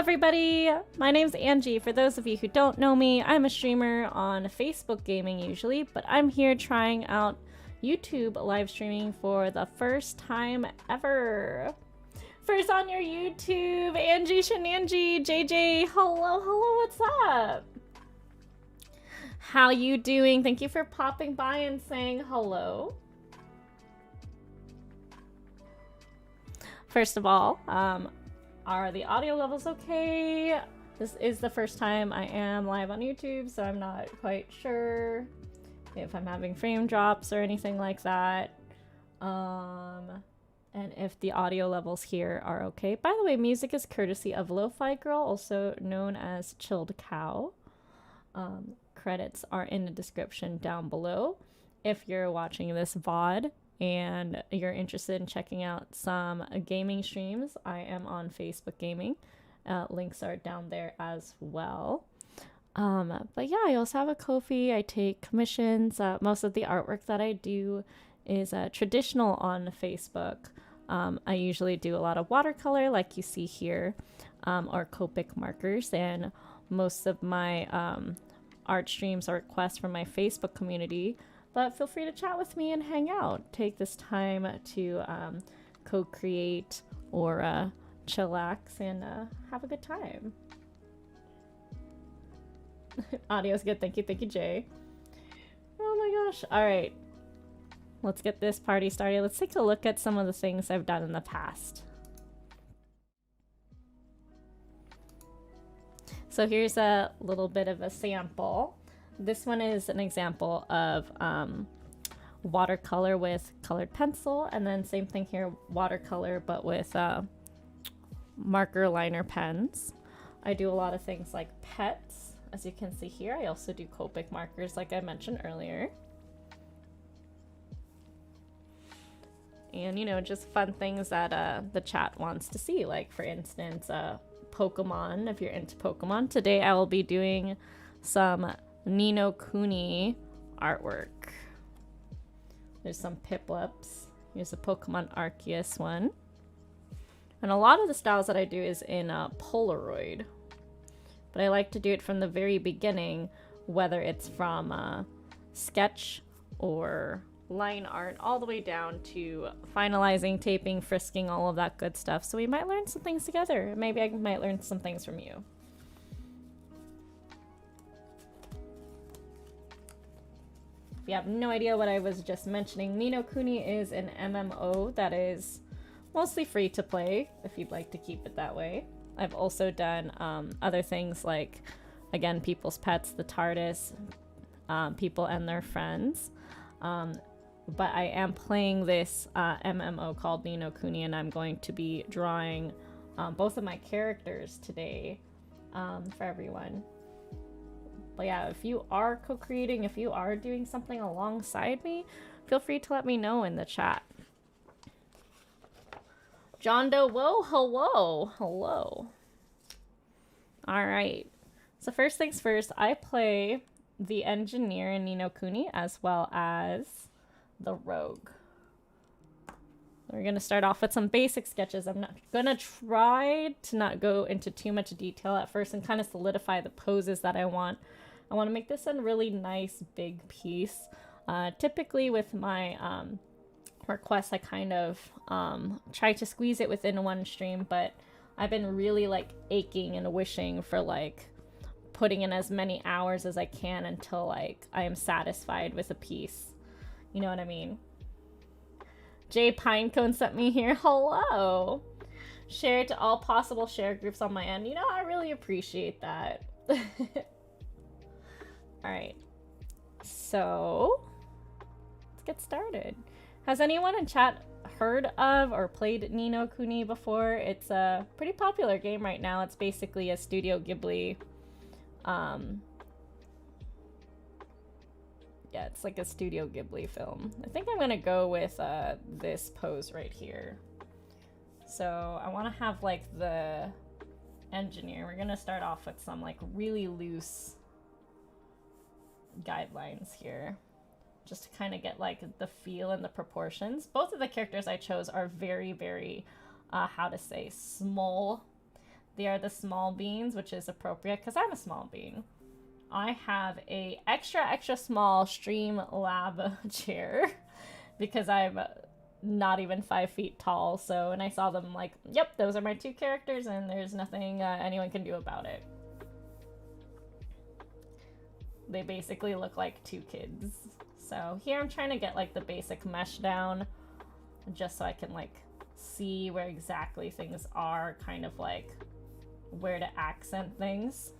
everybody! My name's Angie. For those of you who don't know me, I'm a streamer on Facebook gaming usually, but I'm here trying out YouTube live streaming for the first time ever. First on your YouTube, Angie Shenangie, JJ, hello, what's up? How you doing? Thank you for popping by and saying hello. First of all, are the audio levels okay? This is the first time I am live on YouTube, so I'm not quite sure if I'm having frame drops or anything like that. And if the audio levels here are okay. By the way, music is courtesy of Lofi Girl, also known as Chilled Cow. Credits are in the description down below. If you're watching this VOD and you're interested in checking out some gaming streams, I am on Facebook Gaming. Links are down there as well. But yeah, I also have a Ko-fi. I take commissions. Most of the artwork that I do is traditional on Facebook. I usually do a lot of watercolor like you see here, or Copic markers, and most of my art streams are requests from my Facebook community. But feel free to chat with me and hang out. Take this time to co-create or chillax and have a good time. Audio's good. Thank you, Jay. Oh my gosh. All right. Let's get this party started. Let's take a look at some of the things I've done in the past. So here's a little bit of a sample. This one is an example of watercolor with colored pencil, and then same thing here, watercolor but with marker liner pens. I do a lot of things like pets, as you can see here. I also do Copic markers like I mentioned earlier. And, you know, just fun things that the chat wants to see, like for instance, Pokemon, if you're into Pokemon. Today I will be doing some Ni No Kuni artwork. There's some Piplups. Here's a Pokemon Arceus one. And a lot of the styles that I do is in Polaroid. But I like to do it from the very beginning, whether it's from sketch or line art, all the way down to finalizing, taping, frisking, all of that good stuff. So we might learn some things together. Maybe I might learn some things from you. If you have no idea what I was just mentioning, Ni No Kuni is an MMO that is mostly free to play, if you'd like to keep it that way. I've also done other things like, again, People's Pets, the TARDIS, People and Their Friends. But I am playing this MMO called Ni No Kuni, and I'm going to be drawing both of my characters today for everyone. But yeah, if you are co-creating, if you are doing something alongside me, feel free to let me know in the chat. John Doe, whoa, hello. All right. So first things first, I play the engineer in Ni No Kuni as well as the rogue. We're gonna start off with some basic sketches. I'm not gonna try to not go into too much detail at first and kind of solidify the poses that I want. I want to make this a really nice big piece. Typically with my requests, I kind of try to squeeze it within one stream, but I've been really like aching and wishing for like putting in as many hours as I can until like I am satisfied with a piece. You know what I mean? Jay Pinecone sent me here. Hello. Share it to all possible share groups on my end. You know, I really appreciate that. All right. So let's get started. Has anyone in chat heard of or played Ni No Kuni before? It's a pretty popular game right now. It's basically a Studio Ghibli. Yeah, it's like a Studio Ghibli film. I think I'm gonna go with this pose right here. So I want to have like the engineer. We're gonna start off with some like really loose guidelines here, just to kind of get like the feel and the proportions. Both of the characters I chose are very, very, how to say, small. They are the small beans, which is appropriate because I'm a small bean. I have a extra small Streamlab chair because I'm not even 5 feet tall. So when I saw them, like, yep, those are my two characters and there's nothing anyone can do about it. They basically look like two kids. So here I'm trying to get like the basic mesh down just so I can like see where exactly things are, kind of like where to accent things.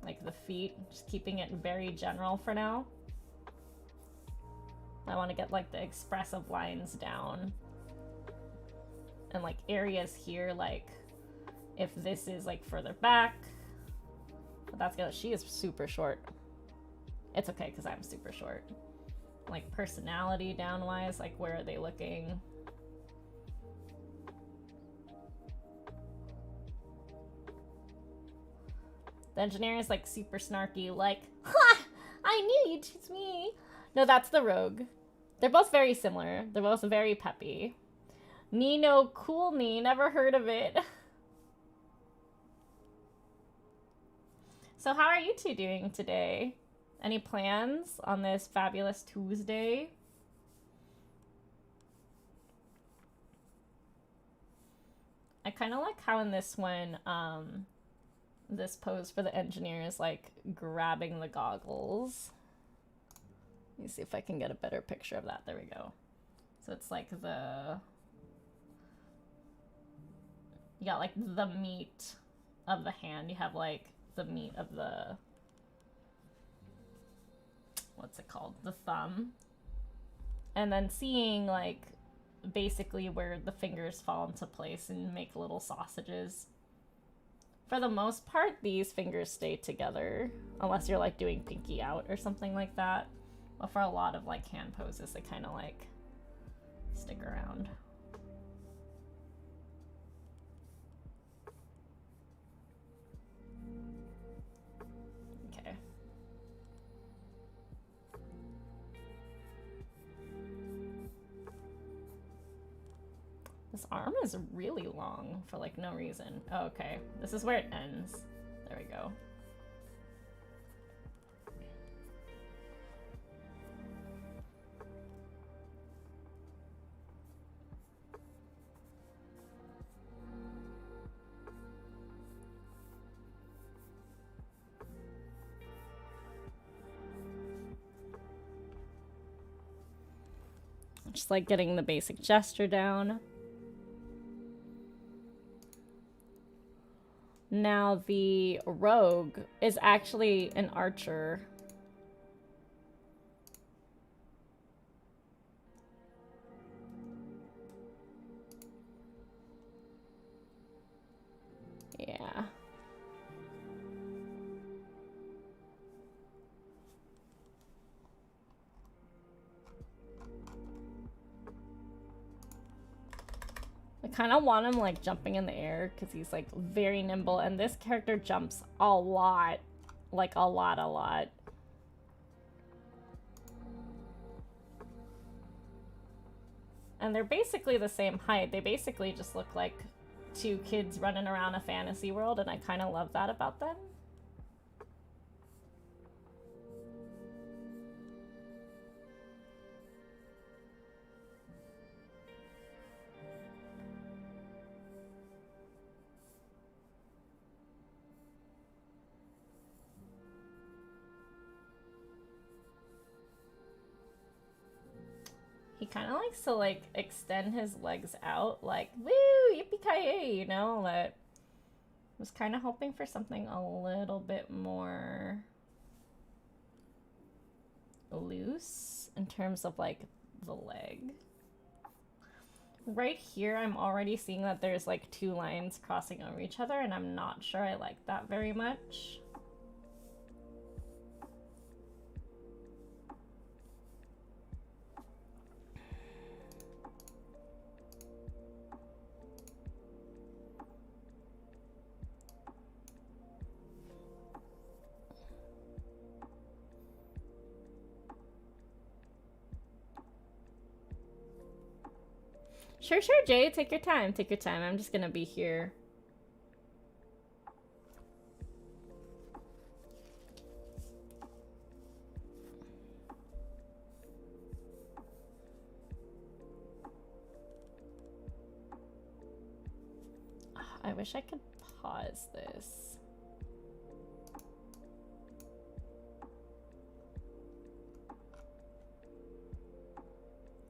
Like the feet, just keeping it very general for now. I want to get like the expressive lines down. And like areas here, like if this is like further back. But that's good. She is super short. It's okay because I'm super short. Like personality down-wise, like where are they looking? The engineer is like super snarky, like, ha! I knew you'd choose me. No, that's the rogue. They're both very similar. They're both very peppy. Ni No Kuni, never heard of it. So how are you two doing today? Any plans on this fabulous Tuesday? I kind of like how in this one, this pose for the engineer is like grabbing the goggles. Let me see if I can get a better picture of that. There we go. So it's like you got like the meat of the hand. You have like the meat of the, what's it called? The thumb. And then seeing like basically where the fingers fall into place and make little sausages. For the most part, these fingers stay together unless you're like doing pinky out or something like that. But for a lot of like hand poses, they kind of like stick around. Okay. This arm is really long for like no reason. Oh, okay. This is where it ends. There we go. Just like getting the basic gesture down. Now the rogue is actually an archer. Yeah. I kind of want him like jumping in the air because he's like very nimble, and this character jumps a lot, like a lot. And they're basically the same height. They basically just look like two kids running around a fantasy world, and I kind of love that about them. He kind of likes to like extend his legs out, like woo, yippee-ki-yay, you know. That was kind of hoping for something a little bit more loose in terms of like the leg. Right here, I'm already seeing that there's like two lines crossing over each other, and I'm not sure I like that very much. Sure, sure, Jay. Take your time. Take your time. I'm just gonna be here. I wish I could pause this.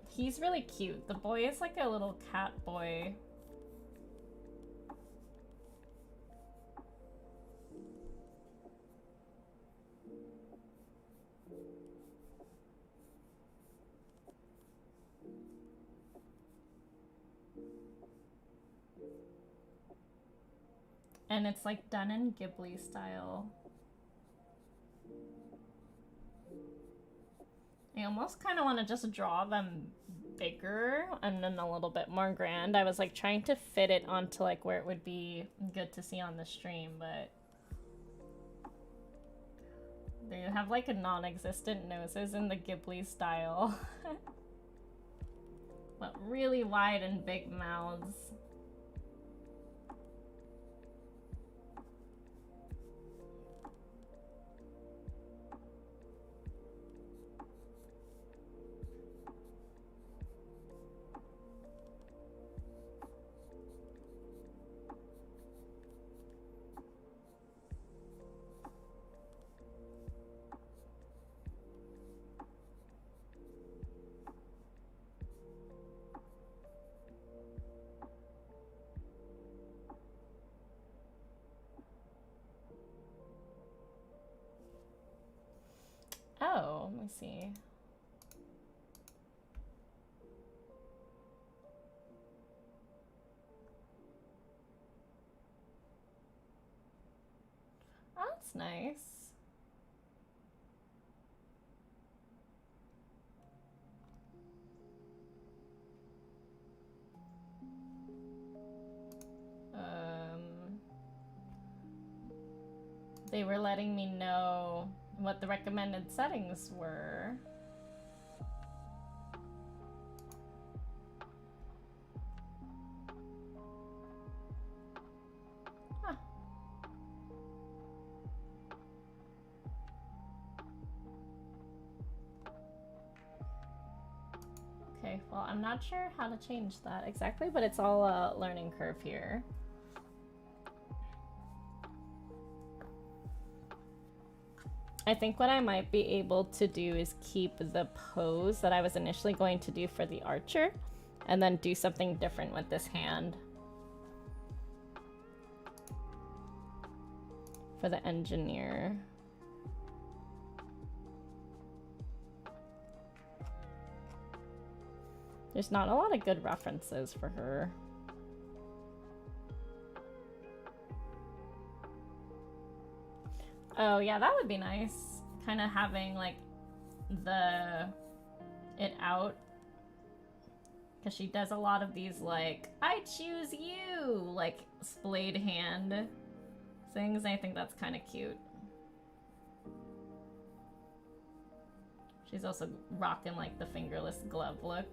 He's really cute. The boy is like a little cat boy. And it's like done in Ghibli style. I almost kind of want to just draw them bigger and then a little bit more grand. I was like trying to fit it onto like where it would be good to see on the stream, but they have like a non-existent noses in the Ghibli style. But really wide and big mouths. Oh, let me see. Oh, that's nice. They were letting me know what the recommended settings were. Huh. Okay, well, I'm not sure how to change that exactly, but it's all a learning curve here. I think what I might be able to do is keep the pose that I was initially going to do for the archer and then do something different with this hand for the engineer. There's not a lot of good references for her. Oh yeah, that would be nice. Kind of having like it out, because she does a lot of these like I choose you like splayed hand things. And I think that's kind of cute. She's also rocking like the fingerless glove look.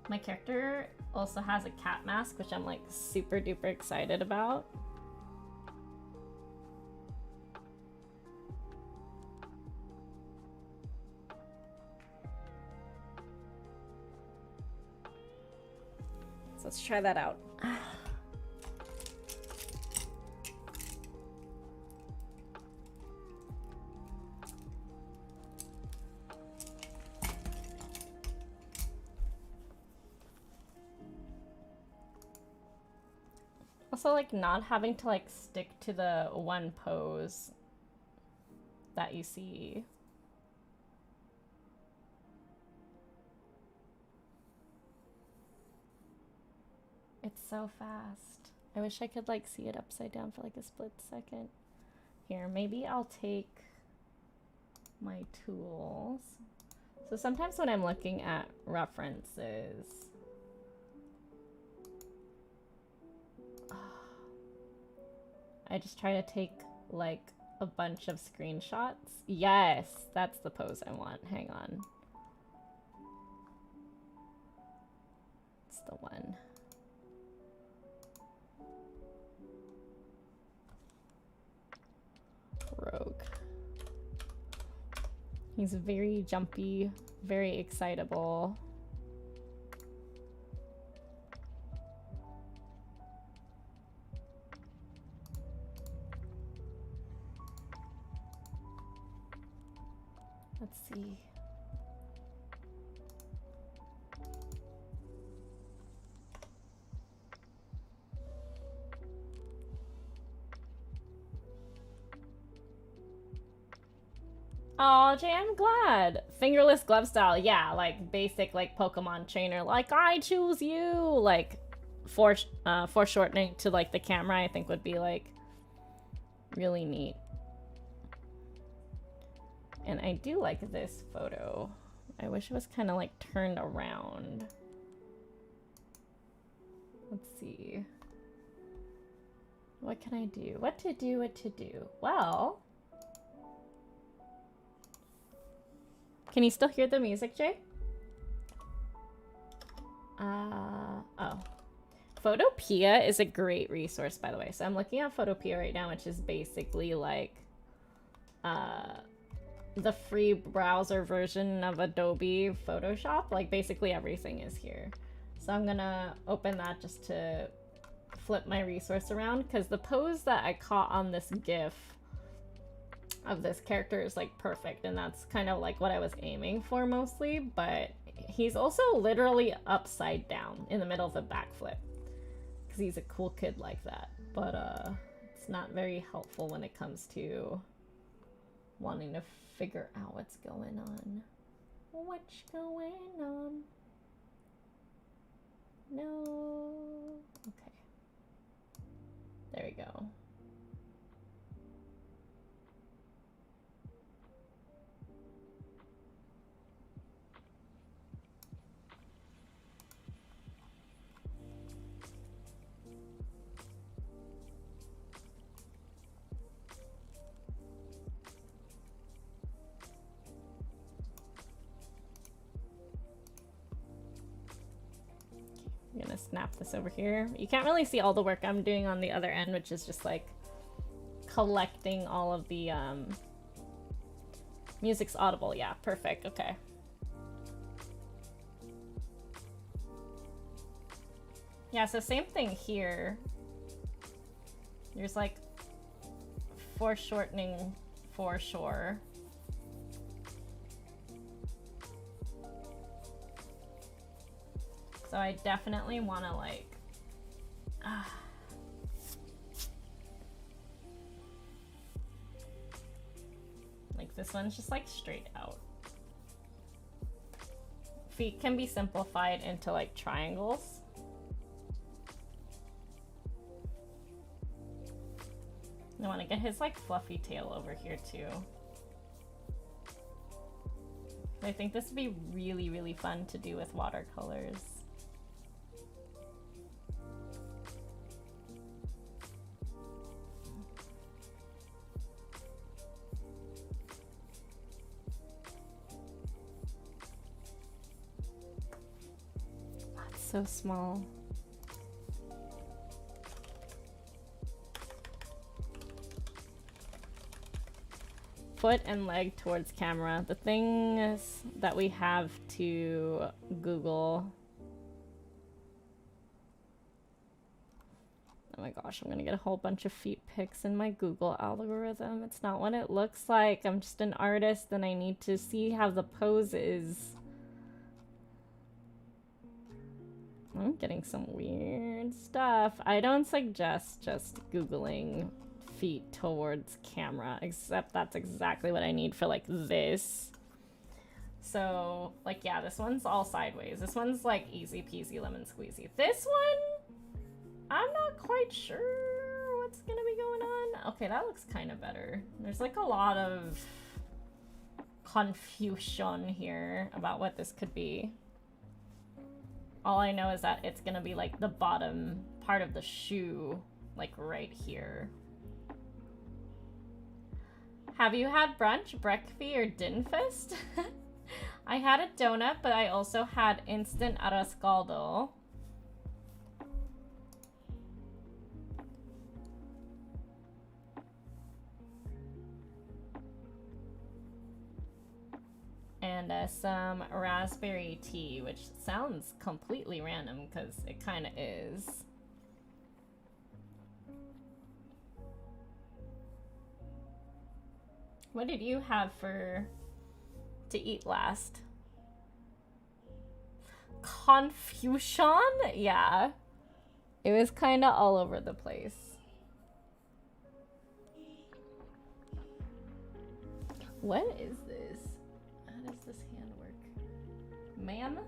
My character also has a cat mask, which I'm like super duper excited about. So let's try that out. Also, like, not having to, like, stick to the one pose that you see. It's so fast. I wish I could, like, see it upside down for, like, a split second. Here, maybe I'll take my tools. So sometimes when I'm looking at references, I just try to take like a bunch of screenshots. Yes, that's the pose I want. Hang on. It's the one. Rogue. He's very jumpy, very excitable. Let's see. Oh, Jay, I'm glad. Fingerless glove style, yeah, like basic like Pokemon trainer, like I choose you, like foreshortening to like the camera, I think would be like really neat. And I do like this photo. I wish it was kind of like turned around. Let's see. What can I do? What to do? What to do? Well, can you still hear the music, Jay? Oh. Photopea is a great resource, by the way. So I'm looking at Photopea right now, which is basically like the free browser version of Adobe Photoshop. Like basically everything is here. So I'm gonna open that just to flip my resource around, because the pose that I caught on this GIF of this character is like perfect, and that's kind of like what I was aiming for mostly, but he's also literally upside down in the middle of a backflip because he's a cool kid like that, but it's not very helpful when it comes to wanting to figure out what's going on. What's going on? No. Okay. There we go. I'm gonna snap this over here. You can't really see all the work I'm doing on the other end, which is just like collecting all of the music's audible. Yeah, perfect. Okay. Yeah, so same thing here. There's like foreshortening for sure. So I definitely want to like this one's just like straight out. Feet can be simplified into like triangles. I want to get his like fluffy tail over here too. I think this would be really, really fun to do with watercolors. So small. Foot and leg towards camera. The things that we have to Google. Oh my gosh, I'm gonna get a whole bunch of feet pics in my Google algorithm. It's not what it looks like. I'm just an artist and I need to see how the pose is. I'm getting some weird stuff. I don't suggest just Googling feet towards camera, except that's exactly what I need for like this. So like, yeah, this one's all sideways. This one's like easy peasy lemon squeezy. This one, I'm not quite sure what's gonna be going on. Okay, that looks kind of better. There's like a lot of confusion here about what this could be. All I know is that it's gonna be like the bottom part of the shoe, like right here. Have you had brunch, brekfie, or dinfest? I had a donut, but I also had instant arroz caldo. And some raspberry tea, which sounds completely random because it kind of is. What did you have to eat last? Confucian? Yeah. It was kind of all over the place. What is this? How does this hand work? Ma'am?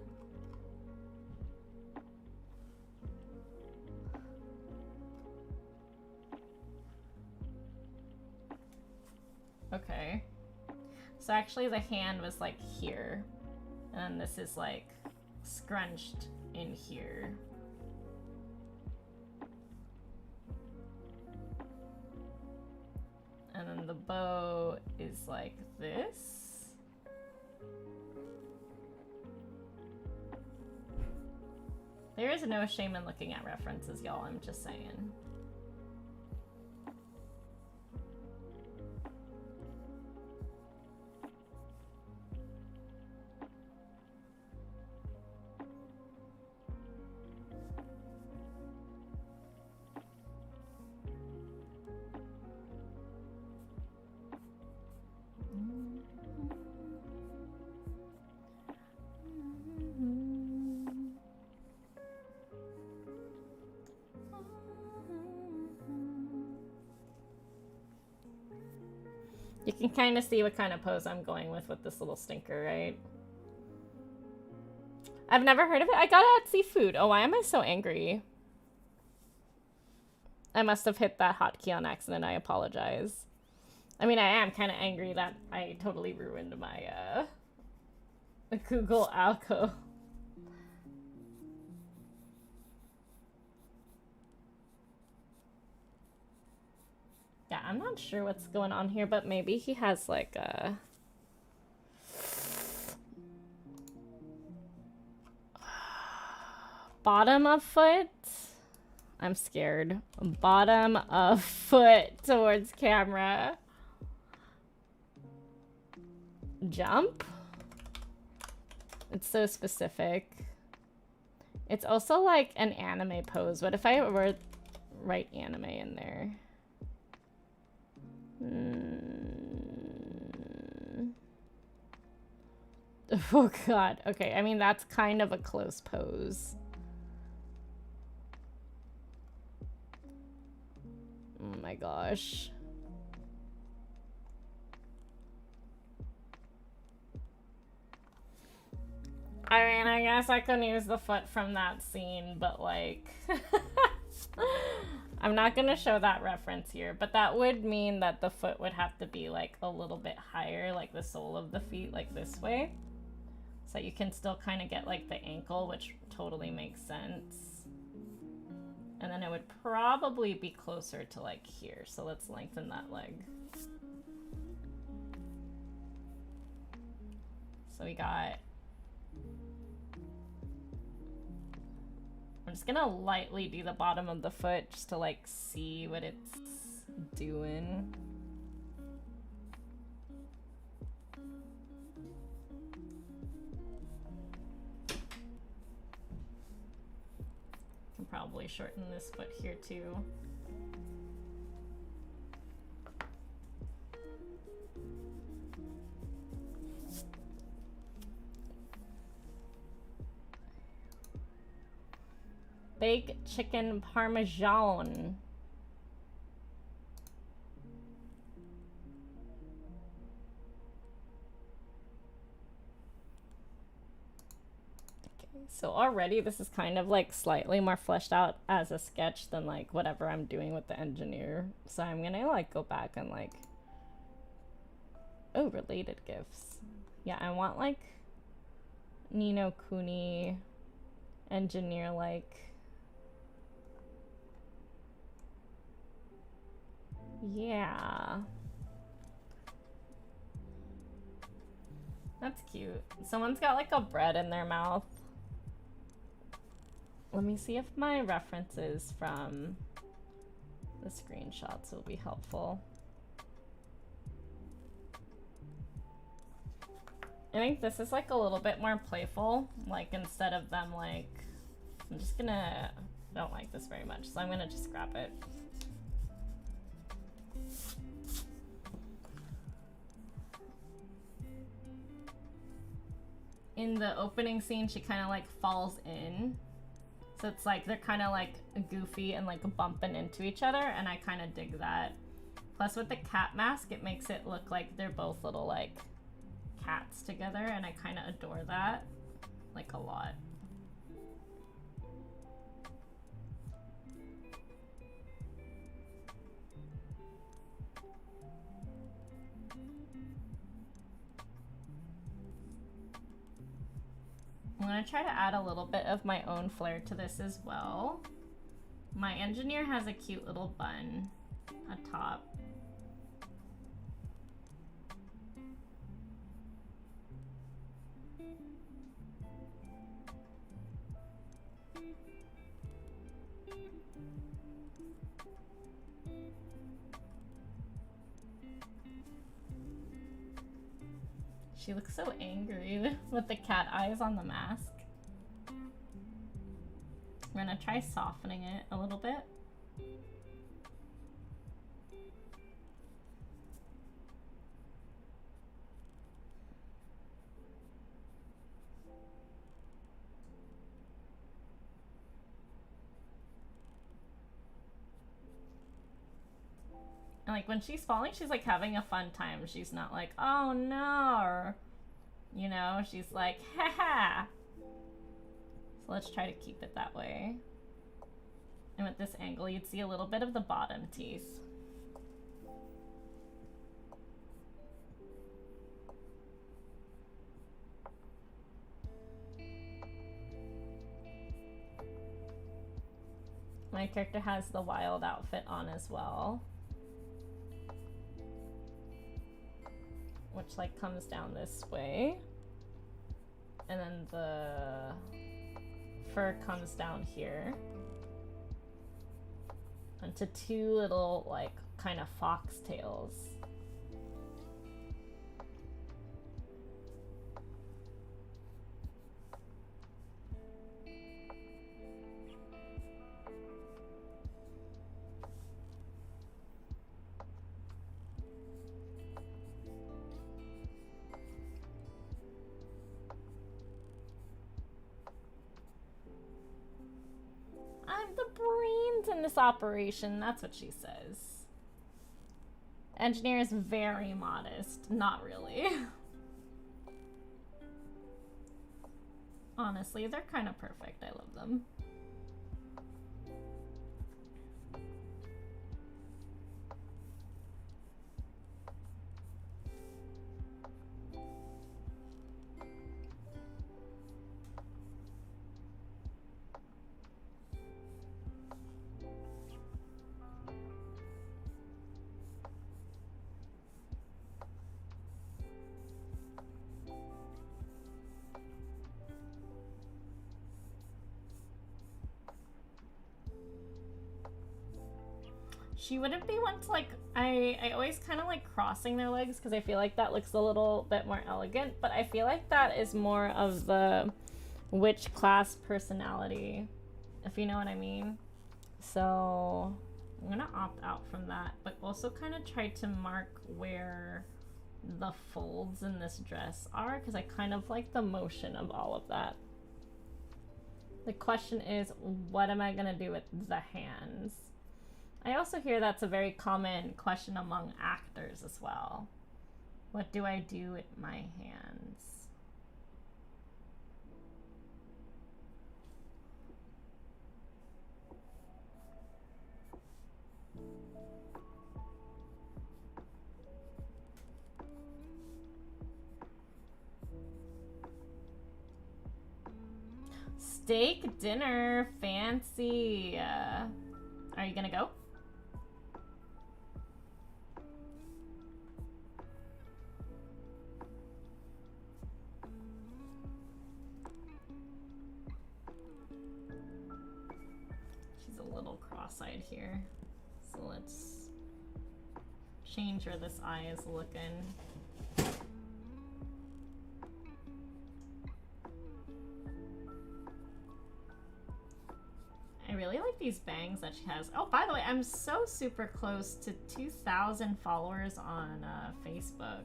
Okay. So actually the hand was like here. And this is like scrunched in here. And then the bow is like this. There is no shame in looking at references, y'all, I'm just saying. You can kind of see what kind of pose I'm going with this little stinker, right? I've never heard of it. I got it at seafood. Oh, why am I so angry? I must have hit that hotkey on accident. I apologize. I mean, I am kind of angry that I totally ruined my, Google alco. Yeah, I'm not sure what's going on here, but maybe he has like a... bottom of foot? I'm scared. Bottom of foot towards camera. Jump? It's so specific. It's also like an anime pose. What if I were write anime in there? Oh god. Okay, I mean that's kind of a close pose. Oh my gosh. I mean, I guess I could use the foot from that scene, but like... I'm not gonna show that reference here, but that would mean that the foot would have to be like a little bit higher, like the sole of the feet, like this way. So you can still kind of get like the ankle, which totally makes sense. And then it would probably be closer to like here. So let's lengthen that leg. So we got... I'm just gonna lightly do the bottom of the foot just to like see what it's doing. Can probably shorten this foot here too. Baked chicken parmesan. Okay, so already this is kind of like slightly more fleshed out as a sketch than like whatever I'm doing with the engineer. So I'm gonna like go back and like, oh, related gifts. Yeah, I want like Ni No Kuni engineer like. Yeah. That's cute. Someone's got like a bread in their mouth. Let me see if my references from the screenshots will be helpful. I think this is like a little bit more playful. Like instead of them like, I'm just gonna, I don't like this very much, so I'm gonna just grab it. In the opening scene, she kind of like falls in. So it's like they're kind of like goofy and like bumping into each other, and I kind of dig that. Plus with the cat mask, it makes it look like they're both little like cats together, and I kind of adore that like a lot. I'm gonna try to add a little bit of my own flair to this as well. My engineer has a cute little bun atop. She looks so angry with the cat eyes on the mask. I'm gonna try softening it a little bit. And like when she's falling, she's like having a fun time. She's not like, oh no, or, you know, she's like, haha. So let's try to keep it that way. And with this angle, you'd see a little bit of the bottom teeth. My character has the wild outfit on as well, which like comes down this way, and then the fur comes down here onto two little like kind of fox tails. I'm the brains in this operation, that's what she says. Engineer is very modest. Not really. Honestly, they're kind of perfect. I love them. She wouldn't be one to like, I always kind of like crossing their legs because I feel like that looks a little bit more elegant, but I feel like that is more of the witch class personality, if you know what I mean. So I'm gonna opt out from that, but also kind of try to mark where the folds in this dress are because I kind of like the motion of all of that. The question is, what am I gonna do with the hands? I also hear that's a very common question among actors as well. What do I do with my hands? Steak dinner, fancy. Are you gonna go? a little cross-eyed here. So let's change where this eye is looking. I really like these bangs that she has. Oh, by the way, I'm so super close to 2,000 followers on Facebook.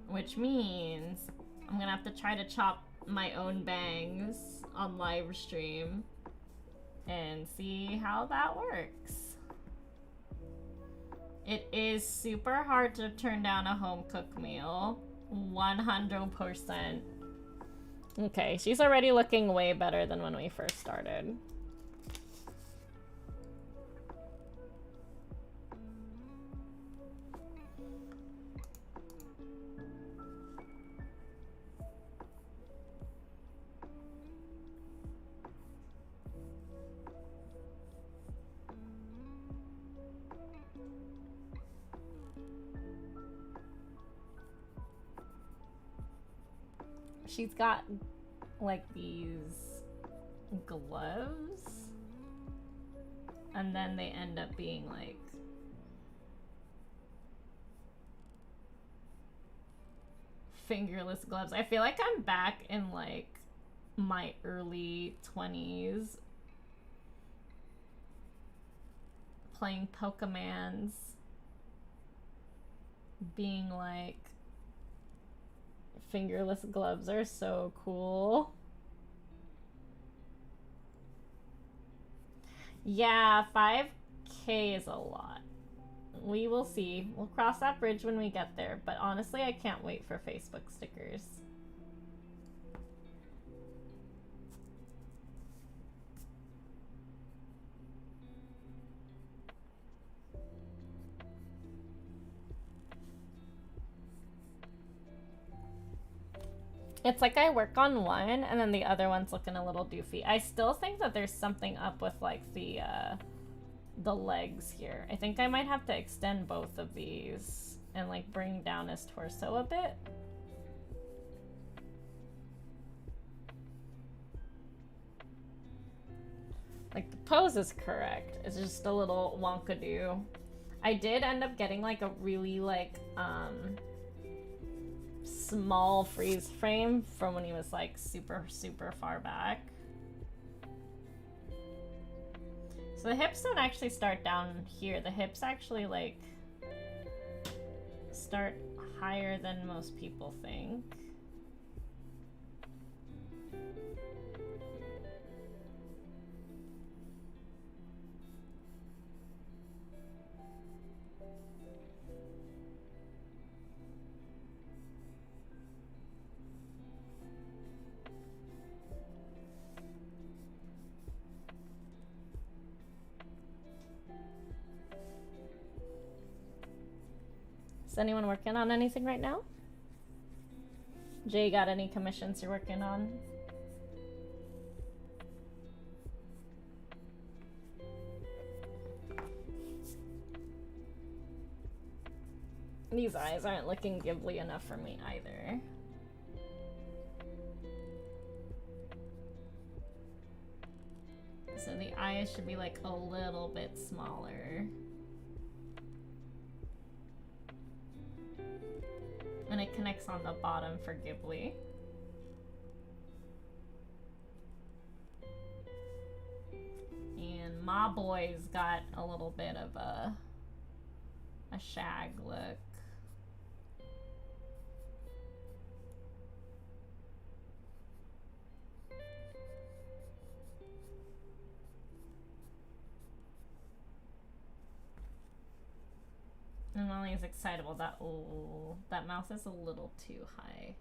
Which means I'm gonna have to try to chop my own bangs on live stream and see how that works. It is super hard to turn down a home cooked meal. 100%. Okay, she's already looking way better than when we first started. She's got like these gloves, and then they end up being like fingerless gloves. I feel like I'm back in like my early 20s playing Pokemons, being like, fingerless gloves are so cool. Yeah, 5K is a lot. We will see. We'll cross that bridge when we get there, but honestly, I can't wait for Facebook stickers. It's like I work on one and then the other one's looking a little doofy. I still think that there's something up with like the legs here. I think I might have to extend both of these and like bring down his torso a bit. Like the pose is correct. It's just a little wonkadoo. I did end up getting like a really like small freeze frame from when he was like super far back. So the hips don't actually start down here. The hips actually like start higher than most people think. Is anyone working on anything right now? Jay, got any commissions you're working on? These eyes aren't looking Ghibli enough for me either. So the eyes should be like a little bit smaller. And it connects on the bottom for Ghibli. And my boy's got a little bit of a shag look. And Molly is excitable that, oh, that mouth is a little too high.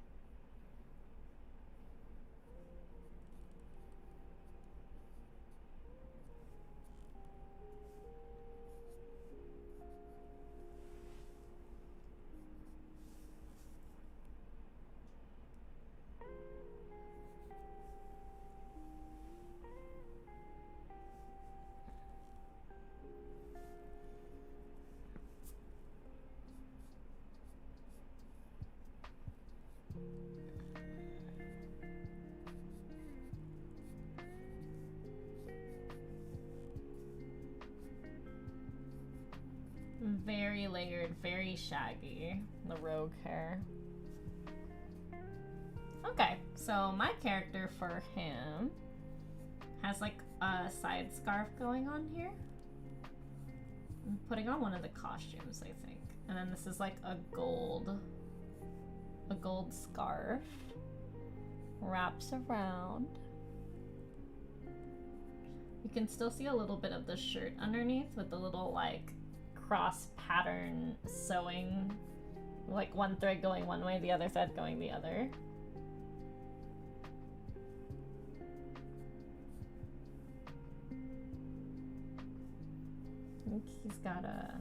Very layered, very shaggy. The rogue hair. Okay, so my character for him has like a side scarf going on here. I'm putting on one of the costumes, I think. And then this is like a gold scarf. Wraps around. You can still see a little bit of the shirt underneath with the little like cross pattern sewing, like one thread going one way, the other thread going the other. I think he's got a...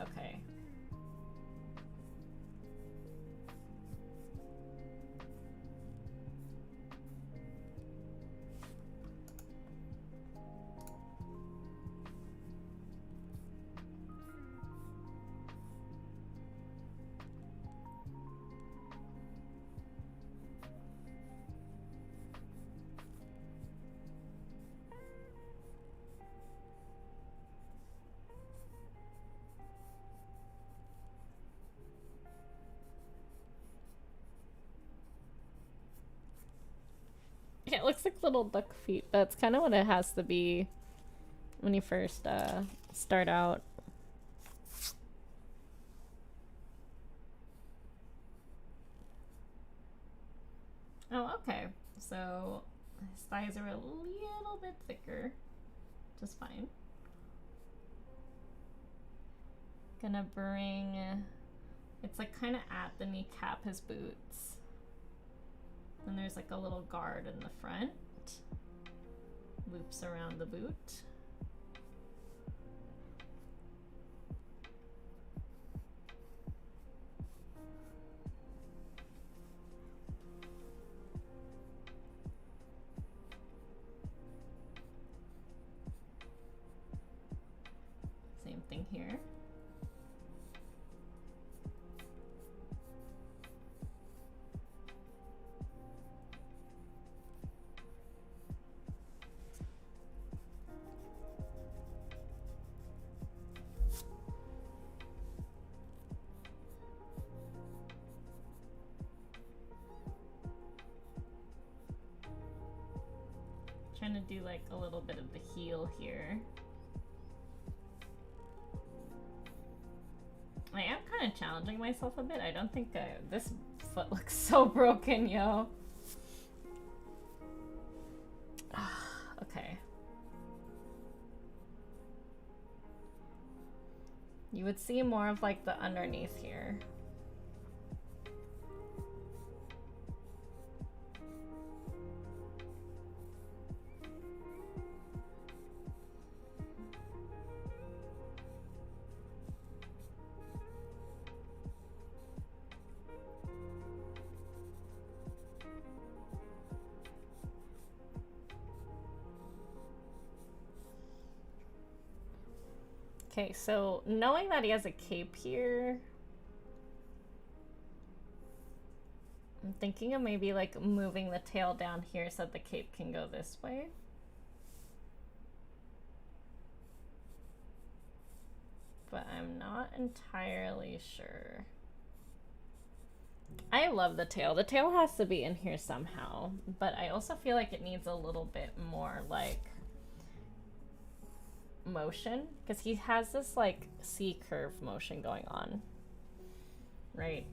Okay. It looks like little duck feet. That's kind of what it has to be when you first start out. Oh, okay. So his thighs are a little bit thicker. Just fine. Gonna bring... It's like kind of at the kneecap, his boots. And there's like a little guard in the front. Loops around the boot. Same thing here. Trying to do like a little bit of the heel here. I am kind of challenging myself a bit. I don't think this foot looks so broken, yo. Okay. You would see more of like the underneath here. Okay, so knowing that he has a cape here, I'm thinking of maybe like moving the tail down here so that the cape can go this way. But I'm not entirely sure. I love the tail. The tail has to be in here somehow, but I also feel like it needs a little bit more like motion, because he has this like C curve motion going on, right?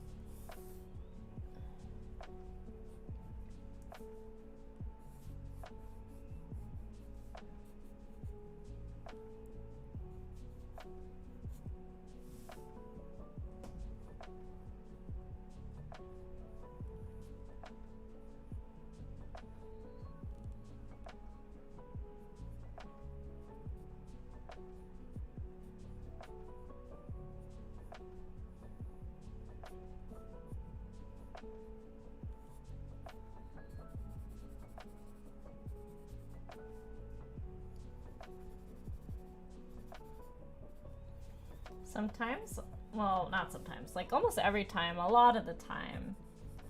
Sometimes, well, not sometimes, like almost every time, a lot of the time,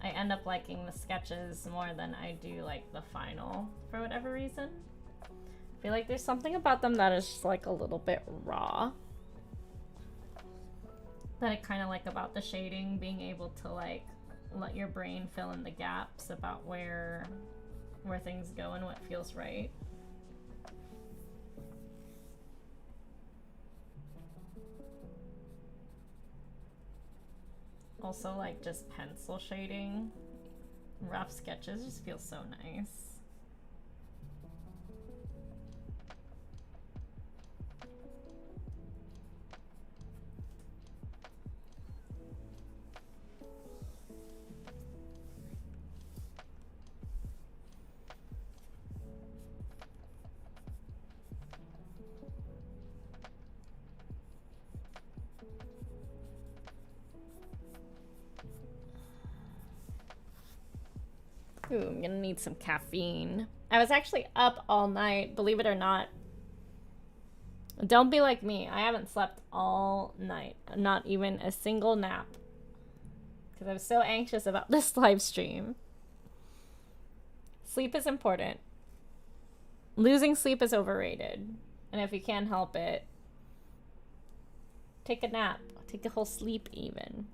I end up liking the sketches more than I do like the final for whatever reason. I feel like there's something about them that is just like a little bit raw. That I kind of like about the shading, being able to like let your brain fill in the gaps about where things go and what feels right. Also, like, just pencil shading, rough sketches just feel so nice. Ooh, I'm gonna need some caffeine. I was actually up all night, believe it or not. Don't be like me. I haven't slept all night. Not even a single nap. Because I was so anxious about this live stream. Sleep is important. Losing sleep is overrated. And if you can't help it, take a nap. Take a whole sleep even.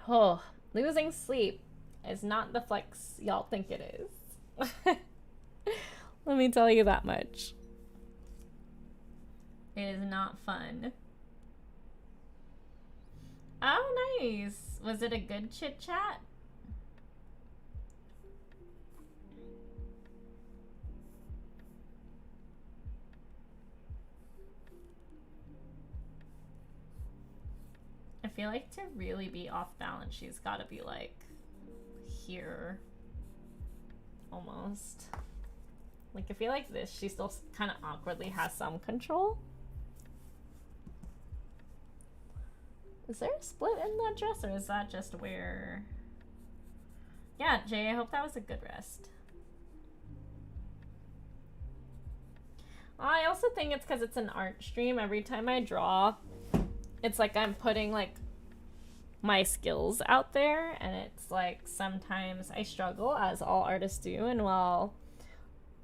Oh, losing sleep is not the flex y'all think it is. Let me tell you that much. It is not fun. Oh, nice. Was it a good chit chat? I feel like to really be off balance, she's got to be like here almost. Like, I feel like this, she still kind of awkwardly has some control. Is there a split in that dress, or is that just where... Yeah, Jay, I hope that was a good rest. I also think it's because it's an art stream. Every time I draw, it's like I'm putting, like, my skills out there, and it's like sometimes I struggle, as all artists do, and while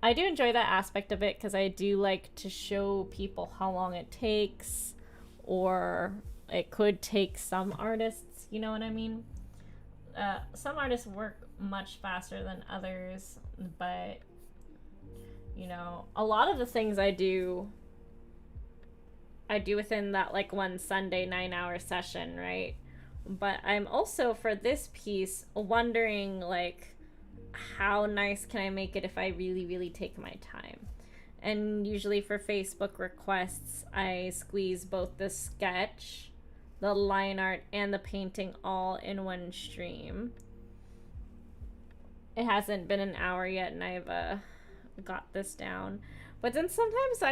I do enjoy that aspect of it because I do like to show people how long it takes, or it could take some artists, you know what I mean? Some artists work much faster than others, but, you know, a lot of the things I do within that, like, one Sunday 9-hour session, right? But I'm also, for this piece, wondering, like, how nice can I make it if I really, really take my time? And usually for Facebook requests, I squeeze both the sketch, the line art, and the painting all in one stream. It hasn't been an hour yet, and I've got this down. But then sometimes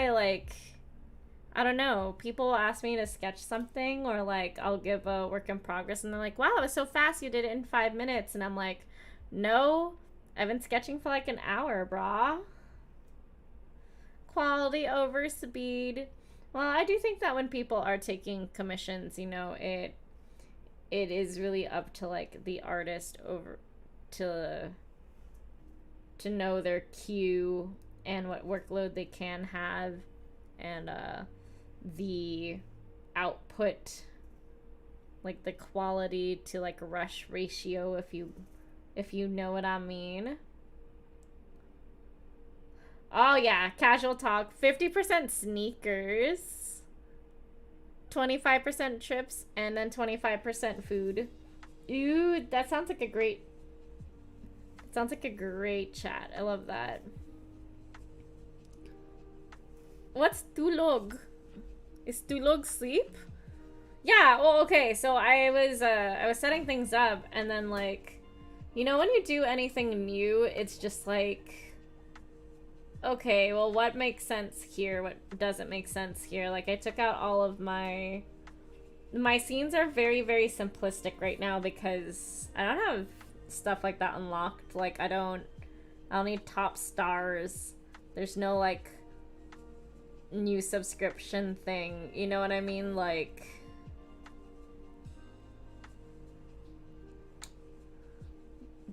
I don't know, people ask me to sketch something, or like I'll give a work in progress and they're like, wow, it was so fast, you did it in 5 minutes. And I'm like, no, I've been sketching for like an hour, brah. Quality over speed. Well, I do think that when people are taking commissions, you know, it is really up to like the artist over to know their cue and what workload they can have, and the output, like the quality to like rush ratio, if you know what I mean. Oh yeah, casual talk. 50% sneakers, 25% trips, and then 25% food. Ooh, that sounds like a great chat. I love that. What's tulog? Is tulog sleep? Yeah, well, okay, so I was setting things up, and then, like, you know, when you do anything new, it's just like, okay, well, what makes sense here? What doesn't make sense here? Like, I took out all of my scenes are very, very simplistic right now because I don't have stuff like that unlocked. Like, I don't need top stars. There's no, like, new subscription thing. You know what I mean? Like,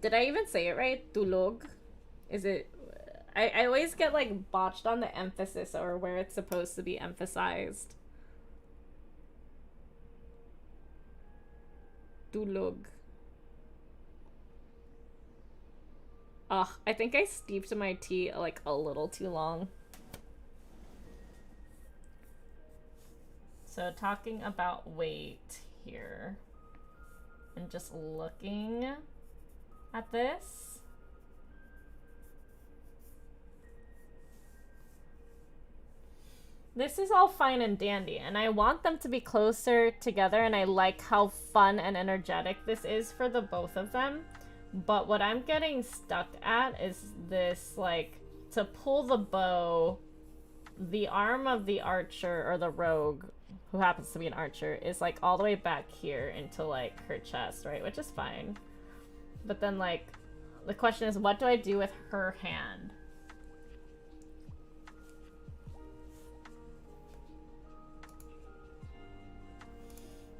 did I even say it right? Tulog? Is it I always get like botched on the emphasis or where it's supposed to be emphasized. Dulug. Ugh, I think I steeped my tea like a little too long. So talking about weight here and just looking at this. This is all fine and dandy, and I want them to be closer together, and I like how fun and energetic this is for the both of them. But what I'm getting stuck at is this, like, to pull the bow, the arm of the archer, or the rogue, who happens to be an archer, is, like, all the way back here into, like, her chest, right? Which is fine. But then, like, the question is, what do I do with her hand?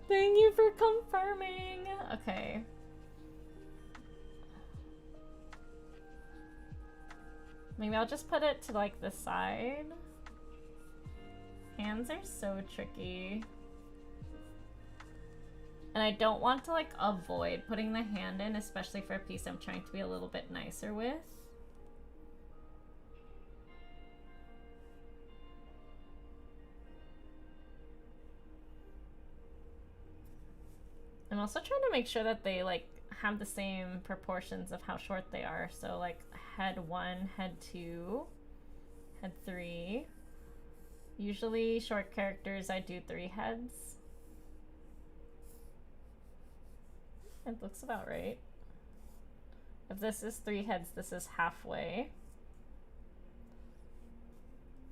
Thank you for confirming. Okay. Maybe I'll just put it to like the side. Hands are so tricky. And I don't want to like avoid putting the hand in, especially for a piece I'm trying to be a little bit nicer with. I'm also trying to make sure that they like have the same proportions of how short they are. So like head 1, head 2, head 3. Usually short characters I do 3 heads. It looks about right. If this is 3 heads, this is halfway.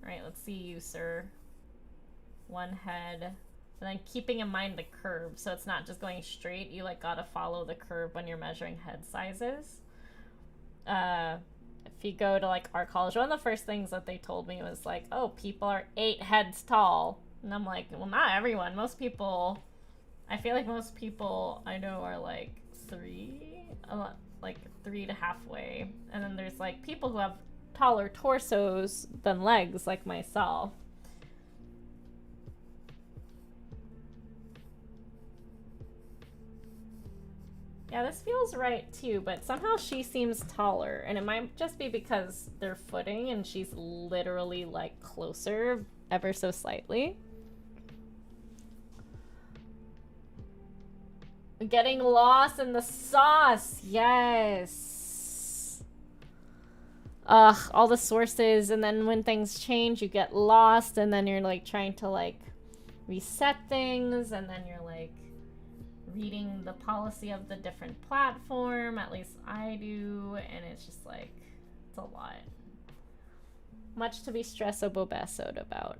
Alright, let's see you, sir. 1 head. And then keeping in mind the curve, so it's not just going straight. You like gotta follow the curve when you're measuring head sizes. If you go to like art college, one of the first things that they told me was like, oh, people are 8 heads tall. And I'm like, well, not everyone. Most people, I feel like most people I know are like 3, like 3 to halfway. And then there's like people who have taller torsos than legs, like myself. Yeah, this feels right too, but somehow she seems taller, and it might just be because they're footing and she's literally like closer ever so slightly. Getting lost in the sauce, yes. Ugh, all the sources, and then when things change, you get lost, and then you're like trying to like reset things, and then you're like reading the policy of the different platform, at least I do, and it's just like, it's a lot. Much to be stresso-bobesoed about.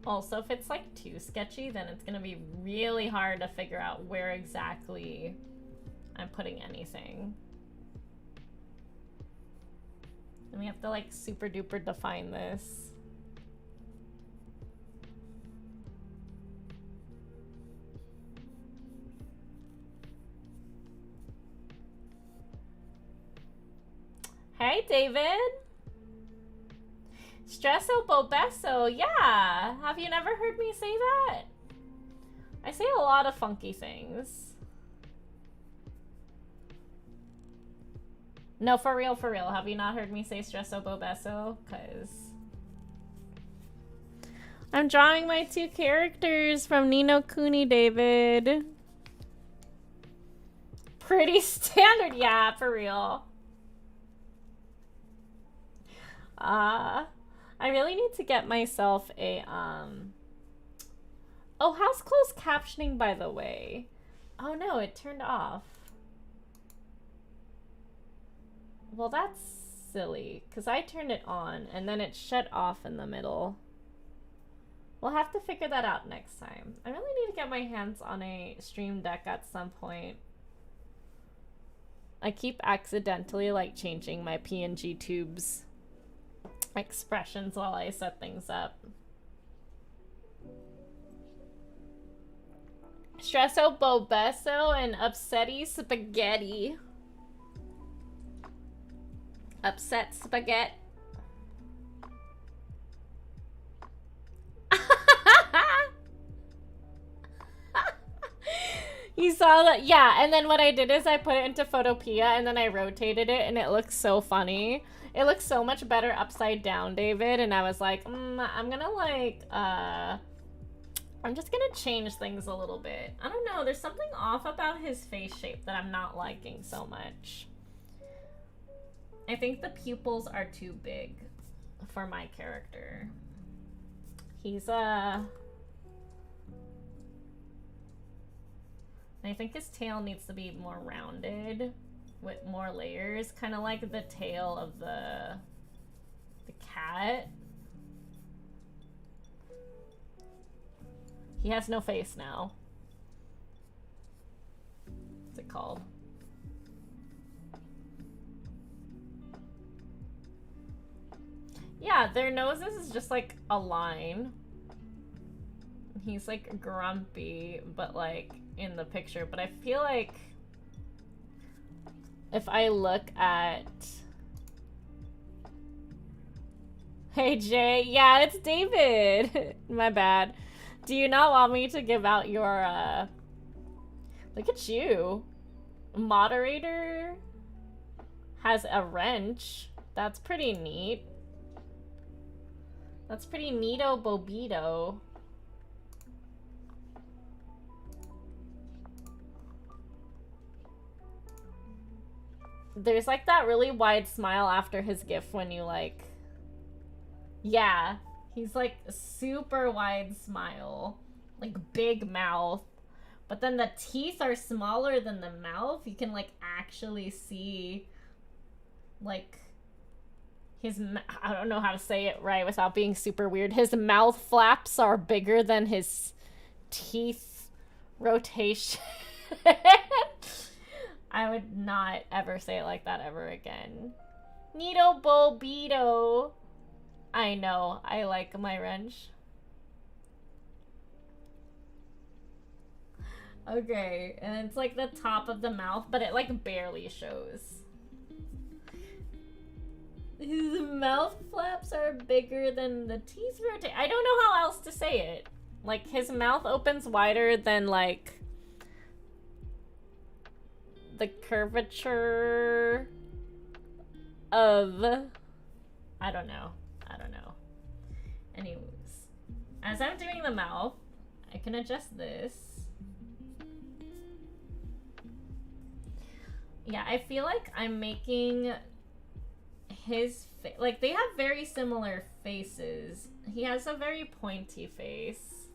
Also, if it's like too sketchy, then it's gonna be really hard to figure out where exactly I'm putting anything. And we have to like super duper define this. Hey, David. Stresso bobeso, yeah. Have you never heard me say that? I say a lot of funky things. No, for real, for real. Have you not heard me say stresso bobeso? Cause I'm drawing my 2 characters from Ni No Kuni, David. Pretty standard, yeah, for real. I really need to get myself a, Oh, how's closed captioning, by the way? Oh no, it turned off. Well, that silly because I turned it on and then it shut off in the middle. We'll have to figure that out next time. I really need to get my hands on a stream deck at some point. I keep accidentally like changing my PNG tubes expressions while I set things up. Stresso Bobesso and Upsetty Spaghetti. Upset Spaghetti. You saw that? Yeah, and then what I did is I put it into Photopea and then I rotated it and it looks so funny. It looks so much better upside down, David, and I was like, I'm gonna like, I'm just gonna change things a little bit. I don't know, there's something off about his face shape that I'm not liking so much. I think the pupils are too big for my character. He's, I think his tail needs to be more rounded with more layers, kind of like the tail of the cat. He has no face now. What's it called? Yeah, their noses is just like a line. He's like grumpy, but like in the picture, but I feel like if I look at... Hey Jay, yeah, it's David. My bad. Do you not want me to give out your look at you. Moderator has a wrench. That's pretty neat. That's pretty neato bobito. There's like that really wide smile after his gif when you like... Yeah, he's like super wide smile. Like big mouth. But then the teeth are smaller than the mouth. You can like actually see like his... I don't know how to say it right without being super weird. His mouth flaps are bigger than his teeth rotation. I would not ever say it like that ever again. Neato Bobito. I know. I like my wrench. Okay. And it's like the top of the mouth, but it like barely shows. His mouth flaps are bigger than the teeth rotate. I don't know how else to say it. Like his mouth opens wider than like the curvature of... I don't know. Anyways. As I'm doing the mouth, I can adjust this. Yeah, I feel like I'm making his face... Like, they have very similar faces. He has a very pointy face.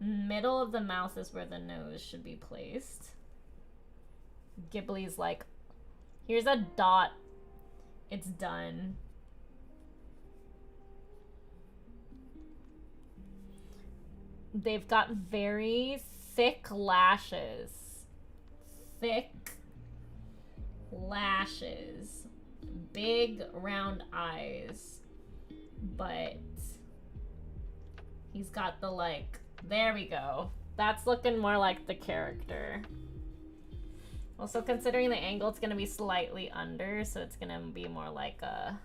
Middle of the mouth is where the nose should be placed. Ghibli's like, here's a dot. It's done. They've got very thick lashes. Thick lashes. Big round eyes. But he's got the like... There we go. That's looking more like the character. Also, considering the angle, it's going to be slightly under, so it's going to be more like a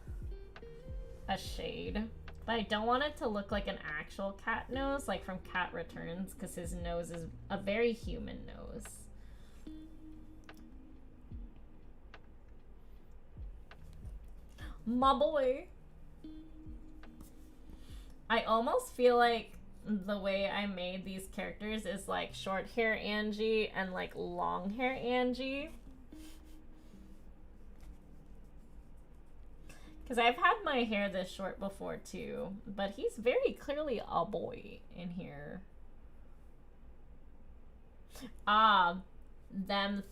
shade. But I don't want it to look like an actual cat nose, like from Cat Returns, because his nose is a very human nose. My boy. I almost feel like the way I made these characters is like short hair Angie and like long hair Angie. Because I've had my hair this short before too, but he's very clearly a boy in here. Ah, them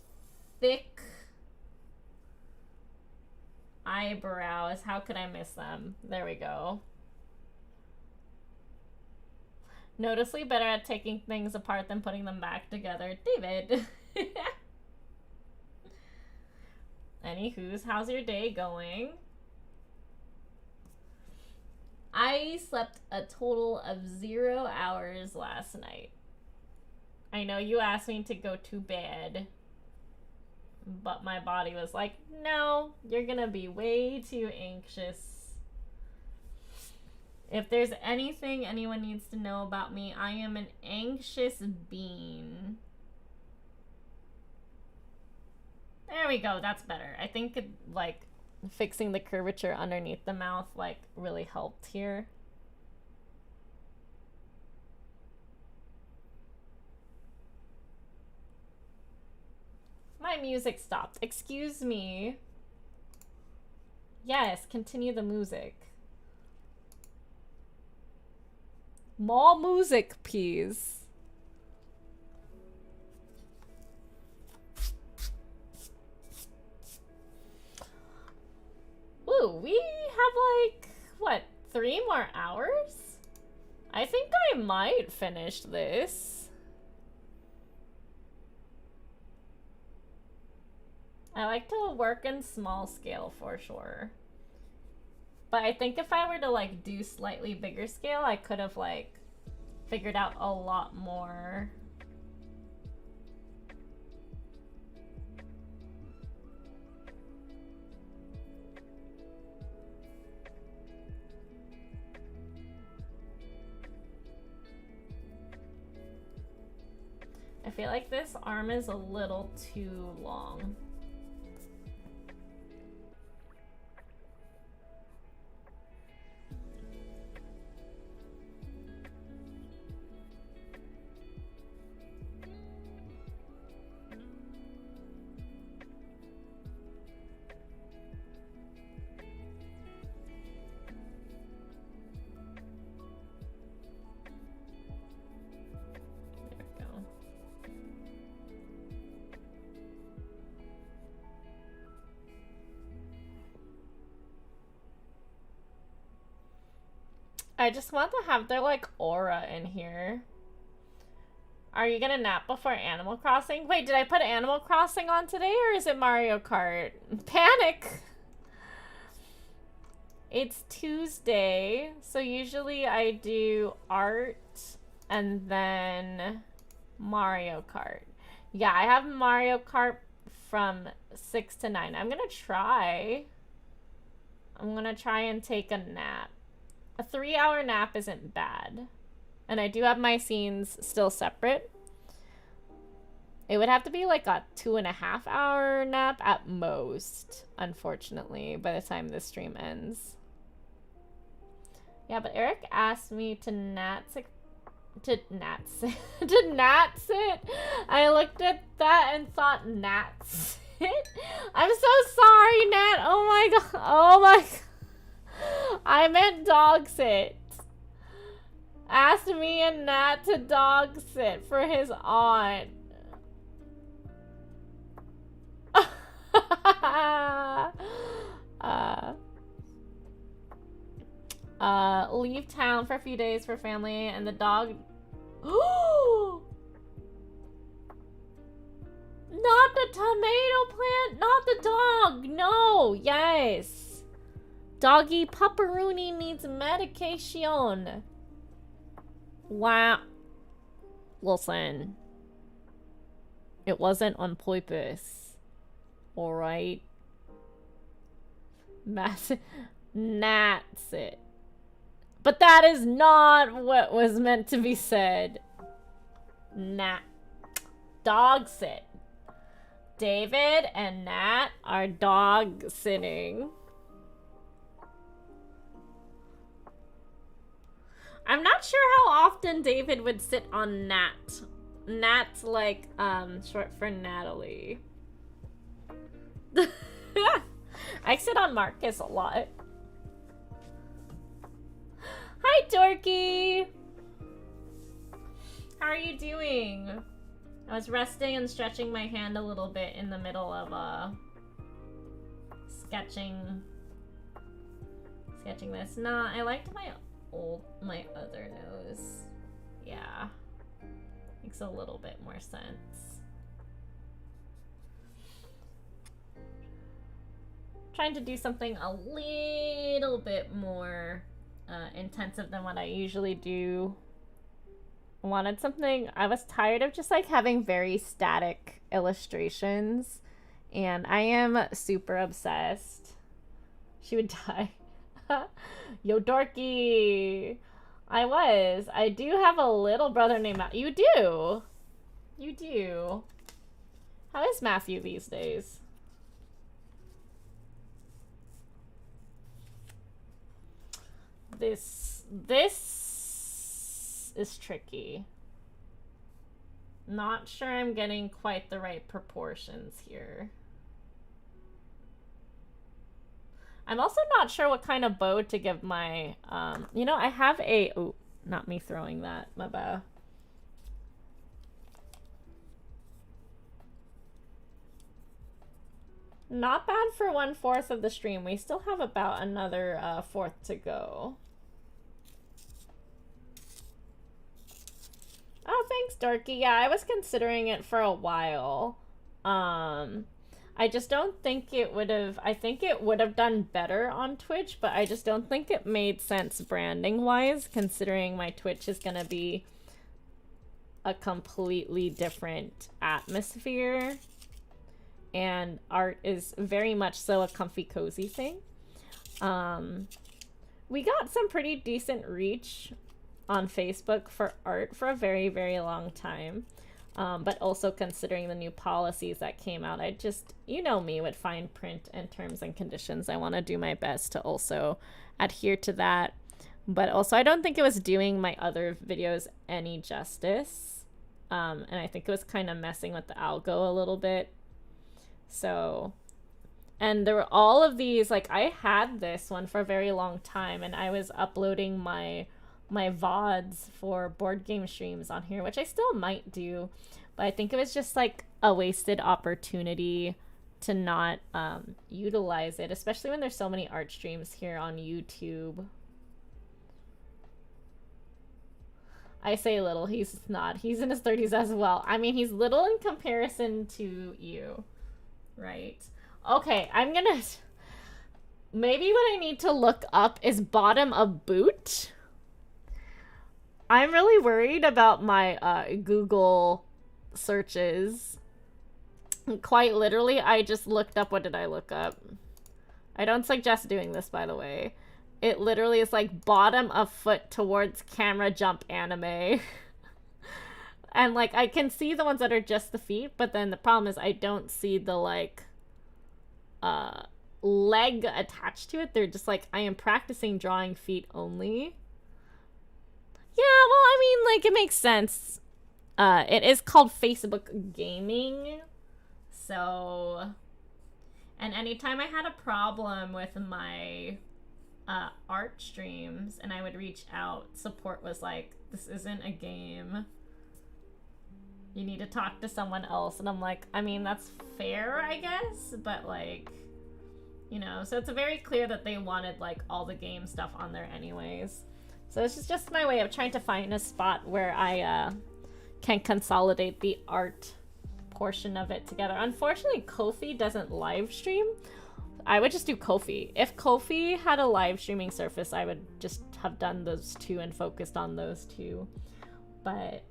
thick Eyebrows. How could I miss them? There we go. Noticeably better at taking things apart than putting them back together. David. Anywho's, how's your day going? I slept a total of 0 hours last night. I know you asked me to go to bed, but my body was like, no, you're gonna be way too anxious. If there's anything anyone needs to know about me, I am an anxious being. There we go, that's better. I think, like, fixing the curvature underneath the mouth, like, really helped here. My music stopped. Excuse me. Yes, continue the music. More music, please. Ooh, we have like, what, 3 more hours? I think I might finish this. I like to work in small scale for sure. But I think if I were to like do slightly bigger scale, I could have like figured out a lot more. I feel like this arm is a little too long. I just want to have their like aura in here. Are you gonna nap before Animal Crossing? Wait, did I put Animal Crossing on today or is it Mario Kart? Panic! It's Tuesday, so usually I do art and then Mario Kart. Yeah, I have Mario Kart from 6 to 9. I'm gonna try and take a nap. A 3-hour nap isn't bad. And I do have my scenes still separate. It would have to be like a 2.5-hour nap at most, unfortunately, by the time this stream ends. Yeah, but Eric asked me to nat sit. I looked at that and thought nat sit. I'm so sorry, Nat. Oh my god. Oh my god. I meant dog sit. Asked me and Nat to dog sit for his aunt. Leave town for a few days for family and the dog. Not the tomato plant, not the dog. No, yes. Doggy Pupperoonie needs medication. Wow. Listen. It wasn't on purpose. Alright? That's it. But that is not what was meant to be said. Dog sit. David and Nat are dog sitting. I'm not sure how often David would sit on Nat. Nat's like, short for Natalie. I sit on Marcus a lot. Hi, Dorky! How are you doing? I was resting and stretching my hand a little bit in the middle of, sketching sketching this. Nah, I liked my other nose. Yeah. Makes a little bit more sense. Trying to do something a little bit more intensive than what I usually do. I wanted something, I was tired of just like having very static illustrations, and I am super obsessed. She would die. Yo, dorky. I do have a little brother named Matthew. You do. You do. How is Matthew these days? This is tricky. Not sure I'm getting quite the right proportions here. I'm also not sure what kind of bow to give my, you know, I have a, oh, not me throwing that, my bad. Not bad for 1/4 of the stream. We still have about another 1/4 to go. Oh, thanks, Dorky. Yeah, I was considering it for a while. I just don't think it would have... I think it would have done better on Twitch, but I just don't think it made sense branding-wise, considering my Twitch is going to be a completely different atmosphere. And art is very much so a comfy, cozy thing. We got some pretty decent reach on Facebook for art for a very, very long time. But also considering the new policies that came out, I just, you know me with fine print and terms and conditions. I want to do my best to also adhere to that. But also, I don't think it was doing my other videos any justice. And I think it was kind of messing with the algo a little bit. So, and there were all of these, like, I had this one for a very long time, and I was uploading my VODs for board game streams on here, which I still might do, but I think it was just like a wasted opportunity to not utilize it, especially when there's so many art streams here on YouTube. I say little, he's not. He's in his 30s as well. I mean, he's little in comparison to you, right? Okay, I'm gonna... Maybe what I need to look up is bottom of boot. I'm really worried about my Google searches. Quite literally, I just looked up, what did I look up? I don't suggest doing this, by the way. It literally is like bottom of foot towards camera jump anime. And like, I can see the ones that are just the feet, but then the problem is I don't see the like, leg attached to it. They're just like, I am practicing drawing feet only. Yeah, well, I mean, like, it makes sense. It is called Facebook Gaming. So, and anytime I had a problem with my art streams and I would reach out, support was like, this isn't a game. You need to talk to someone else. And I'm like, I mean, that's fair, I guess. But, like, you know, so it's very clear that they wanted, like, all the game stuff on there anyways. So this is just my way of trying to find a spot where I can consolidate the art portion of it together. Unfortunately, Ko-fi doesn't live stream. I would just do Ko-fi. If Ko-fi had a live streaming surface, I would just have done those two and focused on those two. But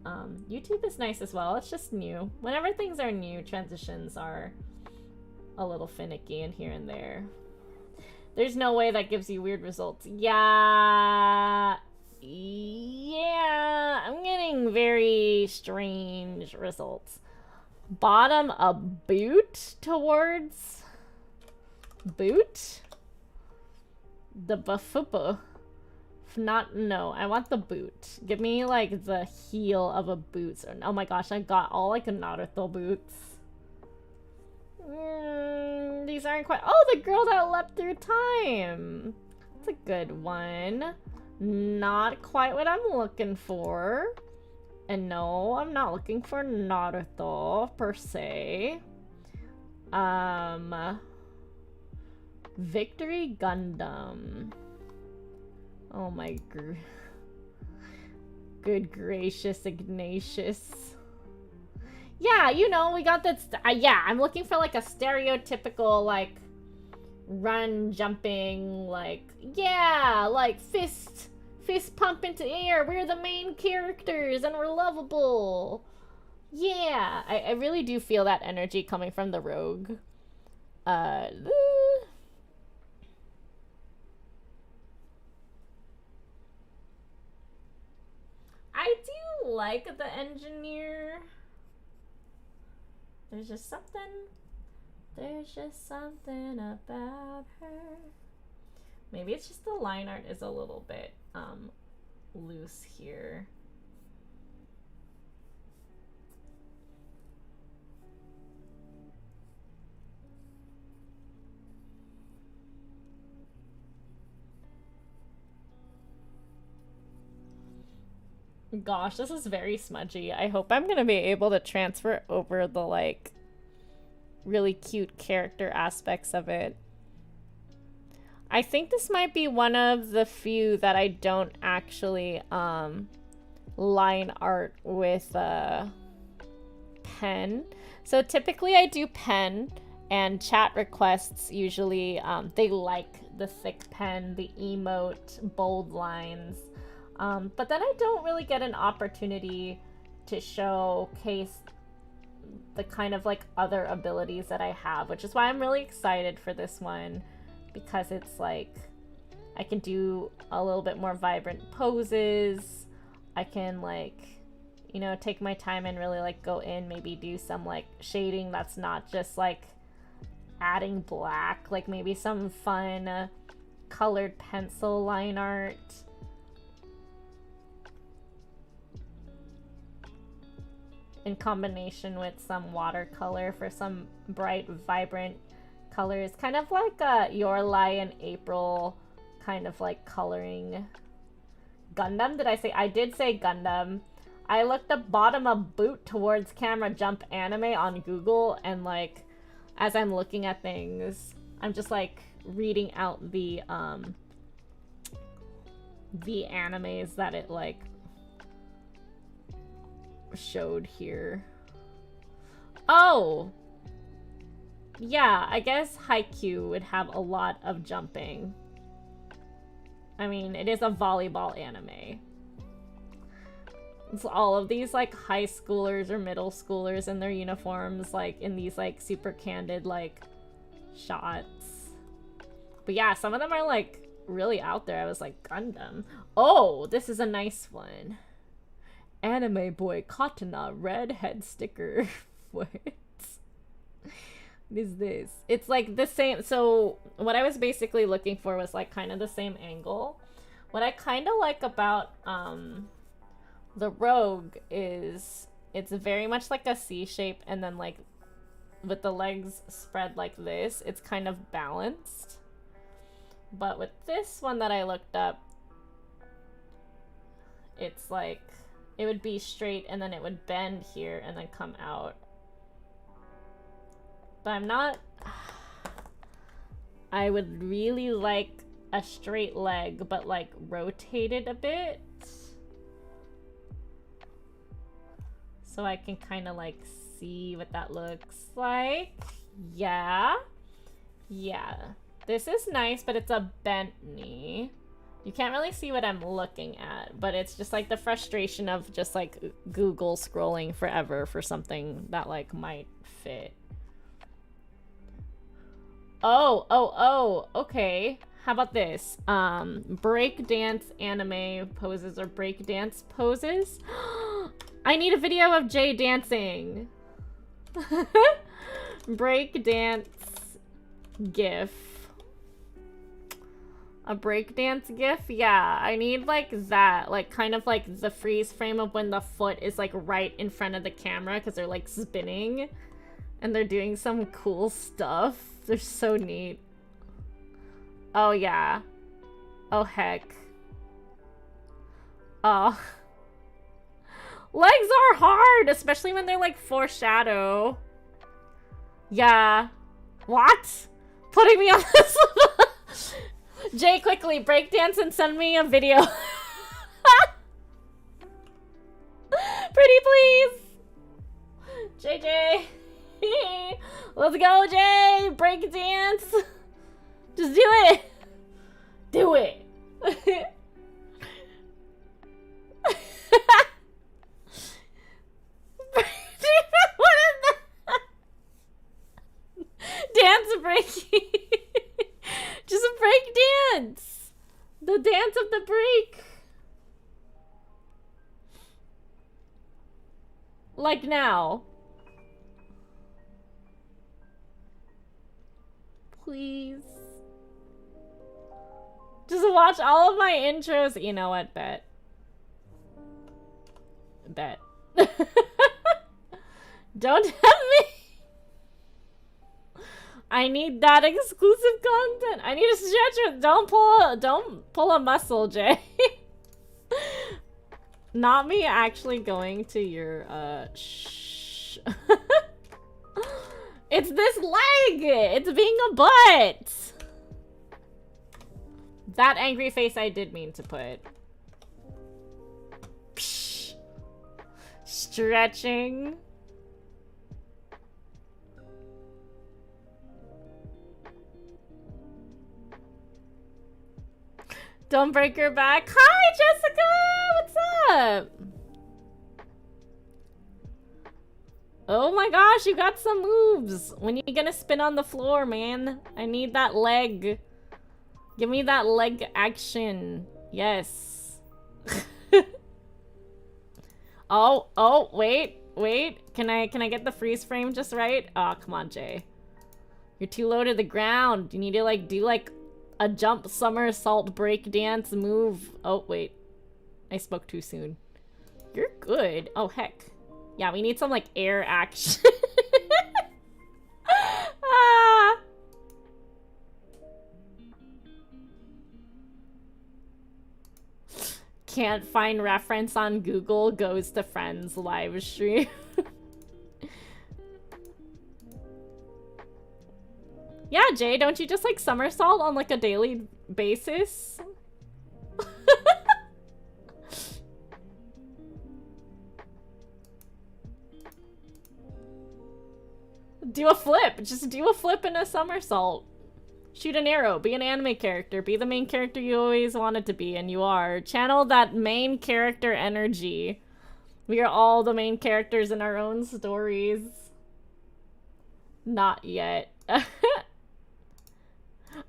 YouTube is nice as well. It's just new. Whenever things are new, transitions are a little finicky and here and there. There's no way that gives you weird results. Yeah, I'm getting very strange results. Bottom a boot towards boot? The bafupa. Not, no, I want the boot. Give me like the heel of a boot. Oh my gosh, I got all like a Naruto boots. These aren't quite... Oh, the girl that leapt through time. That's a good one. Not quite what I'm looking for. And no, I'm not looking for Naruto, per se. Victory Gundam. Oh my good gracious Ignatius. Yeah, you know, we got that. Yeah, I'm looking for like a stereotypical like run jumping like, yeah, like fist pump into air. We're the main characters and we're lovable. Yeah, I really do feel that energy coming from the rogue. I do like the engineer. There's just something about her. Maybe it's just the line art is a little bit loose here. Gosh, this is very smudgy. I hope I'm gonna be able to transfer over the like really cute character aspects of it. I think this might be one of the few that I don't actually line art with pen. So typically I do pen, and chat requests usually they like the thick pen, the emote, bold lines. But then I don't really get an opportunity to showcase the kind of like other abilities that I have, which is why I'm really excited for this one, because it's like I can do a little bit more vibrant poses. I can like, you know, take my time and really like go in, maybe do some like shading that's not just like adding black, like maybe some fun colored pencil line art. In combination with some watercolor for some bright, vibrant colors. Kind of like Your Lie and April kind of like coloring. Gundam? Did I say? I did say Gundam. I looked up bottom of boot towards camera jump anime on Google, and like as I'm looking at things, I'm just like reading out the animes that it like showed here. Oh! Yeah, I guess Haikyuu would have a lot of jumping. I mean, it is a volleyball anime. It's all of these like high schoolers or middle schoolers in their uniforms, like in these like super candid like shots. But yeah, some of them are like really out there. I was like, Gundam. Oh, this is a nice one. Anime boy Katana red head sticker. What is this? It's like the same. So what I was basically looking for was like kind of the same angle. What I kind of like about the Rogue is it's very much like a C shape, and then like with the legs spread like this, it's kind of balanced. But with this one that I looked up, it's like it would be straight and then it would bend here and then come out. But I'm not... I would really like a straight leg, but like rotated a bit. So I can kind of like see what that looks like. Yeah. Yeah. This is nice, but it's a bent knee. You can't really see what I'm looking at, but it's just like the frustration of just like Google scrolling forever for something that like might fit. Oh, okay. How about this? Break dance anime poses or break dance poses. I need a video of Jay dancing. Break dance gif. A breakdance gif? Yeah, I need like that. Like kind of like the freeze frame of when the foot is like right in front of the camera because they're like spinning and they're doing some cool stuff. They're so neat. Oh yeah. Oh heck. Oh. Legs are hard, especially when they're like foreshadow. Yeah. What? putting me on this. Jay, quickly, breakdance and send me a video. Pretty please. JJ. Let's go, Jay. Breakdance. Just do it. Do it. What is that? Dance breaking. Just a break dance. The dance of the break. Like now. Please. Just watch all of my intros. You know what? Bet. Bet. Don't have me. I need that exclusive content. I need a stretcher. Don't pull a muscle, Jay. Not me actually going to your shh. It's this leg. It's being a butt. That angry face I did mean to put. Psh. Stretching. Don't break your back. Hi, Jessica! What's up? Oh my gosh, you got some moves. When you gonna spin on the floor, man? I need that leg. Give me that leg action. Yes. Oh, wait. Can I get the freeze frame just right? Oh, come on, Jay. You're too low to the ground. You need to like do like a jump somersault break dance move. Oh, wait. I spoke too soon. You're good. Oh, heck. Yeah, we need some, like, air action. Ah. Can't find reference on Google. Goes to friends live stream. Yeah, Jay, don't you just like somersault on like a daily basis? Do a flip. Just do a flip and a somersault. Shoot an arrow. Be an anime character. Be the main character you always wanted to be, and you are. Channel that main character energy. We are all the main characters in our own stories. Not yet.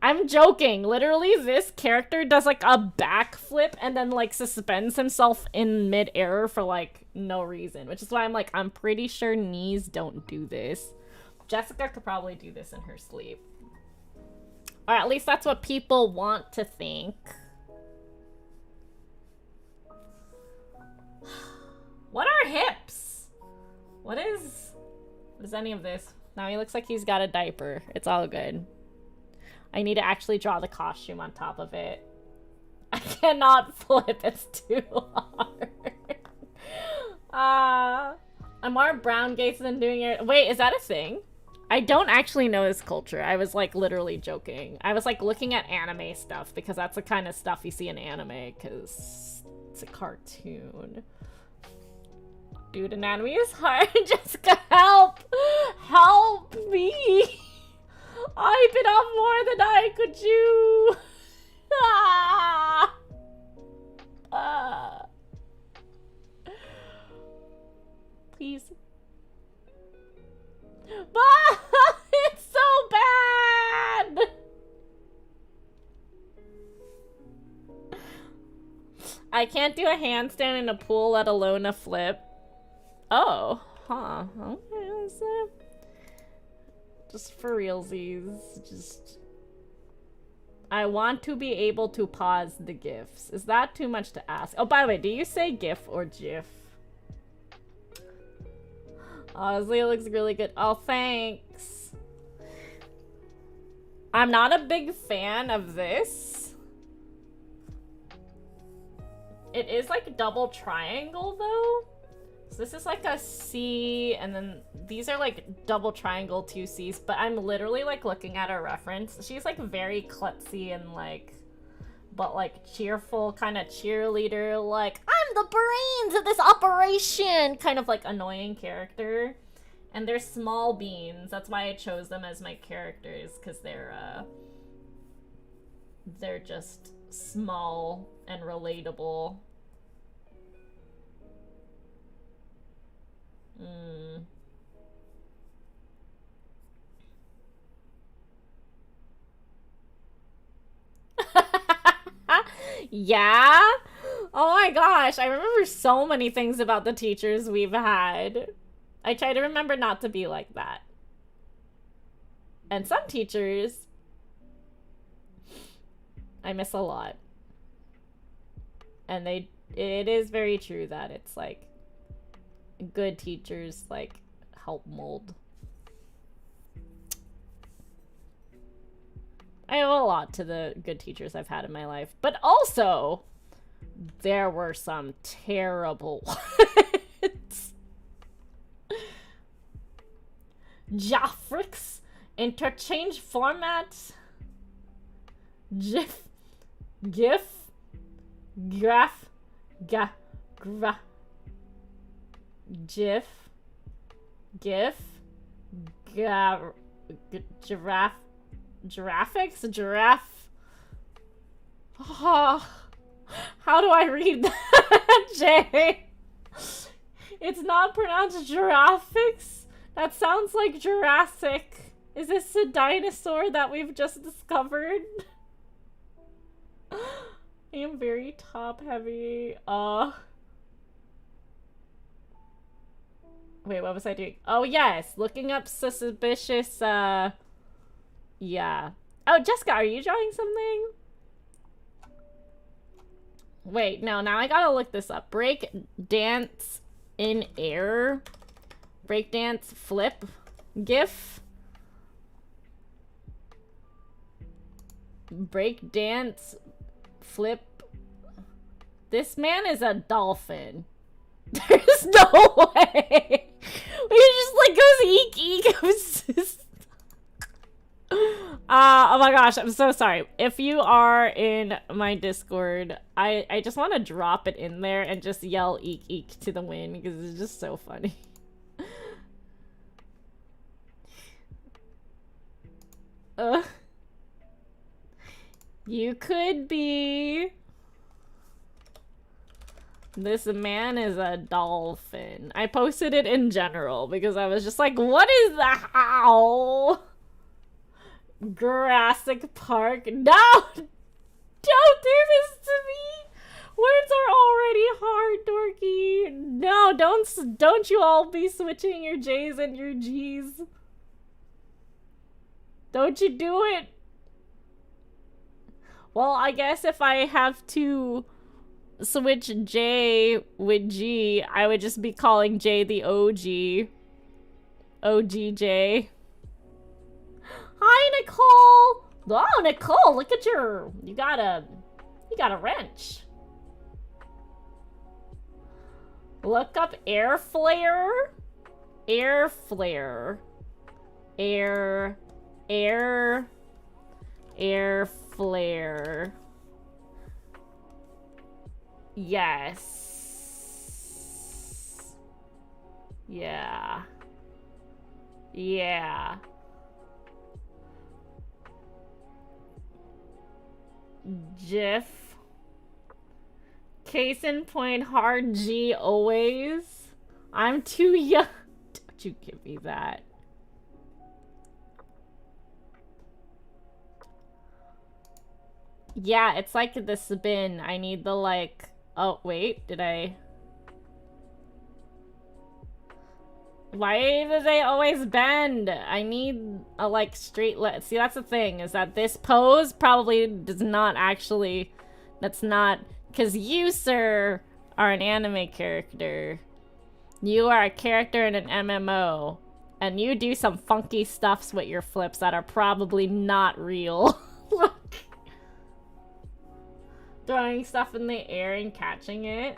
I'm joking. Literally, this character does like a backflip and then like suspends himself in mid-air for like no reason. Which is why I'm like, I'm pretty sure knees don't do this. Jessica could probably do this in her sleep. Or at least that's what people want to think. What are hips? What is any of this? Now he looks like he's got a diaper. It's all good. I need to actually draw the costume on top of it. I cannot flip. It's too hard. I'm more brown gates than doing it. Wait, is that a thing? I don't actually know this culture. I was like literally joking. I was like looking at anime stuff because that's the kind of stuff you see in anime because it's a cartoon. Dude, anatomy is hard. Jessica, help! Help me! I bit off more than I could chew! Please. It's so bad! I can't do a handstand in a pool, let alone a flip. Oh, huh. Okay, so just for realsies, just... I want to be able to pause the GIFs. Is that too much to ask? Oh, by the way, do you say GIF or GIF? Honestly, it looks really good. Oh, thanks. I'm not a big fan of this. It is like double triangle, though. So this is like a C, and then these are like double triangle 2 C's, but I'm literally like looking at her reference. She's like very klutzy and like, but like cheerful, kind of cheerleader, like, I'm the brains of this operation, kind of like annoying character. And they're small beans. That's why I chose them as my characters, because they're just small and relatable. Yeah? Oh my gosh, I remember so many things about the teachers we've had. I try to remember not to be like that. And some teachers, I miss a lot. And it is very true that it's like, good teachers like help mold. I owe a lot to the good teachers I've had in my life, but also there were some terrible ones. Jaffrix, interchange format, GIF, graph, GIF, giraffe. Oh, how do I read that, Jay? It's not pronounced giraffics. That sounds like Jurassic. Is this a dinosaur that we've just discovered? I am very top heavy. Wait, what was I doing? Oh, yes. Looking up suspicious, yeah. Oh, Jessica, are you drawing something? Wait, no, now I gotta look this up. Break dance in air. Break dance flip. GIF. Break dance flip. This man is a dolphin. There's no way. He just like goes eek eek. Oh my gosh, I'm so sorry. If you are in my Discord, I just want to drop it in there and just yell eek eek to the wind because it's just so funny. You could be. This man is a dolphin. I posted it in general because I was just like, what is that? How? Jurassic Park. No! Don't do this to me! Words are already hard, dorky. No, don't you all be switching your J's and your G's. Don't you do it. Well, I guess if I have to switch J with G, I would just be calling J the OG. OGJ. Hi, Nicole! Oh, Nicole, look at you got a wrench. Look up air flare. Air flare. Air flare. Yes. Yeah. Yeah. GIF. Case in point, hard G always. I'm too young. Don't you give me that. Yeah, it's like the spin. I need the like... Oh, wait. Did I... Why do they always bend? I need a like straight See, that's the thing, is that this pose probably does not actually... That's not... Because you, sir, are an anime character. You are a character in an MMO. And you do some funky stuffs with your flips that are probably not real. Look. Throwing stuff in the air and catching it.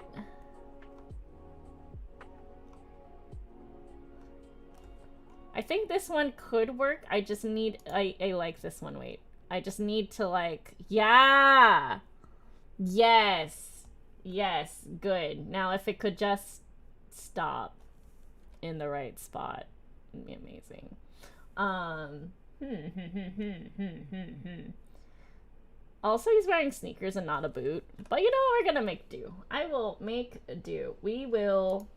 I think this one could work. I just need, I like this one. Wait, I just need to like, yeah. Yes. Yes. Good. Now if it could just stop in the right spot, it'd be amazing. Also, he's wearing sneakers and not a boot. But you know what? We're gonna make do. I will make do. We will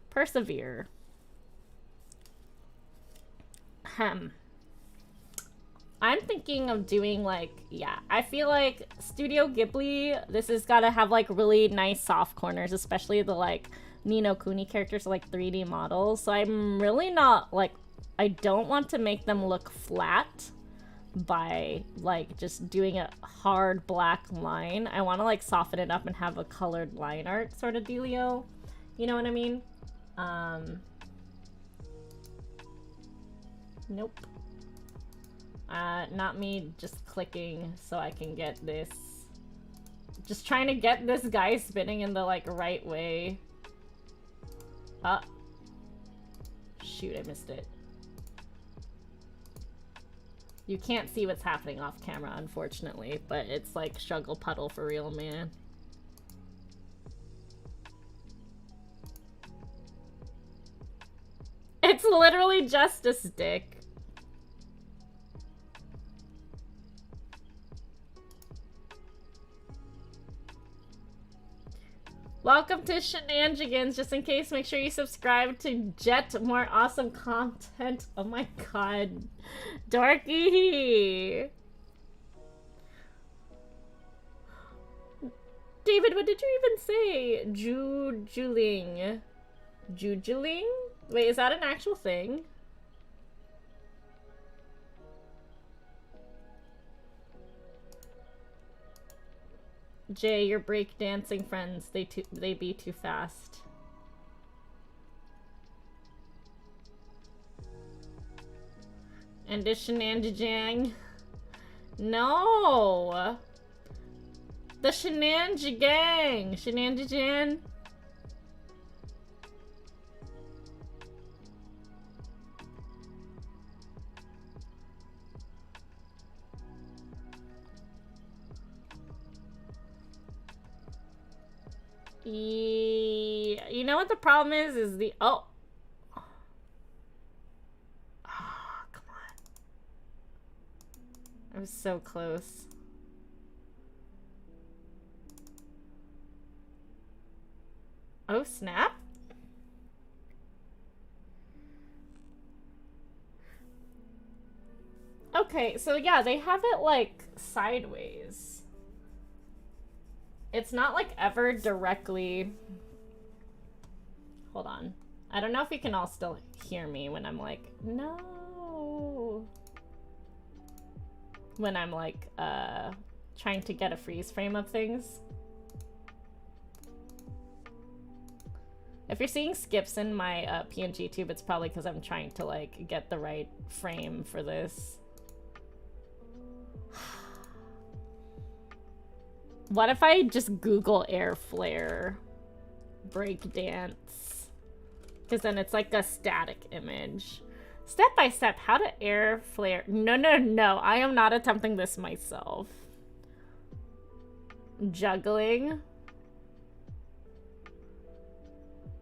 persevere. I'm thinking of doing like, yeah, I feel like Studio Ghibli, this has got to have like really nice soft corners, especially the like Ni No Kuni characters are like 3D models. So I'm really not like, I don't want to make them look flat by like just doing a hard black line. I want to like soften it up and have a colored line art sort of dealio. You know what I mean? Nope. Not me just clicking so I can get this. Just trying to get this guy spinning in the like right way. Shoot, I missed it. You can't see what's happening off camera, unfortunately, but it's like struggle puddle for real, man. It's literally just a stick. Welcome to Shenanigans. Just in case, make sure you subscribe to Jet more awesome content. Oh my god. Dorky. David, what did you even say? Jujuling. Jujuling? Wait, is that an actual thing? Jay, your breakdancing friends, they be too fast. And the shenanigans. No! The shenanigans! Shenanigans? You know what the problem is? Is the... Oh! Oh, come on. I was so close. Oh, snap. Okay, so yeah, they have it like sideways. It's not like ever directly... Hold on. I don't know if you can all still hear me when I'm like, no. When I'm like, trying to get a freeze frame of things. If you're seeing skips in my PNG tube, it's probably because I'm trying to like get the right frame for this. What if I just Google air flare breakdance? Because then it's like a static image. Step by step, how to air flare. No, no, no. I am not attempting this myself. Juggling.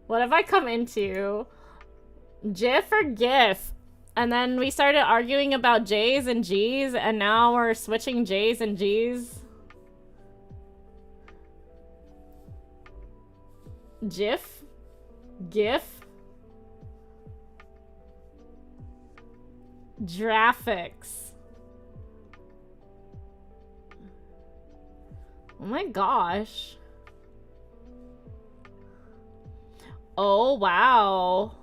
What have I come into? GIF or GIF? And then we started arguing about J's and G's, and now we're switching J's and G's. GIF? GIF? Graphics. Oh my gosh. Oh, wow.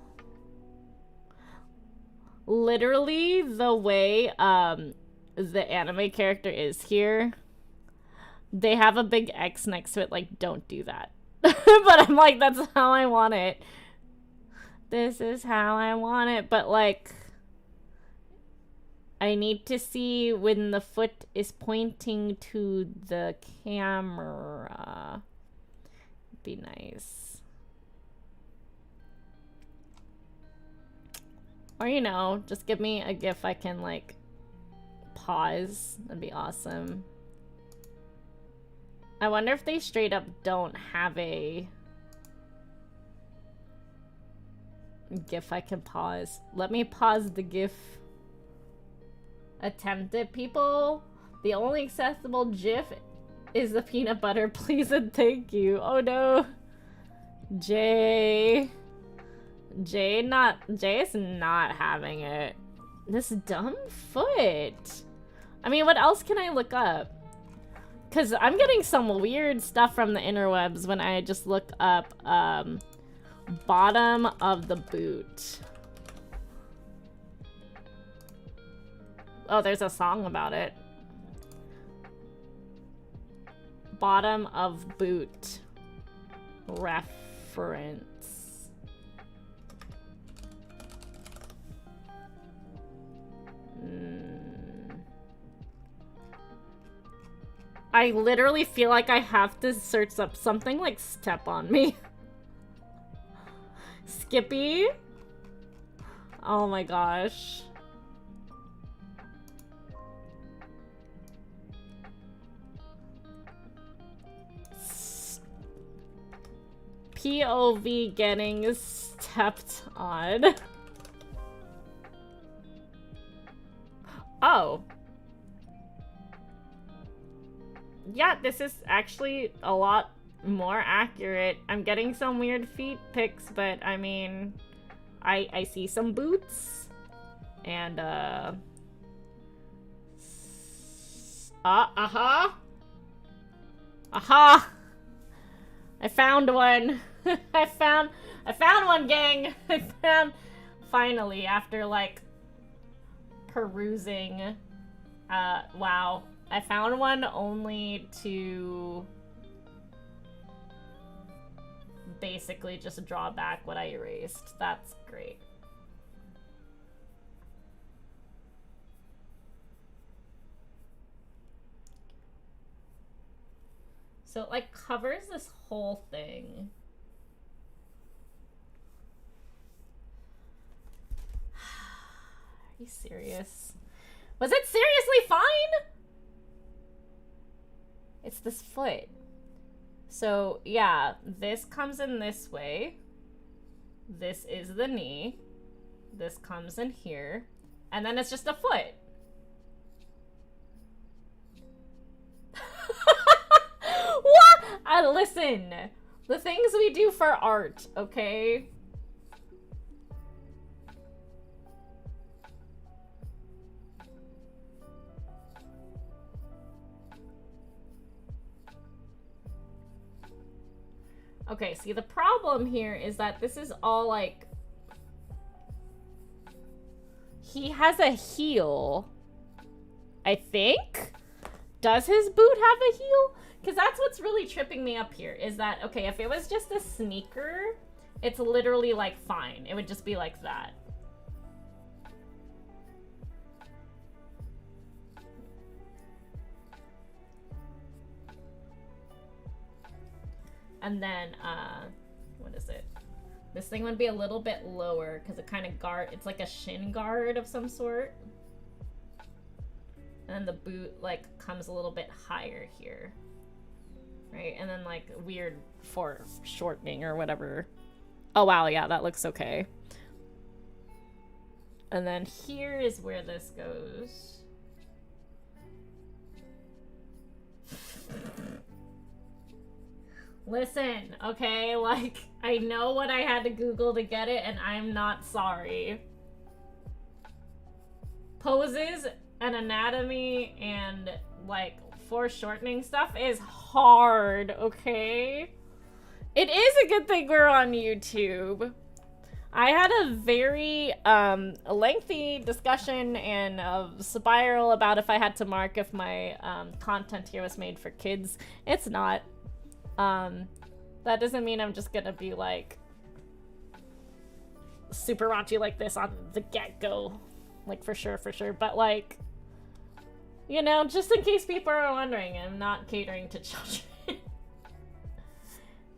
Literally the way the anime character is here, they have a big X next to it, like, don't do that. But I'm like, that's how I want it. This is how I want it. But like, I need to see when the foot is pointing to the camera. Be nice. Or, you know, just give me a GIF I can, like, pause. That'd be awesome. I wonder if they straight up don't have a GIF I can pause. Let me pause the GIF. Attempt it, people. The only accessible GIF is the peanut butter. Please and thank you. Oh no. Jay is not having it. This dumb foot. I mean, what else can I look up? Because I'm getting some weird stuff from the interwebs when I just look up bottom of the boot. Oh, there's a song about it. Bottom of boot reference. I literally feel like I have to search up something like Step on Me. Skippy? Oh my gosh. POV getting stepped on. Oh. Yeah, this is actually a lot more accurate. I'm getting some weird feet pics, but I mean, I see some boots. And, aha! Aha! I found one. I found one, gang. I found, finally, after like perusing, wow. I found one only to basically just draw back what I erased. That's great. So it like covers this whole thing. Are you serious? Was it seriously fine? It's this foot. So yeah, this comes in this way. This is the knee. This comes in here. And then it's just a foot. What? Listen. The things we do for art, okay? Okay, see, the problem here is that this is all, like... He has a heel, I think? Does his boot have a heel? Because that's what's really tripping me up here, is that, okay, if it was just a sneaker, it's literally, like, fine. It would just be like that. And then, what is it? This thing would be a little bit lower because it kind of it's like a shin guard of some sort. And then the boot, like, comes a little bit higher here. Right? And then, like, weird foreshortening or whatever. Oh, wow, yeah, that looks okay. And then here is where this goes. Listen, okay, like, I know what I had to Google to get it, and I'm not sorry. Poses and anatomy and, like, foreshortening stuff is hard, okay? It is a good thing we're on YouTube. I had a very lengthy discussion and spiral about if I had to mark if my content here was made for kids. It's not. That doesn't mean I'm just gonna be like super raunchy like this on the get-go, like for sure, but like, you know, just in case people are wondering, I'm not catering to children.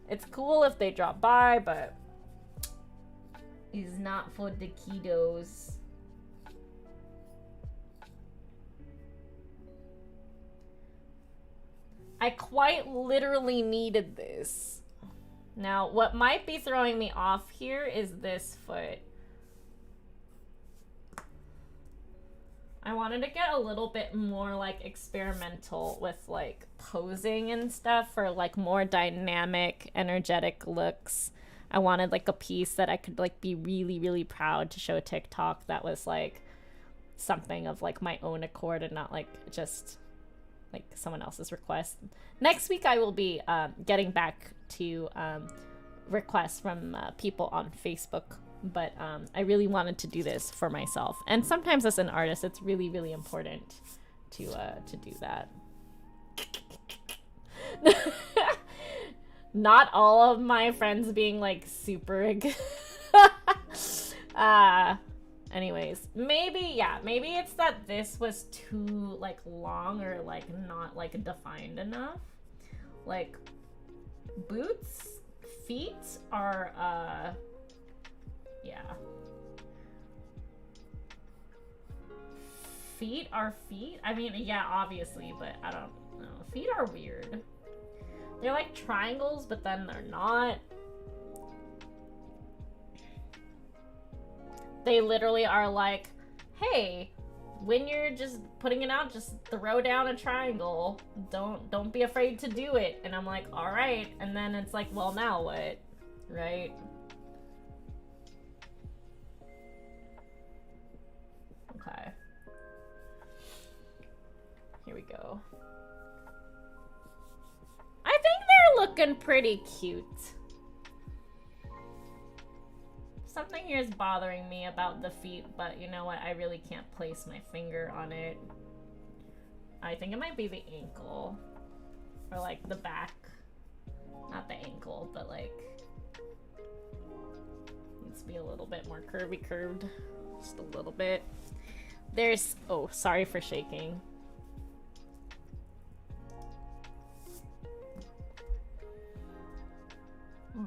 It's cool if they drop by, but is not for the kiddos. I quite literally needed this. Now, what might be throwing me off here is this foot. I wanted to get a little bit more like experimental with like posing and stuff for like more dynamic, energetic looks. I wanted like a piece that I could like be really, really proud to show TikTok that was like something of like my own accord and not like just like someone else's request. Next week I will be getting back to requests from people on Facebook, but I really wanted to do this for myself. And sometimes as an artist, it's really, really important to do that. Not all of my friends being like super anyways, maybe it's that this was too like long or like not like defined enough. Like boots, feet are yeah. Feet are feet? I mean, yeah, obviously, but I don't know. Feet are weird. They're like triangles, but then they're not. They literally are like, hey, when you're just putting it out, just throw down a triangle. Don't be afraid to do it. And I'm like, all right. And then it's like, well, now what? Right? Okay. Here we go. I think they're looking pretty cute. Something here is bothering me about the feet, but you know what? I really can't place my finger on it. I think it might be the ankle. Or like the back. Not the ankle, but like... needs to be a little bit more curved. Just a little bit. There's... oh, sorry for shaking.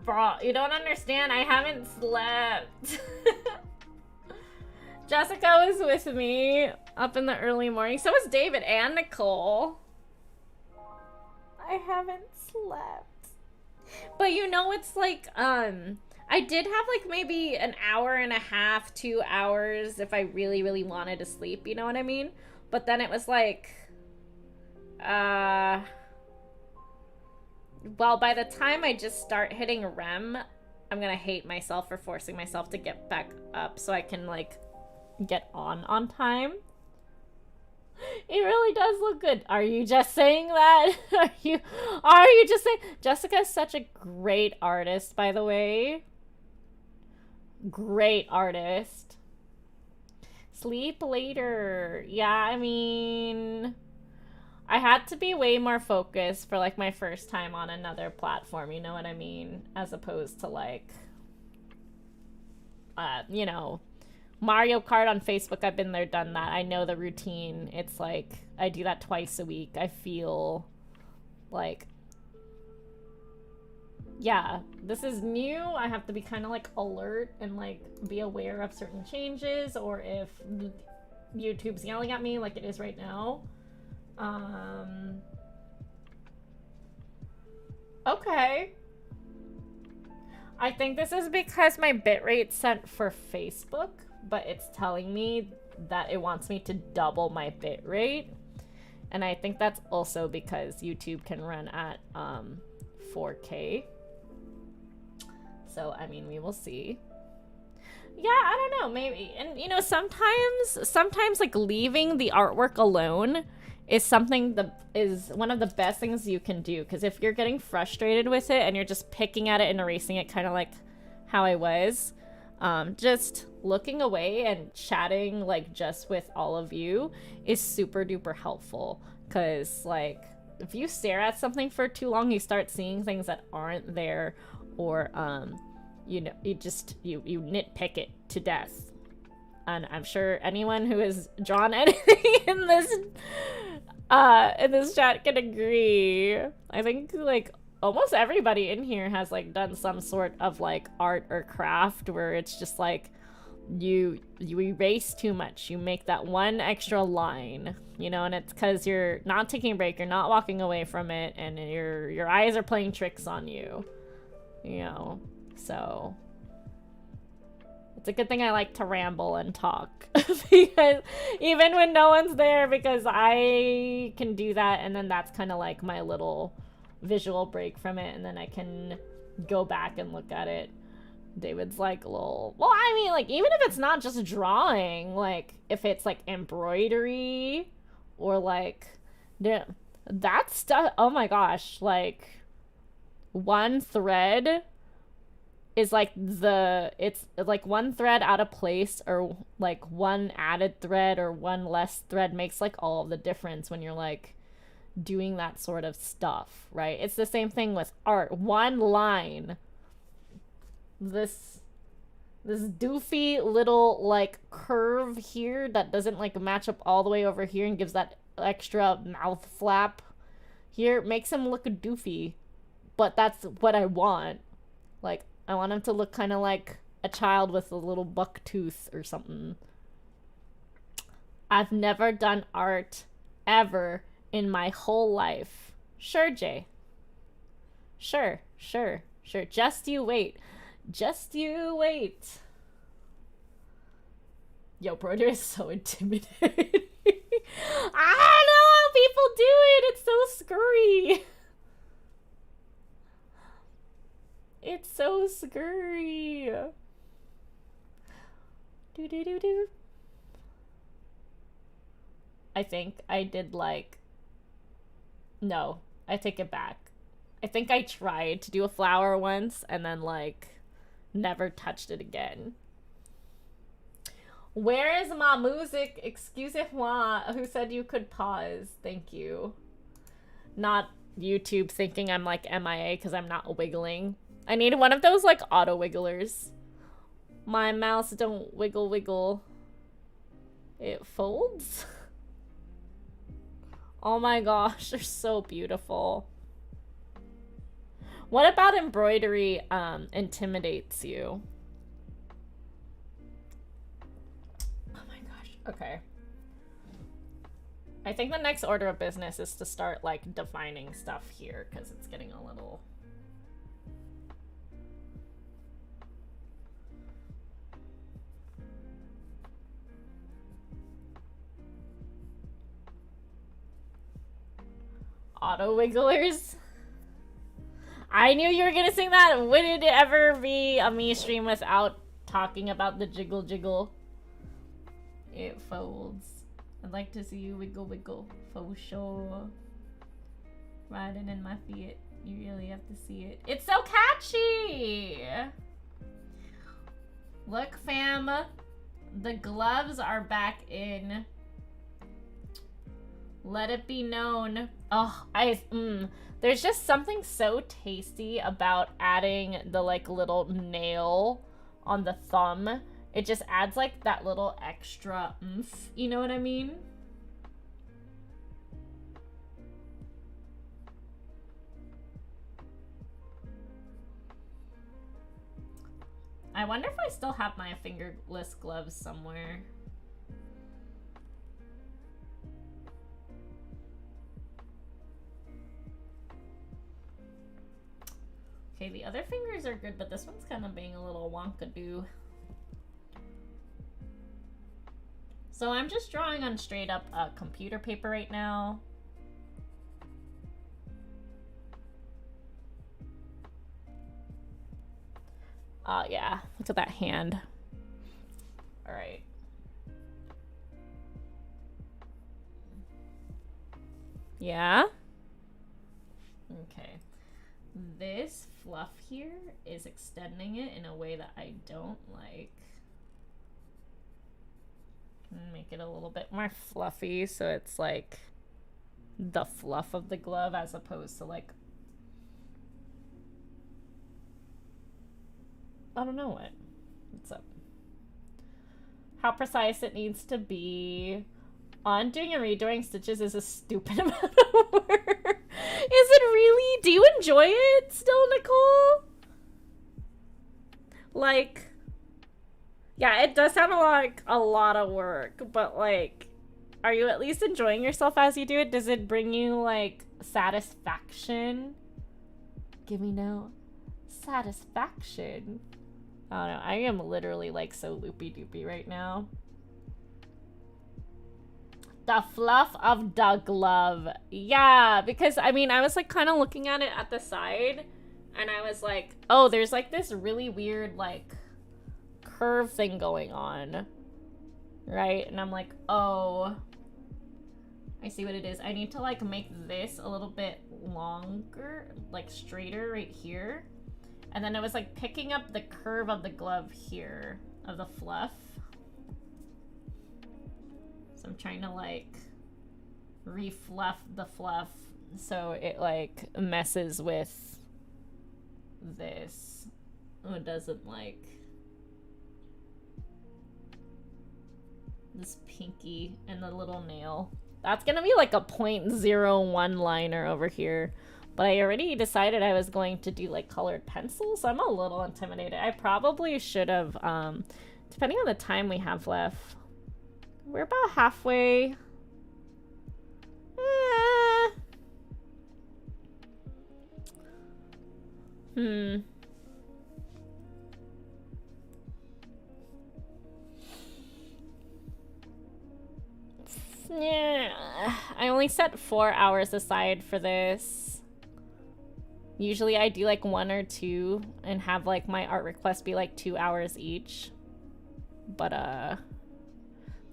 Bro, you don't understand. I haven't slept. Jessica was with me up in the early morning. So was David and Nicole. I haven't slept. But you know, it's like, I did have like maybe an hour and a half, 2 hours if I really, really wanted to sleep. You know what I mean? But then it was like, well, by the time I just start hitting REM, I'm gonna hate myself for forcing myself to get back up so I can, like, get on time. It really does look good. Are you just saying that? Are you just saying? Jessica's such a great artist, by the way. Great artist. Sleep later. Yeah, I mean... I had to be way more focused for, like, my first time on another platform, you know what I mean? As opposed to, like, you know, Mario Kart on Facebook, I've been there, done that. I know the routine. It's, like, I do that twice a week. I feel like, yeah, this is new. I have to be kind of, like, alert and, like, be aware of certain changes, or if YouTube's yelling at me like it is right now. Okay. I think this is because my bitrate's set for Facebook, but it's telling me that it wants me to double my bitrate. And I think that's also because YouTube can run at 4K. So, I mean, we will see. Yeah, I don't know, maybe. And, you know, sometimes like, leaving the artwork alone is something that is one of the best things you can do. Because if you're getting frustrated with it and you're just picking at it and erasing it, kind of like how I was, just looking away and chatting, like, just with all of you is super duper helpful. Because, like, if you stare at something for too long, you start seeing things that aren't there, or you know, you nitpick it to death. And I'm sure anyone who has drawn anything in this chat can agree. I think, like, almost everybody in here has like done some sort of like art or craft where it's just like you erase too much, you make that one extra line, you know, and it's because you're not taking a break, you're not walking away from it, and your eyes are playing tricks on you, you know. So it's a good thing I like to ramble and talk because even when no one's there, because I can do that, and then that's kind of like my little visual break from it, and then I can go back and look at it. David's like, lol. Well, I mean, like, even if it's not just drawing, like, if it's like embroidery or like that stuff, oh my gosh, like one thread is like it's like one thread out of place, or like one added thread or one less thread makes like all of the difference when you're like doing that sort of stuff, right? It's the same thing with art. One line, this doofy little like curve here that doesn't like match up all the way over here and gives that extra mouth flap here, makes him look doofy, but that's what I want. Like, I want him to look kind of like a child with a little buck tooth or something. I've never done art ever in my whole life. Sure, Jay. Sure. Just you wait. Just you wait. Yo, Broder is so intimidating. I don't know how people do it. It's so scurry. It's so scurry. Do. I think I did like... No, I take it back. I think I tried to do a flower once and then like never touched it again. Where is my music? Excusez-moi. Who said you could pause? Thank you. Not YouTube thinking I'm like MIA because I'm not wiggling. I need one of those like auto wigglers. My mouse don't wiggle. It folds. Oh my gosh, they're so beautiful. What about embroidery intimidates you? Oh my gosh. Okay. I think the next order of business is to start like defining stuff here because it's getting a little... Auto wigglers. I knew you were gonna sing that. Would it ever be a me stream without talking about the jiggle? It folds. I'd like to see you wiggle for sure. Riding in my feet. You really have to see it. It's so catchy. Look, fam. The gloves are back in. Let it be known. Oh, there's just something so tasty about adding the like little nail on the thumb. It just adds like that little extra oomph, you know what I mean? I wonder if I still have my fingerless gloves somewhere. Okay, the other fingers are good, but this one's kind of being a little wonkadoo. So I'm just drawing on straight up computer paper right now. Yeah, look at that hand. All right. Yeah? Okay. This fluff here is extending it in a way that I don't like. Make it a little bit more fluffy so it's like the fluff of the glove as opposed to like, I don't know what's up. How precise it needs to be. Undoing and redoing stitches is a stupid amount of work. Is it Really? Do you enjoy it still, Nicole? Like, yeah, it does sound like a lot of work, but like, are you at least enjoying yourself as you do it? Does it bring you like satisfaction? Give me no satisfaction. I don't know. I am literally like so loopy doopy right now. The fluff of the glove. Yeah, because I mean, I was like kind of looking at it at the side and I was like, oh, there's like this really weird like curve thing going on. Right? And I'm like, oh, I see what it is. I need to like make this a little bit longer, like straighter right here. And then I was like picking up the curve of the glove here, of the fluff. So I'm trying to like refluff the fluff so it like messes with this. Oh, it doesn't like this pinky and the little nail. That's gonna be like a 0.01 liner over here. But I already decided I was going to do like colored pencils, so I'm a little intimidated. I probably should have, depending on the time we have left. We're about halfway. Yeah, I only set 4 hours aside for this. Usually I do like 1 or 2 and have like my art requests be like 2 hours each. But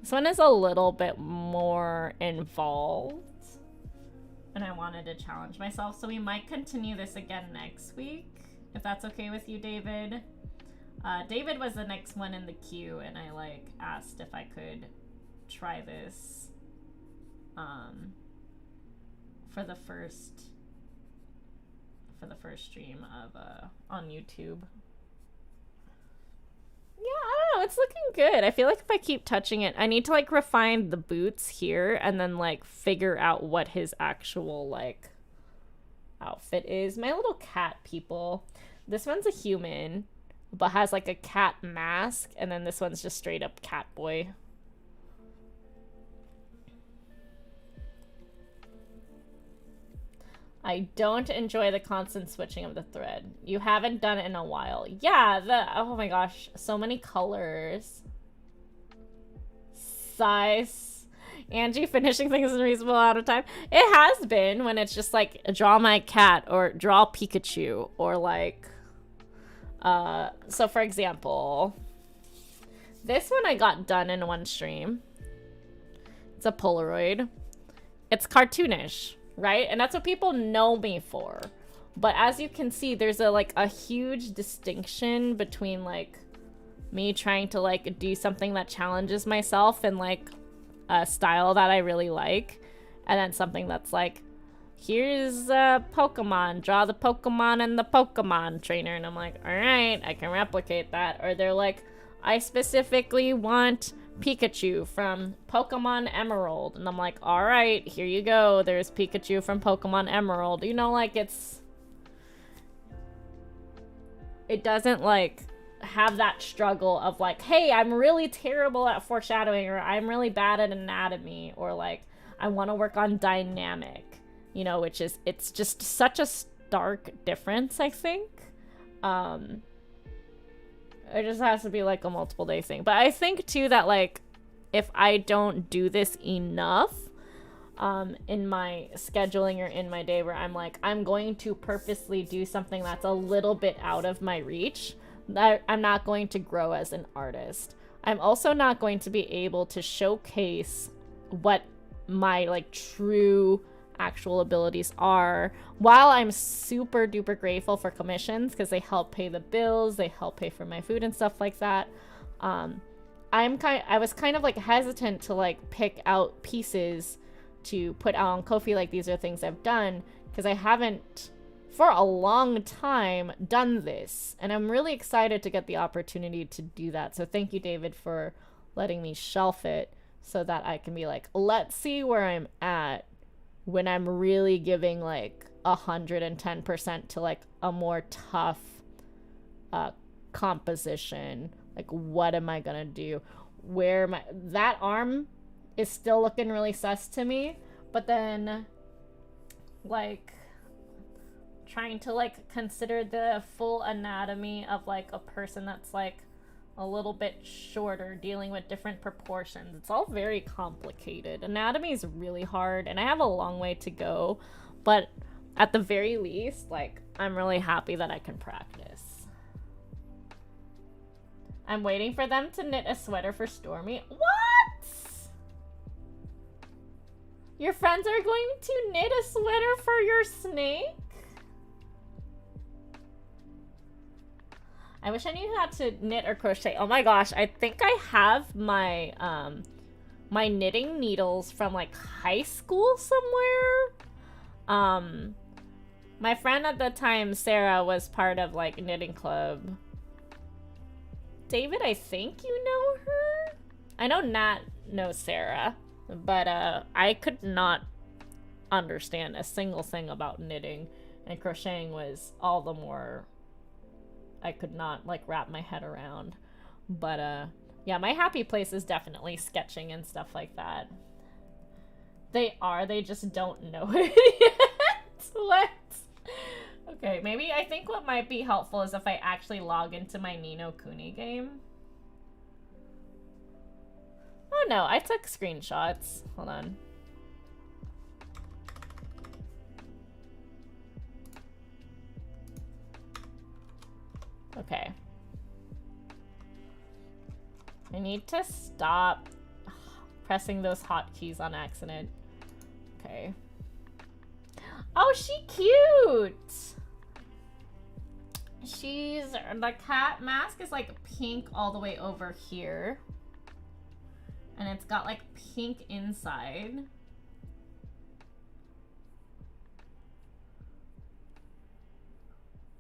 this one is a little bit more involved. And I wanted to challenge myself. So we might continue this again next week. If that's okay with you, David. David was the next one in the queue and I like asked if I could try this for the first stream of on YouTube. Yeah, I don't know, it's looking good. I feel like if I keep touching it, I need to like refine the boots here and then like figure out what his actual like outfit is. My little cat people. This one's a human but has like a cat mask, and then this one's just straight up cat boy. I don't enjoy the constant switching of the thread. You haven't done it in a while. Yeah, oh my gosh, so many colors. Size. Angie finishing things in a reasonable amount of time. It has been when it's just like draw my cat or draw Pikachu or like so for example, this one I got done in one stream. It's a Polaroid. It's cartoonish, right? And that's what people know me for. But as you can see, there's a huge distinction between like me trying to like do something that challenges myself and like a style that I really like, and then something that's like, here's a Pokemon, draw the Pokemon and the Pokemon trainer, and I'm like, all right, I can replicate that. Or they're like, I specifically want Pikachu from Pokemon Emerald, and I'm like, all right, here you go, there's Pikachu from Pokemon Emerald. You know, like it doesn't like have that struggle of like, hey, I'm really terrible at foreshadowing, or I'm really bad at anatomy, or like I want to work on dynamic, you know, which is, it's just such a stark difference, I think. It just has to be like a multiple day thing. But I think too that like if I don't do this enough in my scheduling or in my day where I'm like, I'm going to purposely do something that's a little bit out of my reach, that I'm not going to grow as an artist. I'm also not going to be able to showcase what my like true actual abilities are, while I'm super duper grateful for commissions because they help pay the bills, they help pay for my food and stuff like that. I was kind of like hesitant to like pick out pieces to put out on Ko-fi, like these are things I've done, because I haven't for a long time done this, and I'm really excited to get the opportunity to do that. So thank you, David, for letting me shelf it so that I can be like, let's see where I'm at when I'm really giving like 110% to like a more tough composition. Like, what am I gonna do? That arm is still looking really sus to me, but then like trying to like consider the full anatomy of like a person that's like a little bit shorter, dealing with different proportions. It's all very complicated. Anatomy is really hard, and I have a long way to go, but at the very least, like, I'm really happy that I can practice. I'm waiting for them to knit a sweater for Stormy. What? Your friends are going to knit a sweater for your snake? I wish I knew how to knit or crochet. Oh my gosh, I think I have my my knitting needles from like high school somewhere. My friend at the time, Sarah, was part of like knitting club. David, I think you know her? I know Nat knows Sarah, but I could not understand a single thing about knitting, and crocheting was all the more I could not like wrap my head around. But yeah, my happy place is definitely sketching and stuff like that. They just don't know it yet. What? Okay, maybe I think what might be helpful is if I actually log into my Ni No Kuni game. Oh no, I took screenshots. Hold on. Okay. I need to stop pressing those hotkeys on accident. Okay. Oh, she cute! The cat mask is like pink all the way over here. And it's got like pink inside.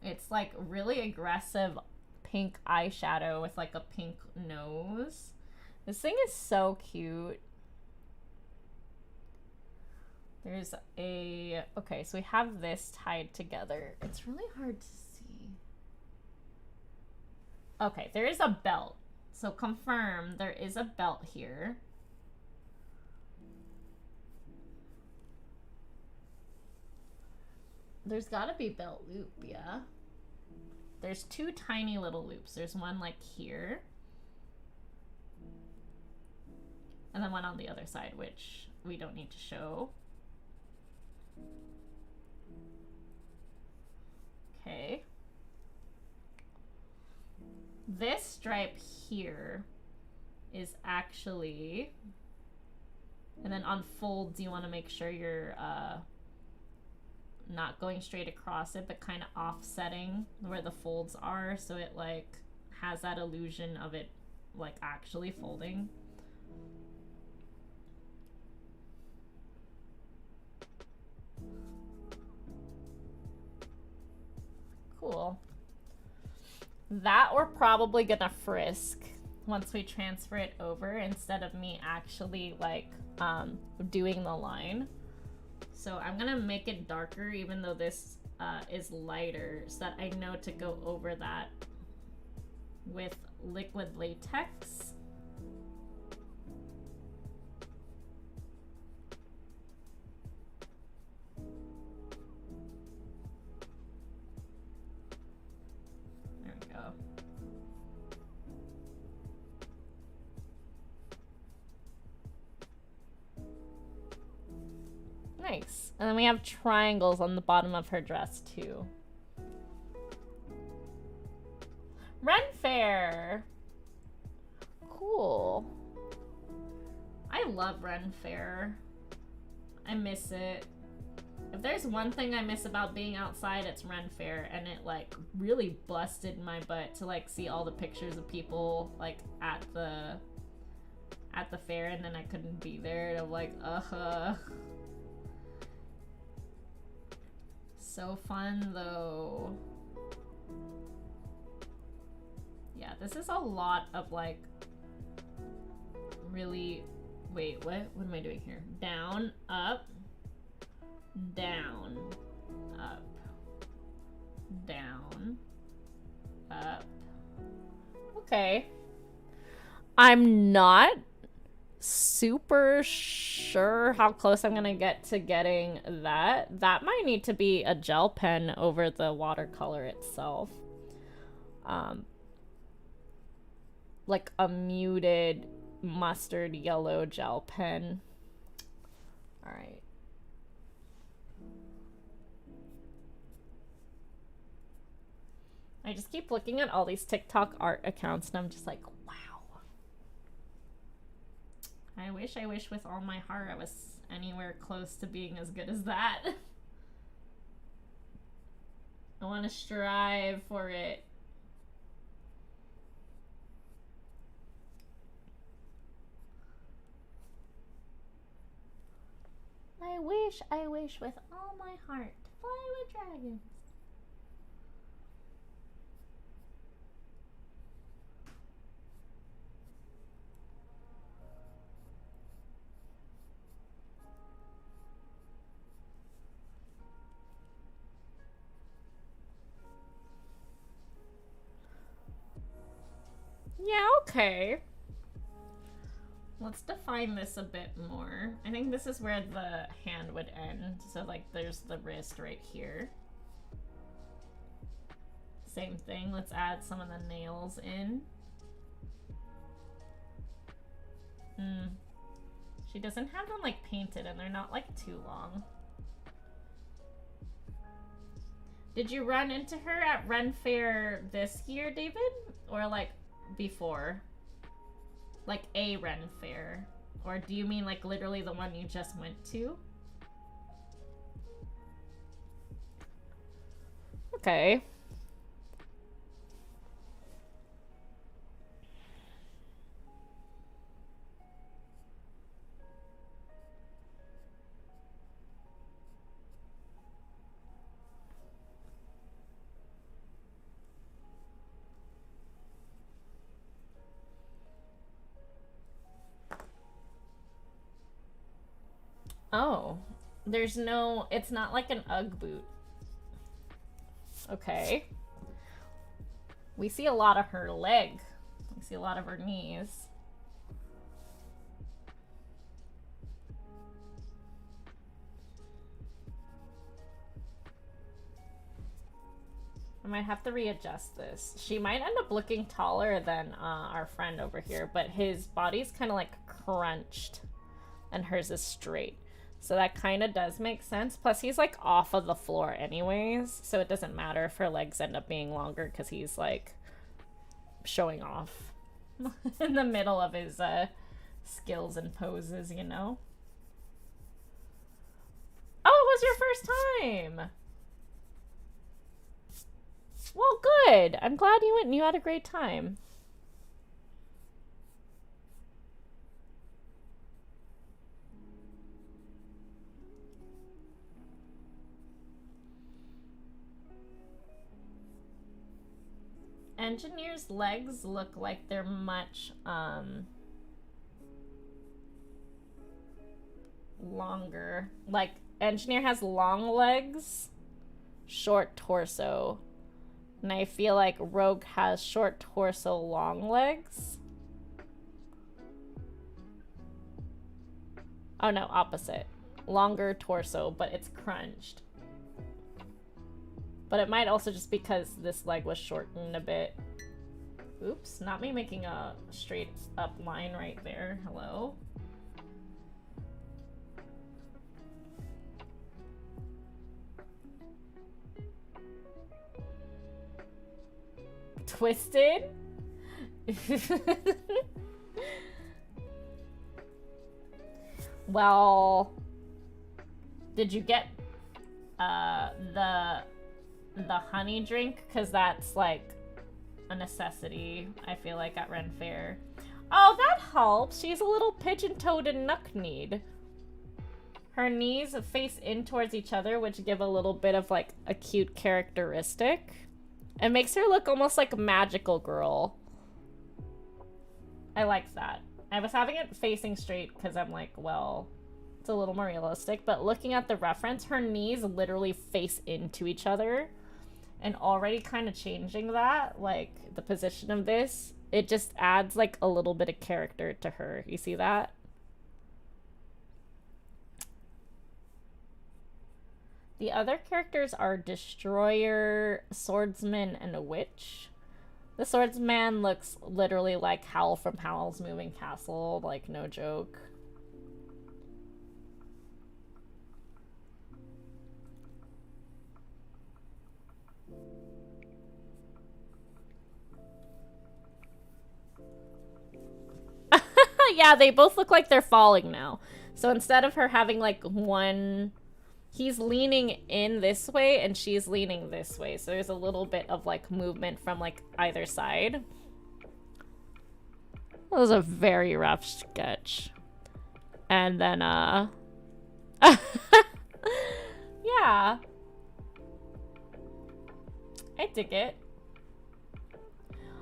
It's like really aggressive pink eyeshadow with like a pink nose. This thing is so cute. There's a... Okay, so we have this tied together. It's really hard to see. Okay, there is a belt. So confirm there is a belt here. There's gotta be belt loop, yeah. There's two tiny little loops. There's one like here. And then one on the other side, which we don't need to show. Okay. This stripe here is actually, and then on folds you want to make sure you're not going straight across it, but kind of offsetting where the folds are, so it like has that illusion of it like actually folding. Cool. That we're probably gonna frisk once we transfer it over, instead of me actually like doing the line. So I'm gonna make it darker, even though this is lighter, so that I know to go over that with liquid latex. There we go. Nice. And then we have triangles on the bottom of her dress too. Ren Fair. Cool. I love Ren Fair. I miss it. If there's one thing I miss about being outside, it's Ren Fair, and it like really busted my butt to like see all the pictures of people like at the fair, and then I couldn't be there, and I'm like, So fun though. Yeah, this is a lot of like really, wait, what am I doing here? Down, up, down, up, down, up. Okay. I'm not super sure how close I'm gonna get to getting that. That might need to be a gel pen over the watercolor itself. Like a muted mustard yellow gel pen. All right. I just keep looking at all these TikTok art accounts and I'm just like, wow. I wish with all my heart I was anywhere close to being as good as that. I want to strive for it. I wish with all my heart to fly with dragons. Yeah, okay. Let's define this a bit more. I think this is where the hand would end. So like there's the wrist right here. Same thing, let's add some of the nails in. She doesn't have them like painted and they're not like too long. Did you run into her at Ren Fair this year, David? Or like before? Like a Ren Fair? Or do you mean like literally the one you just went to? Okay. Oh, there's no, it's not like an Ugg boot. Okay. We see a lot of her leg. We see a lot of her knees. I might have to readjust this. She might end up looking taller than our friend over here, but his body's kind of like crunched and hers is straight. So that kind of does make sense. Plus, he's like off of the floor anyways, so it doesn't matter if her legs end up being longer because he's like showing off in the middle of his skills and poses, you know? Oh, it was your first time! Well, good! I'm glad you went and you had a great time. Engineer's legs look like they're much longer. Like Engineer has long legs, short torso. And I feel like Rogue has short torso, long legs. Oh no, opposite. Longer torso, but it's crunched. But it might also just because this leg was shortened a bit. Oops, not me making a straight up line right there. Hello? Twisted? Well, did you get the honey drink? Because that's like a necessity, I feel like, at Ren Fair. Oh, that helps. She's a little pigeon-toed and knuck-kneed. Her knees face in towards each other, which give a little bit of like a cute characteristic. It makes her look almost like a magical girl. I like that. I was having it facing straight because I'm like, well, it's a little more realistic, but looking at the reference, her knees literally face into each other. And already kind of changing that, like, the position of this, it just adds, like, a little bit of character to her. You see that? The other characters are Destroyer, Swordsman, and a Witch. The Swordsman looks literally like Howl from Howl's Moving Castle, like, no joke. Yeah, they both look like they're falling now. So instead of her having, like, one... He's leaning in this way, and she's leaning this way. So there's a little bit of, like, movement from, like, either side. That was a very rough sketch. And then, yeah. I dig it.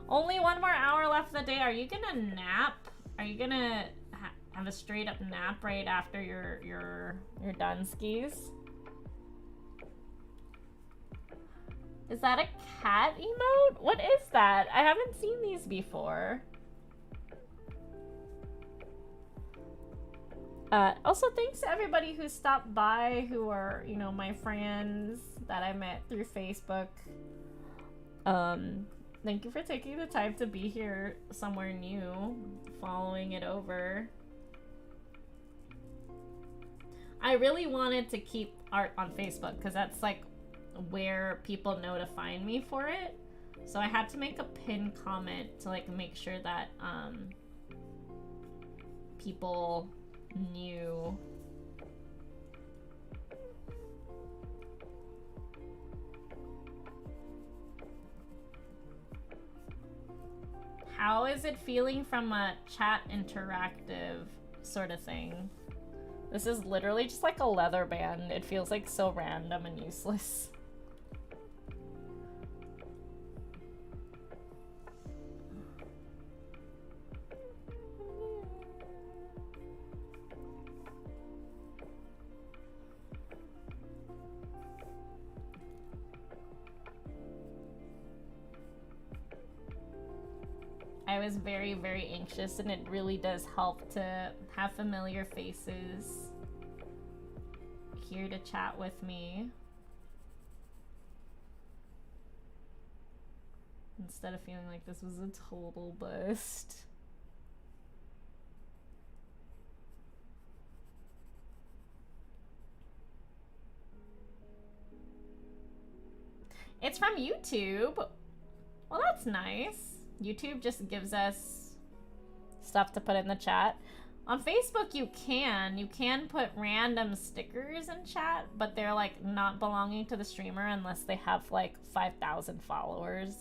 Only 1 more hour left of the day. Are you gonna nap? Are you gonna have a straight up nap right after you're done skis? Is that a cat emote? What is that? I haven't seen these before. Also, thanks to everybody who stopped by, who are, you know, my friends that I met through Facebook. Thank you for taking the time to be here somewhere new, following it over. I really wanted to keep art on Facebook because that's like where people know to find me for it. So I had to make a pinned comment to like make sure that people knew. How is it feeling from a chat interactive sort of thing? This is literally just like a leather band. It feels like so random and useless. I was very, very anxious, and it really does help to have familiar faces here to chat with me instead of feeling like this was a total bust. It's from YouTube. Well, that's nice. YouTube just gives us stuff to put in the chat. On Facebook, you can put random stickers in chat, but they're like not belonging to the streamer unless they have like 5,000 followers.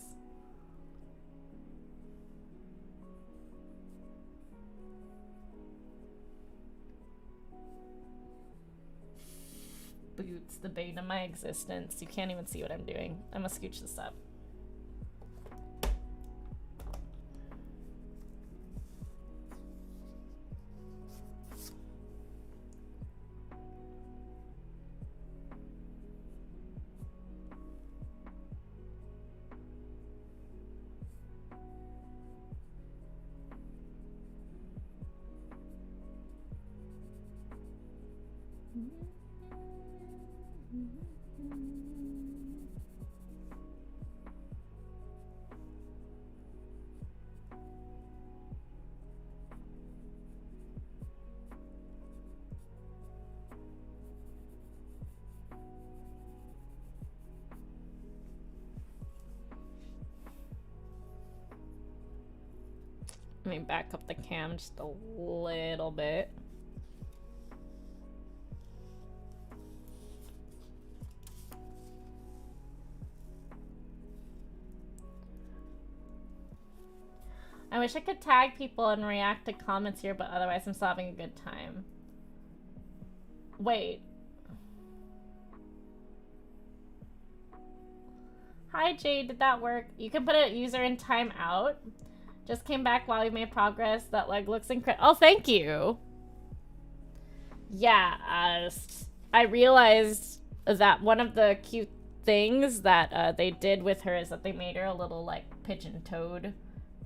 Boots, the bane of my existence. You can't even see what I'm doing. I'm gonna scooch this up. Let me back up the cam just a little bit. I wish I could tag people and react to comments here, but otherwise I'm still having a good time. Wait. Hi Jade, did that work? You can put a user in timeout. Just came back while we made progress. That leg looks incredible. Oh, thank you. Yeah, I realized that one of the cute things that they did with her is that they made her a little like pigeon toed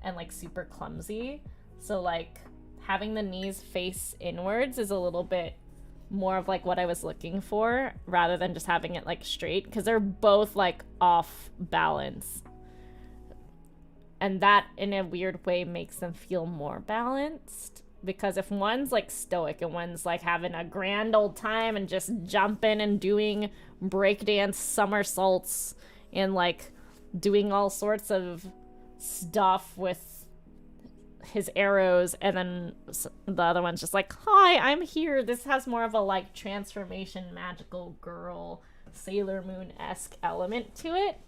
and like super clumsy. So like having the knees face inwards is a little bit more of like what I was looking for rather than just having it like straight, because they're both like off balance. And that in a weird way makes them feel more balanced, because if one's like stoic and one's like having a grand old time and just jumping and doing breakdance somersaults and like doing all sorts of stuff with his arrows, and then the other one's just like, hi, I'm here. This has more of a like transformation magical girl Sailor Moon-esque element to it,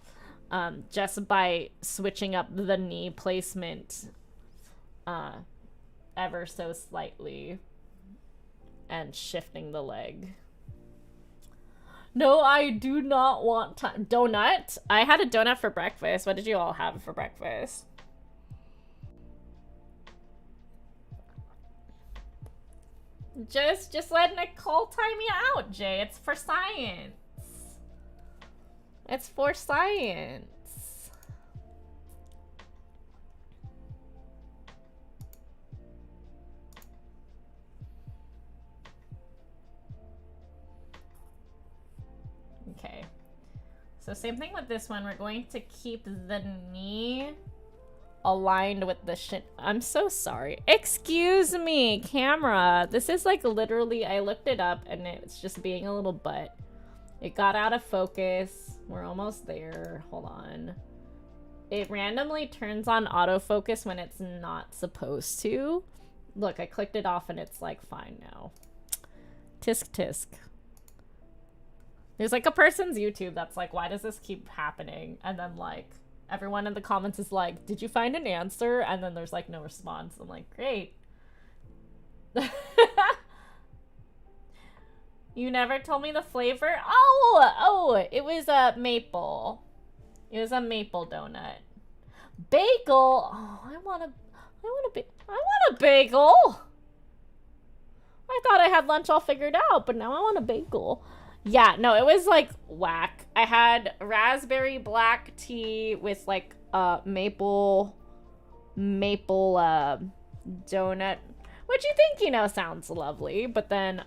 just by switching up the knee placement ever so slightly and shifting the leg. No, I do not want donut. I had a donut for breakfast. What did you all have for breakfast? Just let Nicole time me out, Jay. It's for science. It's for science. Okay. So same thing with this one. We're going to keep the knee aligned with the shin. I'm so sorry. Excuse me, camera. This is like literally, I looked it up and it's just being a little butt. It got out of focus. We're almost there. Hold on. It randomly turns on autofocus when it's not supposed to. Look, I clicked it off and it's like fine now. Tisk tisk. There's like a person's YouTube that's like, why does this keep happening? And then like everyone in the comments is like, did you find an answer? And then there's like no response. I'm like, great. You never told me the flavor? Oh, it was a maple. It was a maple donut. Bagel. Oh, I want a bagel. I thought I had lunch all figured out, but now I want a bagel. Yeah, no, it was like whack. I had raspberry black tea with like maple donut, which you think, you know, sounds lovely, but then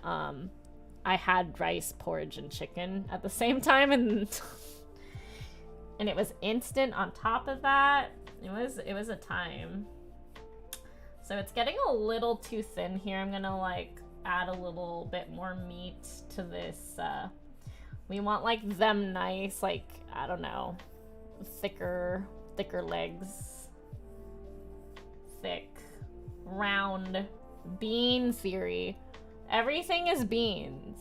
I had rice, porridge, and chicken at the same time, and and it was instant on top of that. It was a time. So it's getting a little too thin here. I'm gonna like add a little bit more meat to this. We want like them nice, like, I don't know, thicker legs, thick, round, bean theory. Everything is beans.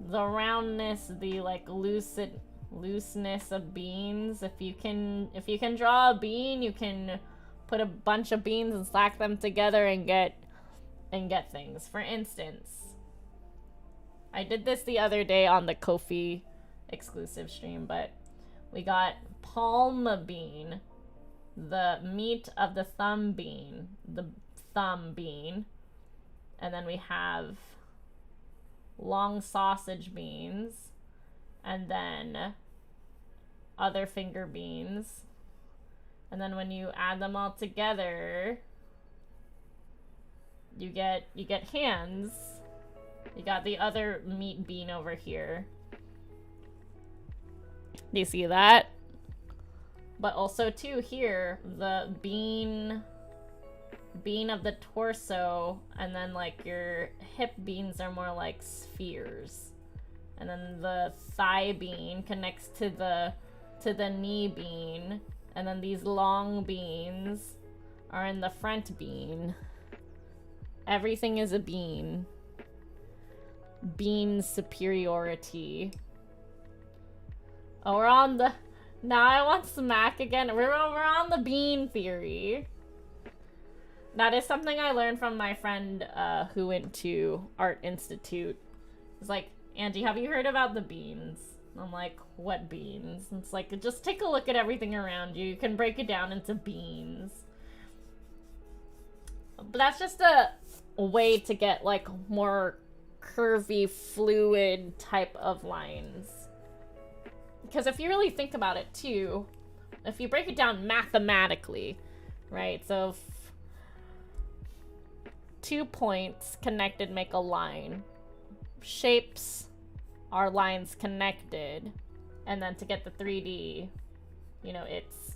The roundness, the like looseness of beans. If you can draw a bean, you can put a bunch of beans and stack them together and get things. For instance, I did this the other day on the Ko-fi exclusive stream, but we got palm bean, the meat of the thumb bean, and then we have long sausage beans, and then other finger beans, and then when you add them all together, you get hands. You got the other meat bean over here. Do you see that? But also too here, the bean of the torso, and then like your hip beans are more like spheres. And then the thigh bean connects to the knee bean, and then these long beans are in the front bean. Everything is a bean. Bean superiority. Oh, we're on the... Now I want smack again. We're on the bean theory. That is something I learned from my friend who went to Art Institute. It's like, Angie, have you heard about the beans? I'm like, what beans? It's like, just take a look at everything around you. You can break it down into beans. But that's just a way to get like more curvy, fluid type of lines. Because if you really think about it too, if you break it down mathematically, right? So 2 points connected make a line. Shapes are lines connected. And then to get the 3D, you know, it's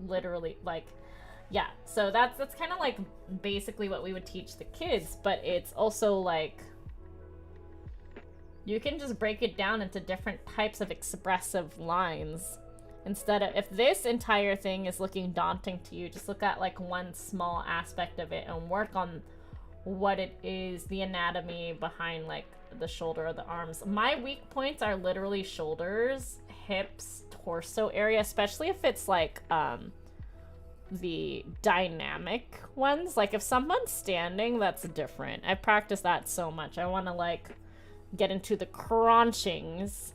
literally like, yeah. So that's kind of like basically what we would teach the kids, but it's also like, you can just break it down into different types of expressive lines. Instead of, if this entire thing is looking daunting to you, just look at like one small aspect of it and work on what it is, the anatomy behind like the shoulder or the arms. My weak points are literally shoulders, hips, torso area, especially if it's like the dynamic ones. Like if someone's standing, that's different. I practice that so much. I want to like get into the crunchings,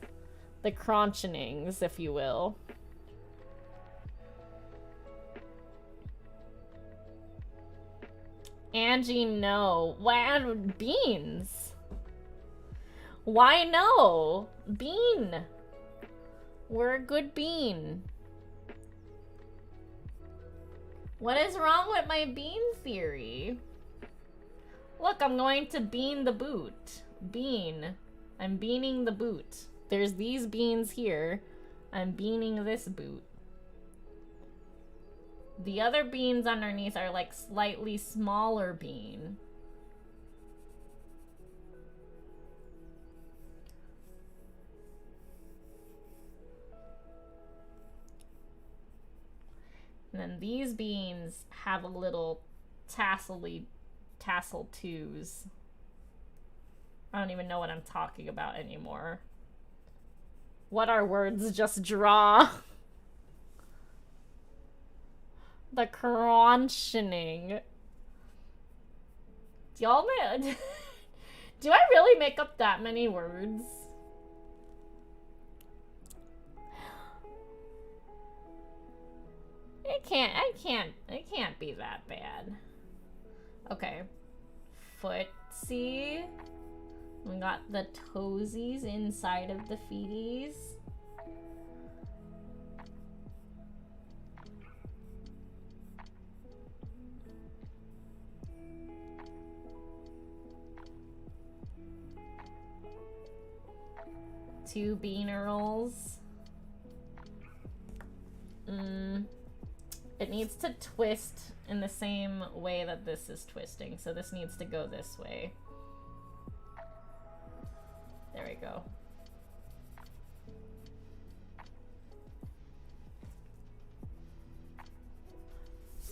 if you will. Angie, no. Why beans? Why no? Bean. We're a good bean. What is wrong with my bean theory? Look, I'm going to bean the boot. Bean. I'm beaning the boot. There's these beans here. I'm beaning this boot. The other beans underneath are like slightly smaller bean. And then these beans have a little tassel twos. I don't even know what I'm talking about anymore. What are words? Just draw. The crunching. Y'all, do I really make up that many words? It can't be that bad. Okay. Footsie. We got the toesies inside of the feeties. Two beanerals. It needs to twist in the same way that this is twisting. So this needs to go this way. There we go.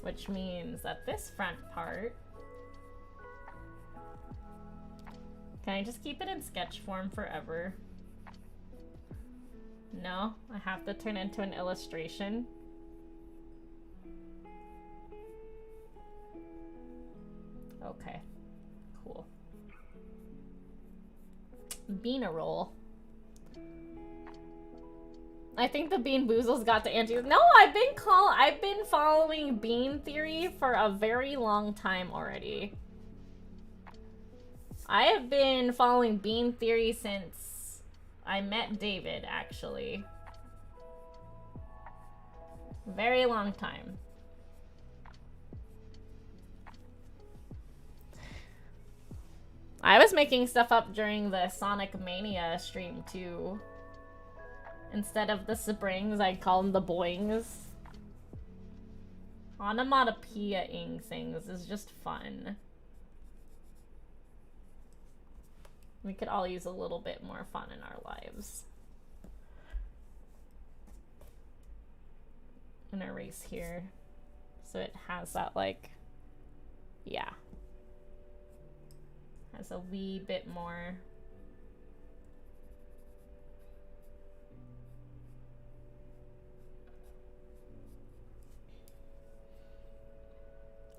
Which means that this front part, can I just keep it in sketch form forever? No, I have to turn into an illustration. Okay, cool. Bean a roll. I think the Bean Boozles got to Angie. No, I've been following Bean Theory for a very long time already. I have been following Bean Theory since I met David, actually. Very long time. I was making stuff up during the Sonic Mania stream, too. Instead of the springs, I'd call them the boings. Onomatopoeia-ing things is just fun. We could all use a little bit more fun in our lives. I'm gonna erase here. So it has that, like, yeah. Has a wee bit more.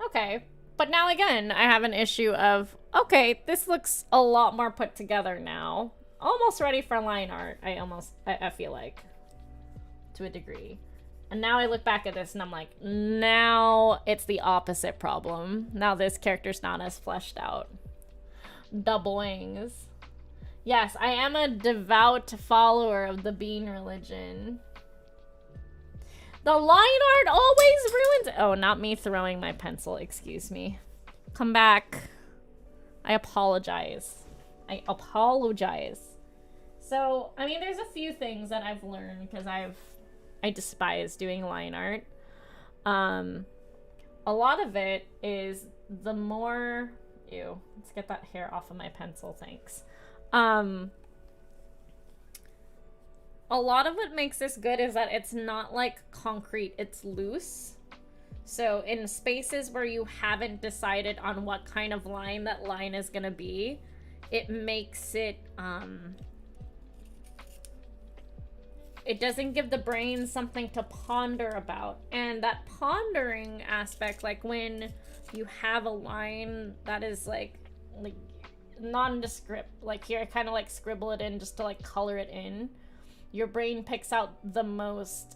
Okay, but now again, I have an issue of, okay, this looks a lot more put together now. Almost ready for line art, I feel like, to a degree. And now I look back at this and I'm like, now it's the opposite problem. Now this character's not as fleshed out. The boings. Yes, I am a devout follower of the bean religion. The line art always ruins it. Oh, not me throwing my pencil. Excuse me. Come back. I apologize. I apologize. So, I mean, there's a few things that I've learned because I despise doing line art. A lot of it is the more... Ew. Let's get that hair off of my pencil, thanks. A lot of what makes this good is that it's not like concrete, it's loose. So in spaces where you haven't decided on what kind of line that line is gonna be, it makes it, it doesn't give the brain something to ponder about. And that pondering aspect, like when you have a line that is like nondescript, like here I kind of like scribble it in just to like color it in. Your brain picks out the most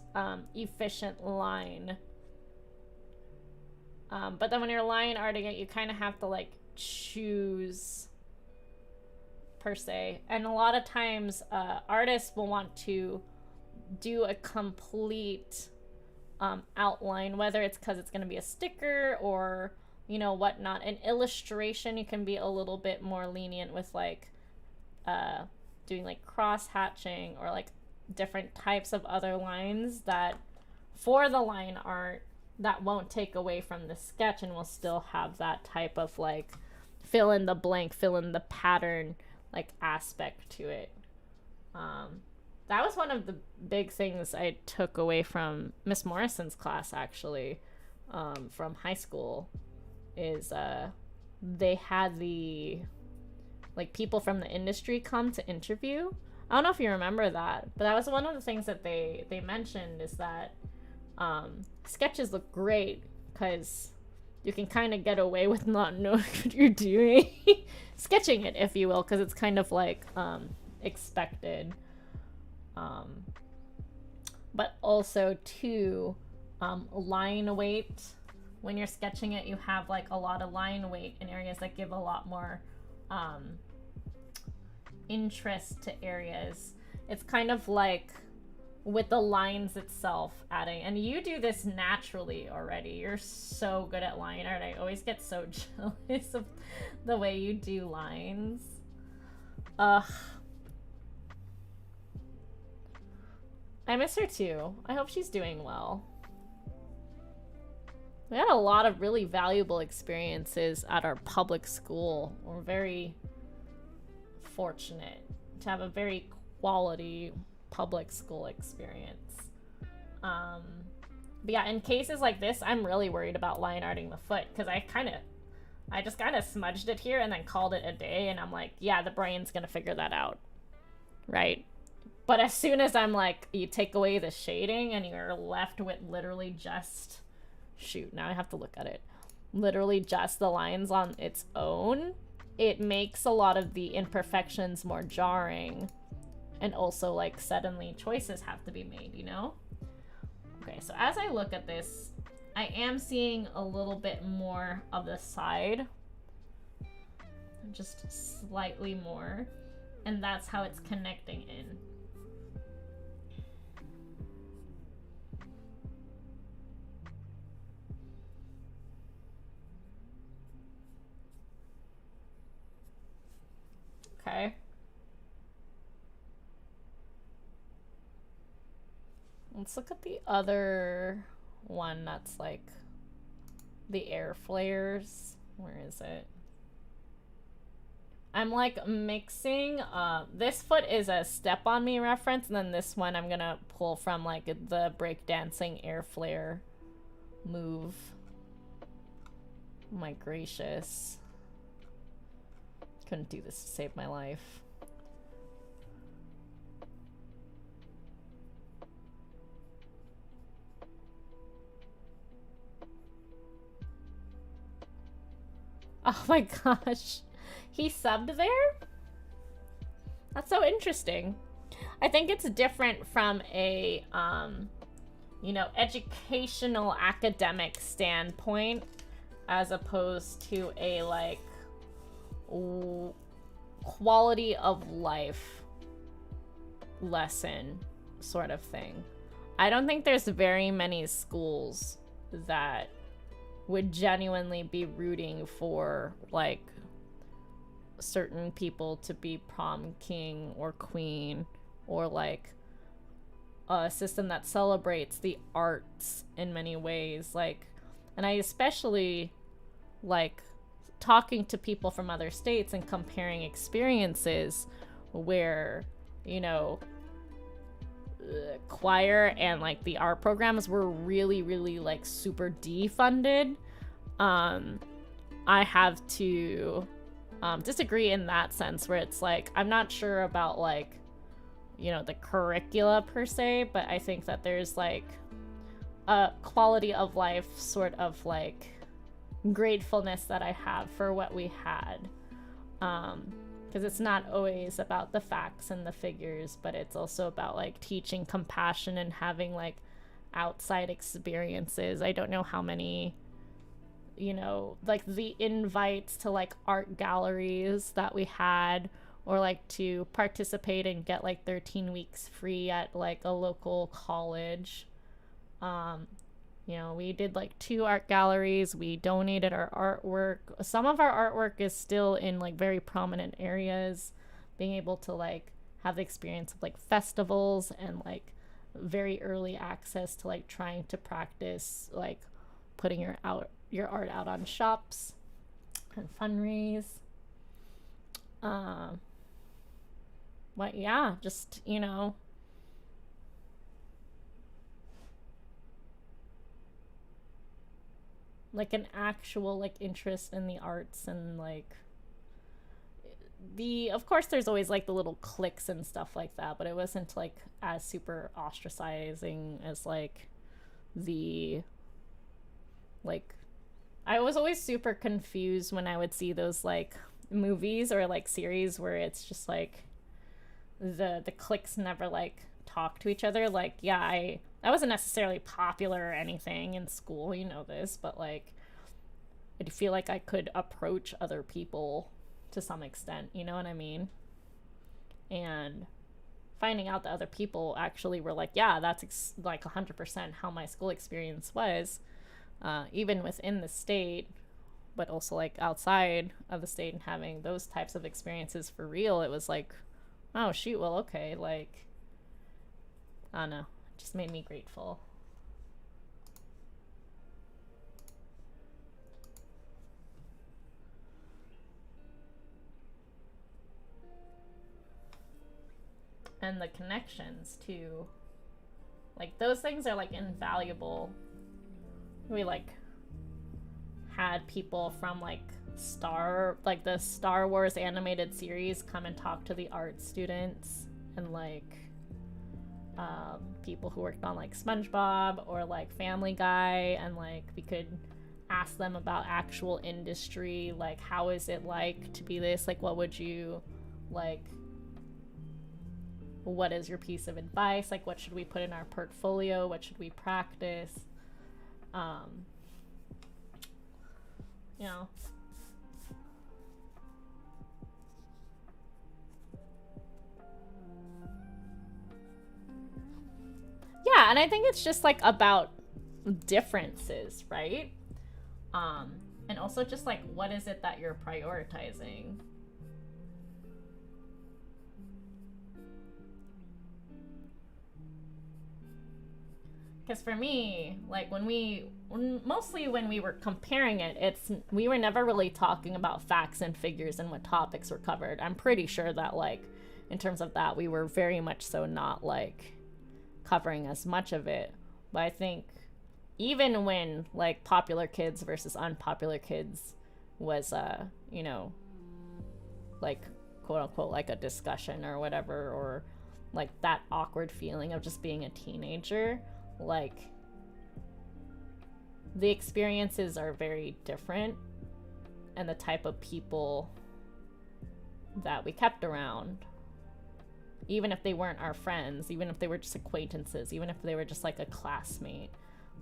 efficient line. But then when you're line arting it, you kind of have to like choose per se. And a lot of times artists will want to do a complete outline, whether it's because it's going to be a sticker or, you know, whatnot. An illustration, you can be a little bit more lenient with like doing like cross hatching or like different types of other lines that for the line art that won't take away from the sketch and will still have that type of like fill in the blank, fill in the pattern like aspect to it. That was one of the big things I took away from Miss Morrison's class actually, from high school, is they had the like people from the industry come to interview. I don't know if you remember that, but that was one of the things that they mentioned is that sketches look great because you can kind of get away with not knowing what you're doing. Sketching it, if you will, because it's kind of like expected. But also, too, line weight. When you're sketching it, you have like a lot of line weight in areas that give a lot more interest to areas. It's kind of like with the lines itself adding, and you do this naturally already. You're so good at line art. I always get so jealous of the way you do lines. Ugh. I miss her too. I hope she's doing well. We had a lot of really valuable experiences at our public school. We're very fortunate to have a very quality public school experience. But yeah, in cases like this, I'm really worried about line arting the foot because I just kind of smudged it here and then called it a day, and I'm like, yeah, the brain's gonna figure that out, right? But as soon as I'm like, you take away the shading and you're left with literally just, shoot, now I have to look at it, literally just the lines on its own, it makes a lot of the imperfections more jarring. And also, like, suddenly choices have to be made, you know? Okay, so as I look at this, I am seeing a little bit more of the side. Just slightly more. And that's how it's connecting in. Okay. Let's look at the other one that's like the air flares. Where is it? I'm like mixing. This foot is a Step On Me reference, and then this one I'm gonna pull from like the breakdancing air flare move. Oh my gracious. Couldn't do this to save my life. Oh my gosh. He subbed there? That's so interesting. I think it's different from a, you know, educational academic standpoint as opposed to a, like, quality of life lesson sort of thing. I don't think there's very many schools that would genuinely be rooting for like certain people to be prom king or queen, or like a system that celebrates the arts in many ways. Like, and I especially like talking to people from other states and comparing experiences where, you know, choir and like the art programs were really, really like super defunded. I have to disagree in that sense, where it's like, I'm not sure about like, you know, the curricula per se, but I think that there's like a quality of life sort of like gratefulness that I have for what we had. Because it's not always about the facts and the figures, but it's also about like teaching compassion and having like outside experiences. I don't know how many, you know, like the invites to like art galleries that we had, or like to participate and get like 13 weeks free at like a local college. You know, we did like 2 art galleries. We donated our artwork. Some of our artwork is still in like very prominent areas. Being able to like have the experience of like festivals and like very early access to like trying to practice like putting your art out on shops and fundraise. But yeah, just, you know, like an actual like interest in the arts, and like of course there's always like the little cliques and stuff like that, but it wasn't like as super ostracizing as like the like, I was always super confused when I would see those like movies or like series where it's just like the cliques never like talk to each other. Like, yeah, I wasn't necessarily popular or anything in school, you know this, but like I feel like I could approach other people to some extent, you know what I mean? And finding out that other people actually were like, yeah, that's like 100% how my school experience was, even within the state, but also like outside of the state, and having those types of experiences for real, it was like, oh shoot, well, okay, like, I don't know, it just made me grateful. And the connections too, like those things are like invaluable. We like had people from like the Star Wars animated series come and talk to the art students, and like people who worked on like SpongeBob or like Family Guy, and like we could ask them about actual industry, like how is it like to be this, like what would you like, what is your piece of advice, like what should we put in our portfolio, what should we practice, you know. Yeah, and I think it's just like about differences, right? And also just like, what is it that you're prioritizing? Because for me, like mostly when we were comparing it, we were never really talking about facts and figures and what topics were covered. I'm pretty sure that like in terms of that, we were very much so not like covering as much of it. But I think even when like popular kids versus unpopular kids was you know, like quote unquote like a discussion or whatever, or like that awkward feeling of just being a teenager, like the experiences are very different, and the type of people that we kept around, even if they weren't our friends, even if they were just acquaintances, even if they were just like a classmate,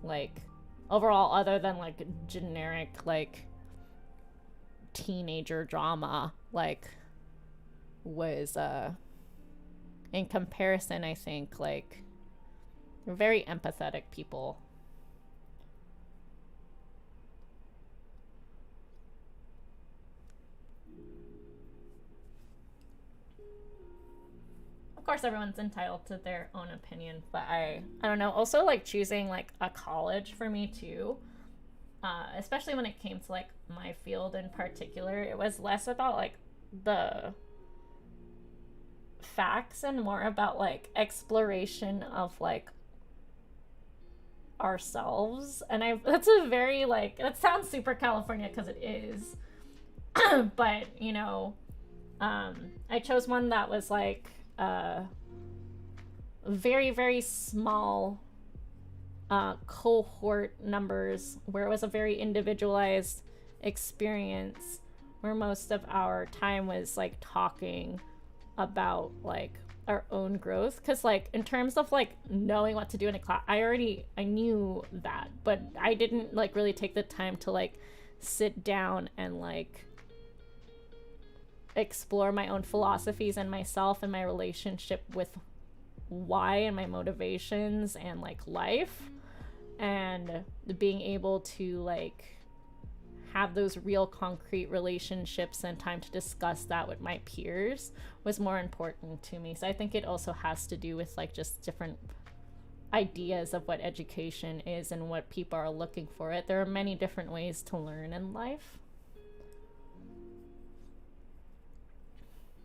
like overall, other than like generic like teenager drama, like was in comparison, I think, like, very empathetic people. Of course, everyone's entitled to their own opinion, but I don't know. Also, like, choosing like a college for me too, especially when it came to like my field in particular, it was less about like the facts and more about like exploration of like ourselves. And I that's a very like, that sounds super California because it is, but you know, I chose one that was like very, very small cohort numbers, where it was a very individualized experience, where most of our time was like talking about like our own growth. Because like in terms of like knowing what to do in a class, I knew that, but I didn't like really take the time to like sit down and like explore my own philosophies and myself and my relationship with why and my motivations and like life, and being able to like have those real concrete relationships and time to discuss that with my peers was more important to me. So I think it also has to do with like just different ideas of what education is and what people are looking for it. There are many different ways to learn in life.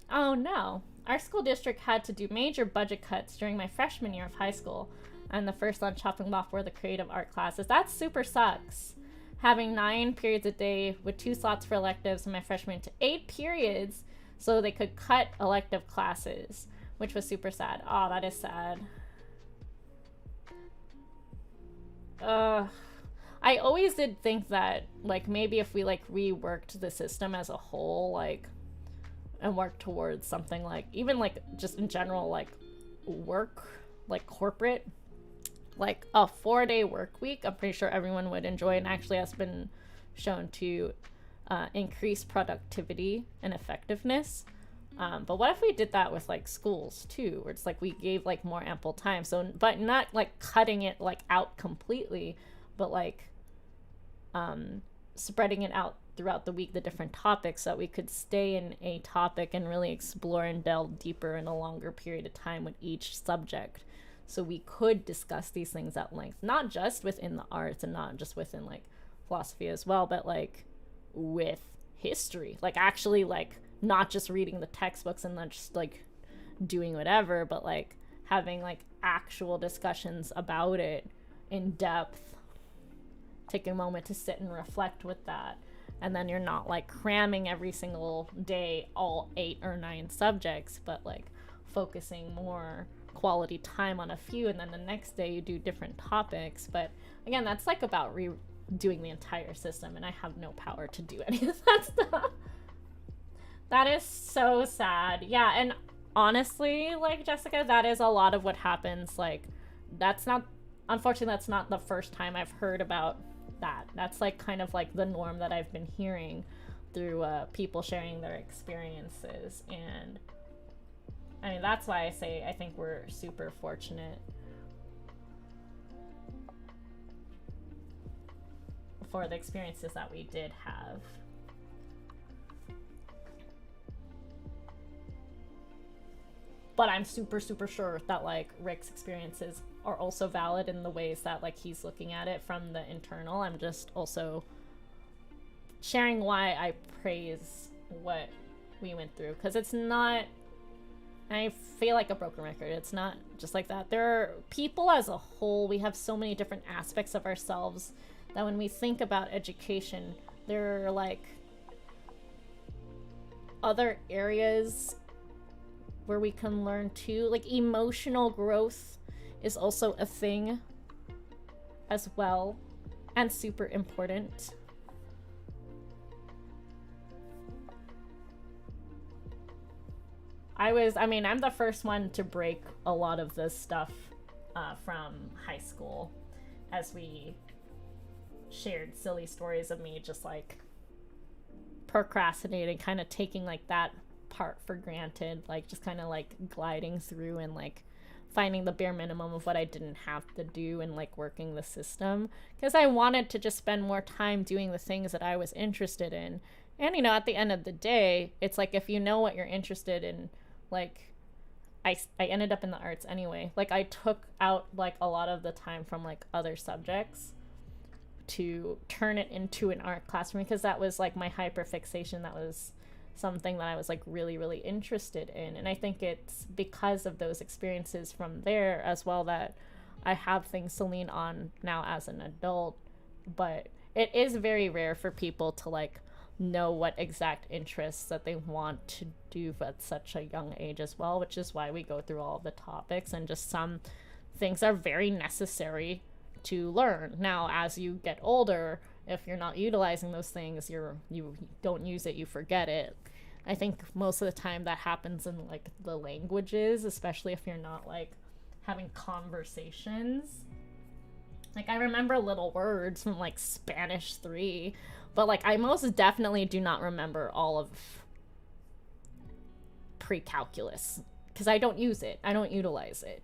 Oh no, our school district had to do major budget cuts during my freshman year of high school, and the first on chopping off were the creative art classes. That super sucks. Having 9 periods a day with 2 slots for electives in my freshman to 8 periods so they could cut elective classes, which was super sad. Oh, that is sad. I always did think that like maybe if we like reworked the system as a whole, like, and work towards something like even like just in general like work, like corporate, like a 4-day work week, I'm pretty sure everyone would enjoy, and actually has been shown to increase productivity and effectiveness. But what if we did that with like schools too, where it's like we gave like more ample time, so but not like cutting it like out completely, but like spreading it out throughout the week, the different topics, so that we could stay in a topic and really explore and delve deeper in a longer period of time with each subject, so we could discuss these things at length, not just within the arts and not just within like philosophy as well, but like with history, like actually like not just reading the textbooks and then just like doing whatever, but like having like actual discussions about it in depth. Take a moment to sit and reflect with that, and then you're not like cramming every single day all 8 or 9 subjects, but like focusing more quality time on a few, and then the next day you do different topics. But again, that's like about redoing the entire system, and I have no power to do any of that stuff. That is so sad. Yeah, and honestly, like Jessica, that is a lot of what happens. Like, that's not, unfortunately, that's not the first time I've heard about that. That's like kind of like the norm that I've been hearing through people sharing their experiences. And I mean, that's why I say I think we're super fortunate for the experiences that we did have. But I'm super, super sure that like Rick's experiences are also valid in the ways that like he's looking at it from the internal. I'm just also sharing why I praise what we went through, because it's not, I feel like a broken record, it's not just like that. There are people as a whole, we have so many different aspects of ourselves that when we think about education, there are like other areas where we can learn too. Like emotional growth is also a thing as well, and super important. I'm the first one to break a lot of this stuff from high school, as we shared silly stories of me just like procrastinating, kind of taking like that part for granted, like just kind of like gliding through and like finding the bare minimum of what I didn't have to do and like working the system, because I wanted to just spend more time doing the things that I was interested in. And, you know, at the end of the day, it's like if you know what you're interested in, like I ended up in the arts anyway. Like I took out like a lot of the time from like other subjects to turn it into an art class for me, because that was like my hyper fixation. That was something that I was like really, really interested in. And I think it's because of those experiences from there as well that I have things to lean on now as an adult. But it is very rare for people to like know what exact interests that they want to do at such a young age as well, which is why we go through all the topics, and just some things are very necessary to learn. Now, as you get older, if you're not utilizing those things, you don't use it, you forget it. I think most of the time that happens in like the languages, especially if you're not like having conversations. Like I remember little words from like Spanish 3, but like I most definitely do not remember all of pre-calculus because I don't use it. I don't utilize it.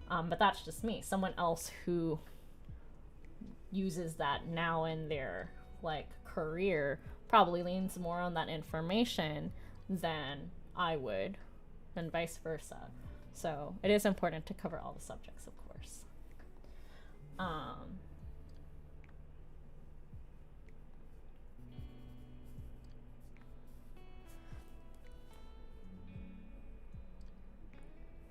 But that's just me. Someone else who uses that now in their like career probably leans more on that information than I would, and vice versa. So it is important to cover all the subjects, of course.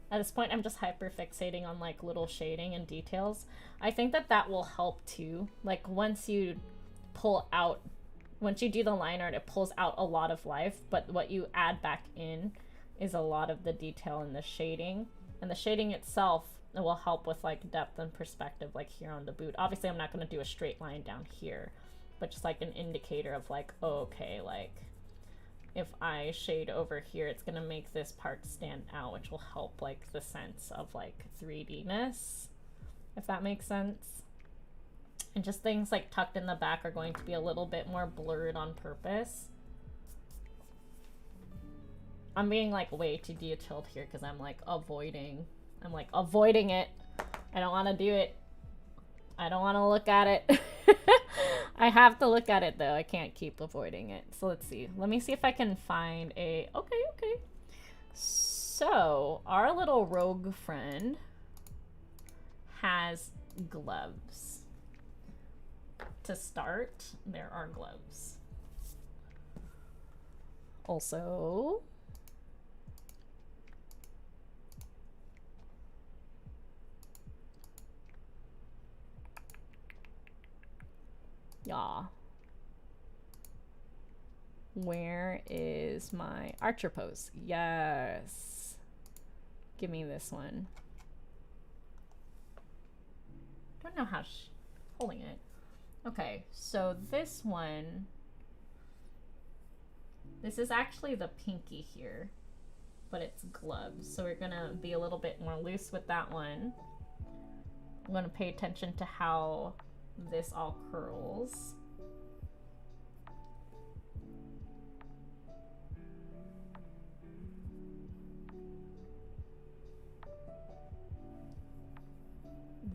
At this point, I'm just hyper fixating on like little shading and details. I think that that will help too. Like once you do the line art, it pulls out a lot of life, but what you add back in is a lot of the detail in the shading. And the shading itself, it will help with like depth and perspective, like here on the boot. Obviously, I'm not going to do a straight line down here, but just like an indicator of like, oh, okay, like if I shade over here, it's going to make this part stand out, which will help like the sense of like 3D-ness, if that makes sense. And just things like tucked in the back are going to be a little bit more blurred on purpose. I'm being like way too detailed here because I'm like avoiding it. I don't want to do it. I don't want to look at it. I have to look at it though. I can't keep avoiding it. So let's see. Let me see if I can find a... Okay. So our little rogue friend has gloves. To start, there are gloves. Also... yeah. Where is my archer pose? Yes. Give me this one. Don't know how holding it. Okay, so this one, this is actually the pinky here, but it's gloves. So we're gonna be a little bit more loose with that one. I'm gonna pay attention to how this all curls.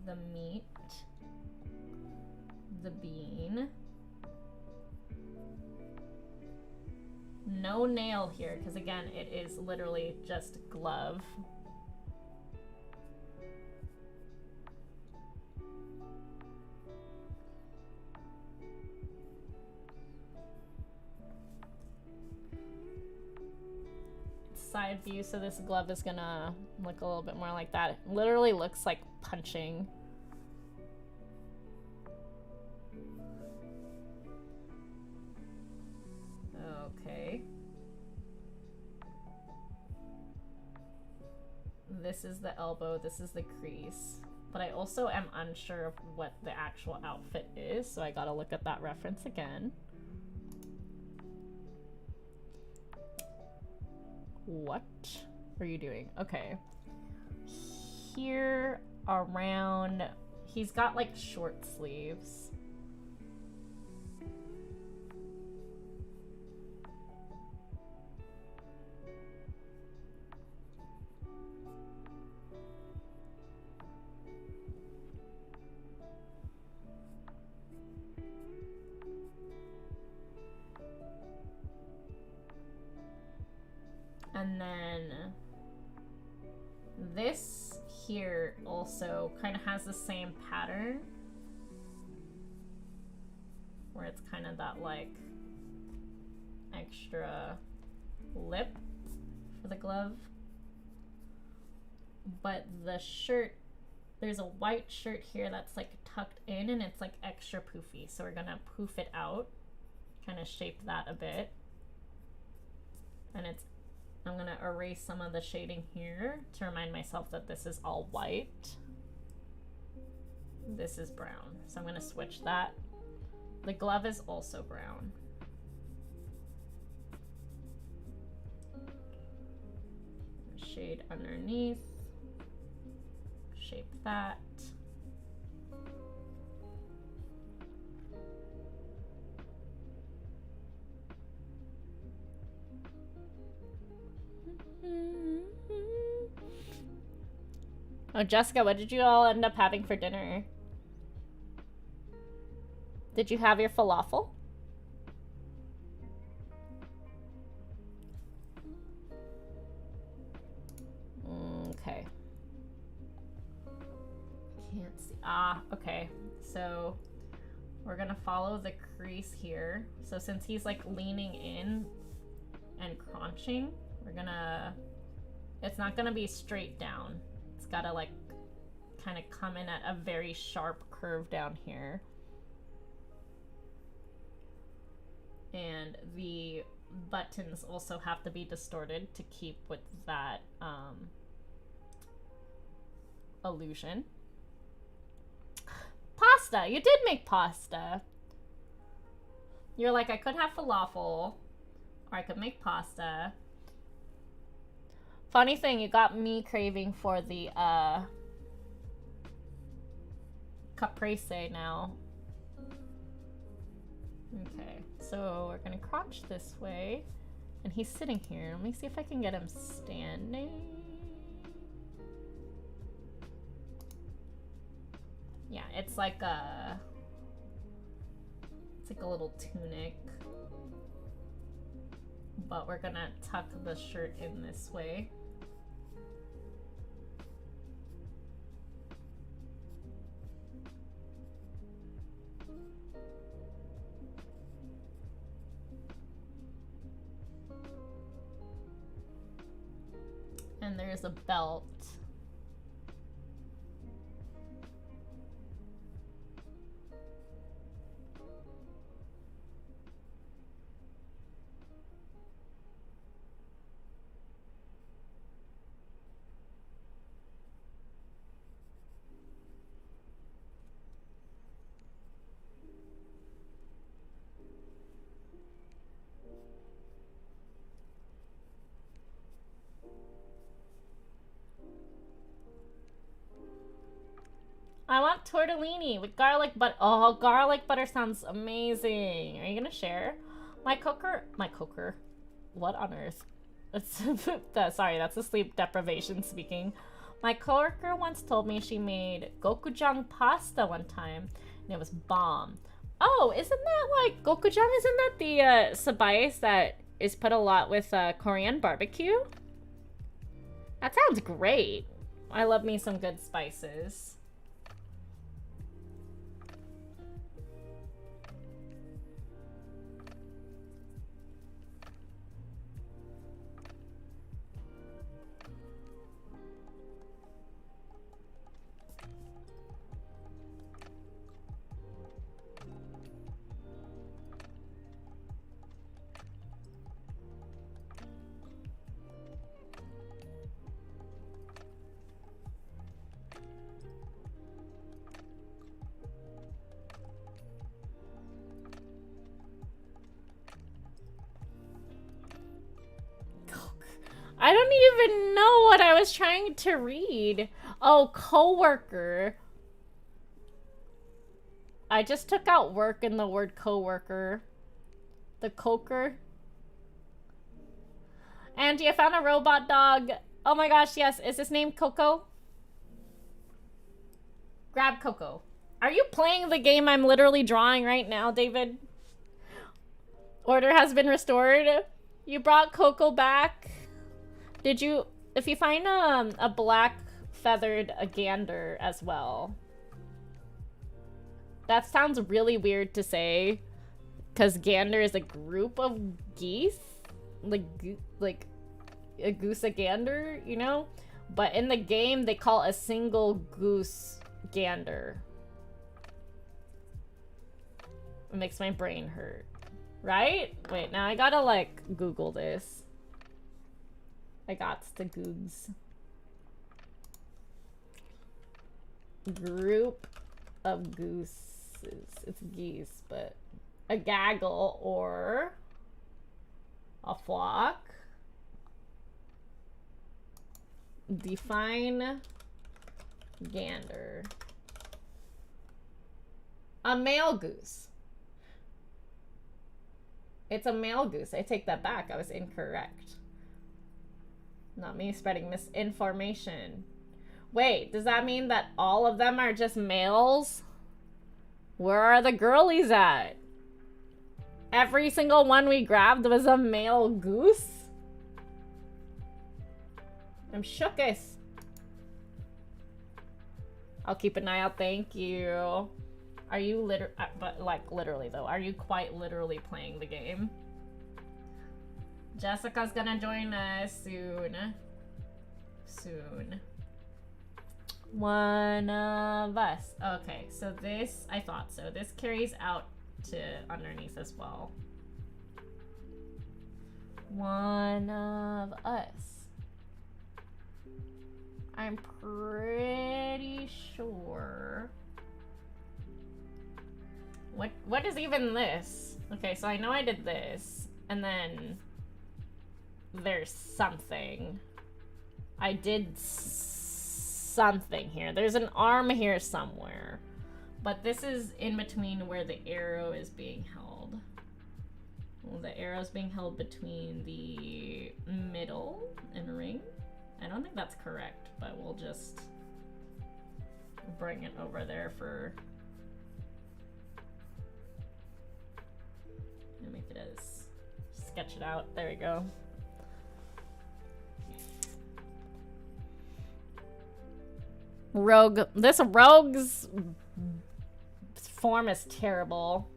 The meat, the bean. No nail here, because again, it is literally just glove. Side view, so this glove is gonna look a little bit more like that. It literally looks like punching. Okay. This is the elbow, this is the crease. But I also am unsure of what the actual outfit is, so I gotta look at that reference again. What are you doing? Okay. Here around, he's got like short sleeves. And then this here also kind of has the same pattern, where it's kind of that like extra lip for the glove. But the shirt, there's a white shirt here that's like tucked in and it's like extra poofy. So we're gonna poof it out, kind of shape that a bit. And I'm gonna erase some of the shading here to remind myself that this is all white. This is brown. So I'm gonna switch that. The glove is also brown. Shade underneath. Shape that. Oh, Jessica, what did you all end up having for dinner? Did you have your falafel? Okay. Can't see. Ah, okay. So we're gonna follow the crease here. So since he's like leaning in and crunching, we're gonna, it's not gonna be straight down. It's gotta like kind of come in at a very sharp curve down here. And the buttons also have to be distorted to keep with that illusion. Pasta! You did make pasta! You're like, I could have falafel, or I could make pasta. Funny thing, you got me craving for the caprese now. Okay, so we're gonna crouch this way, and he's sitting here. Let me see if I can get him standing. Yeah, it's like a little tunic, but we're gonna tuck the shirt in this way. And there's a belt. I want tortellini with garlic butter. Oh, garlic butter sounds amazing. Are you gonna share? My coker. What on earth? It's sorry, that's the sleep deprivation speaking. My coworker once told me she made gochujang pasta one time, and it was bomb. Oh, isn't that like gochujang? Isn't that the spice that is put a lot with Korean barbecue? That sounds great. I love me some good spices. I don't even know what I was trying to read. Oh, coworker. I just took out work in the word coworker. The coker. Angie, I found a robot dog. Oh my gosh, yes. Is his name Coco? Grab Coco. Are you playing the game I'm literally drawing right now, David? Order has been restored. You brought Coco back. Did you, if you find a black feathered gander as well, that sounds really weird to say, because gander is a group of geese, like a goose, a gander, you know? But in the game, they call a single goose gander. It makes my brain hurt. Right? Wait, now I gotta, like, Google this. I got to googs. Group of gooses. It's geese, but a gaggle or a flock. Define gander. A male goose. It's a male goose. I take that back. I was incorrect. Not me spreading misinformation. Wait, does that mean that all of them are just males? Where are the girlies at? Every single one we grabbed was a male goose? I'm shookest. I'll keep an eye out. Thank you. Are you literally though, are you quite literally playing the game? Jessica's gonna join us soon. Soon. One of us. Okay, so this, I thought so. This carries out to underneath as well. One of us. I'm pretty sure. What is even this? Okay, so I know I did this, and then there's something. I did something here. There's an arm here somewhere, but this is in between where the arrow is being held. Well, the arrow is being held between the middle and ring. I don't think that's correct, but we'll just bring it over there for... make it as... sketch it out. There we go. Rogue. This rogue's form is terrible.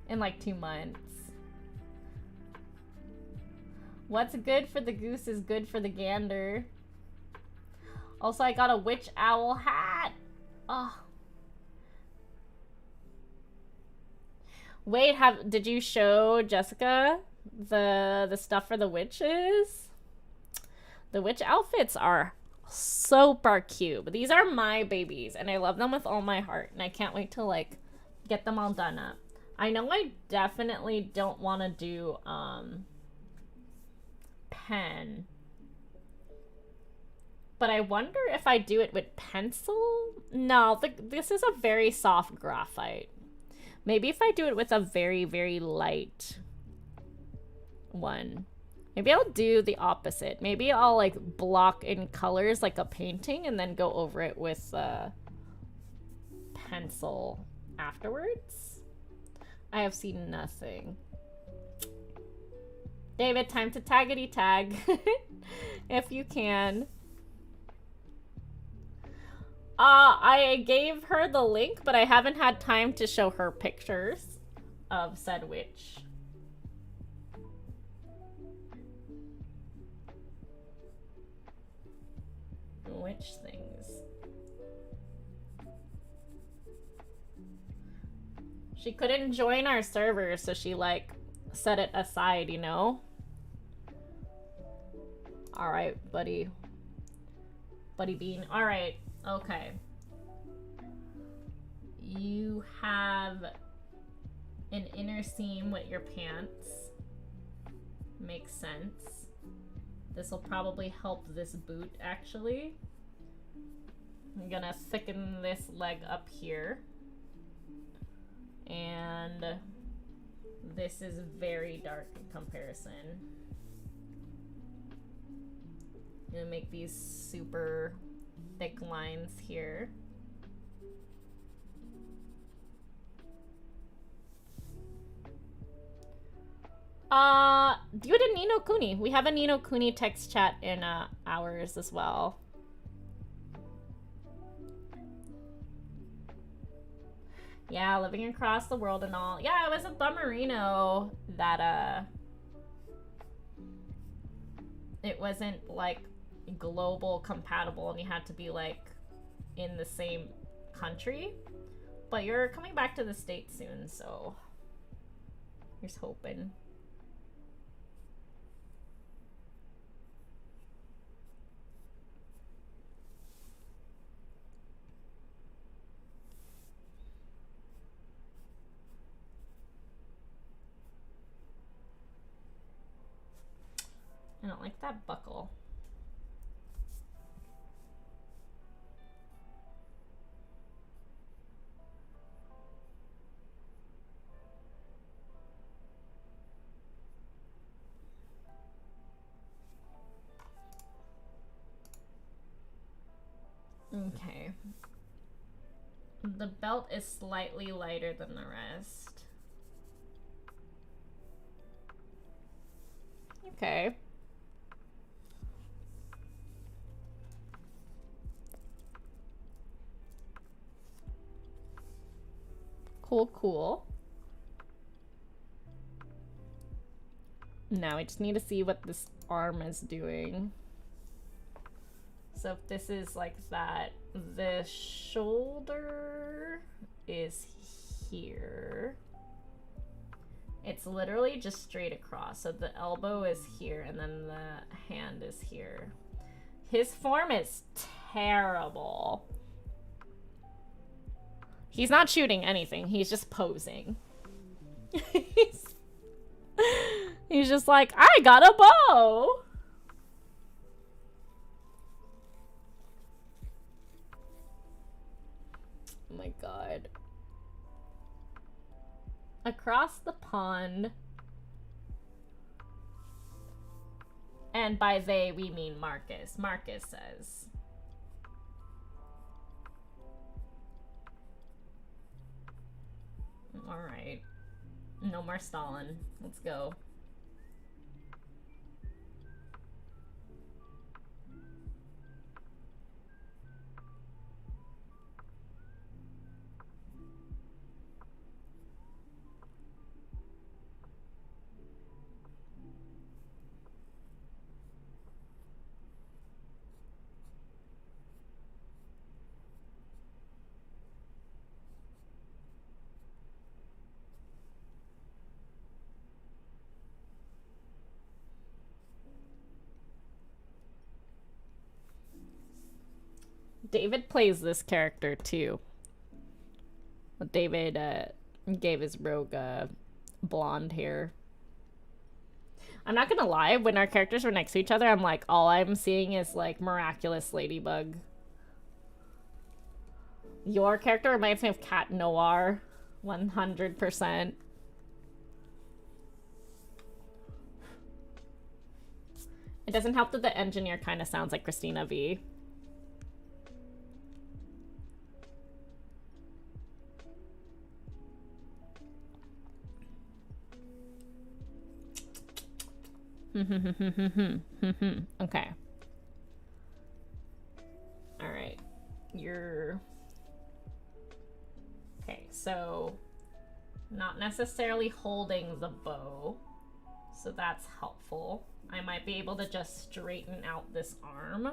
In like 2 months. What's good for the goose is good for the gander. Also, I got a witch owl hat. Oh. Wait, did you show Jessica the stuff for the witches? The witch outfits are super cute. But these are my babies, and I love them with all my heart, and I can't wait to like get them all done up. I know I definitely don't want to do pen, but I wonder if I do it with pencil. No, this is a very soft graphite. Maybe if I do it with a very, very light one. Maybe I'll do the opposite. Maybe I'll like block in colors like a painting and then go over it with pencil afterwards. I have seen nothing. David, time to taggity tag. If you can. I gave her the link, but I haven't had time to show her pictures of said witch. Witch things. She couldn't join our server, so she like set it aside, you know? Alright, buddy. Buddy Bean. Alright. Okay. You have an inner seam with your pants. Makes sense. This will probably help this boot, actually. I'm gonna thicken this leg up here. And this is very dark in comparison. I'm gonna make these super thick lines here. Do it in Ni No Kuni. We have a Ni No Kuni text chat in ours as well. Yeah, living across the world and all. Yeah, it was a bummerino that it wasn't like global compatible and you had to be like in the same country. But you're coming back to the States soon, so here's hoping. I don't like that buckle. Okay. The belt is slightly lighter than the rest. Okay. Cool, cool. Now I just need to see what this arm is doing. So if this is like that, the shoulder is here. It's literally just straight across. So the elbow is here and then the hand is here. His form is terrible. He's not shooting anything. He's just posing. He's just like, I got a bow. Oh my god. Across the pond. And by they, we mean Marcus. Marcus says. Alright. No more stalling. Let's go. David plays this character too. David gave his rogue blonde hair. I'm not gonna lie, when our characters were next to each other, I'm like, all I'm seeing is like Miraculous Ladybug. Your character reminds me of Cat Noir, 100%. It doesn't help that the engineer kind of sounds like Christina V. Okay. All right. You're... Okay, so... Not necessarily holding the bow. So that's helpful. I might be able to just straighten out this arm.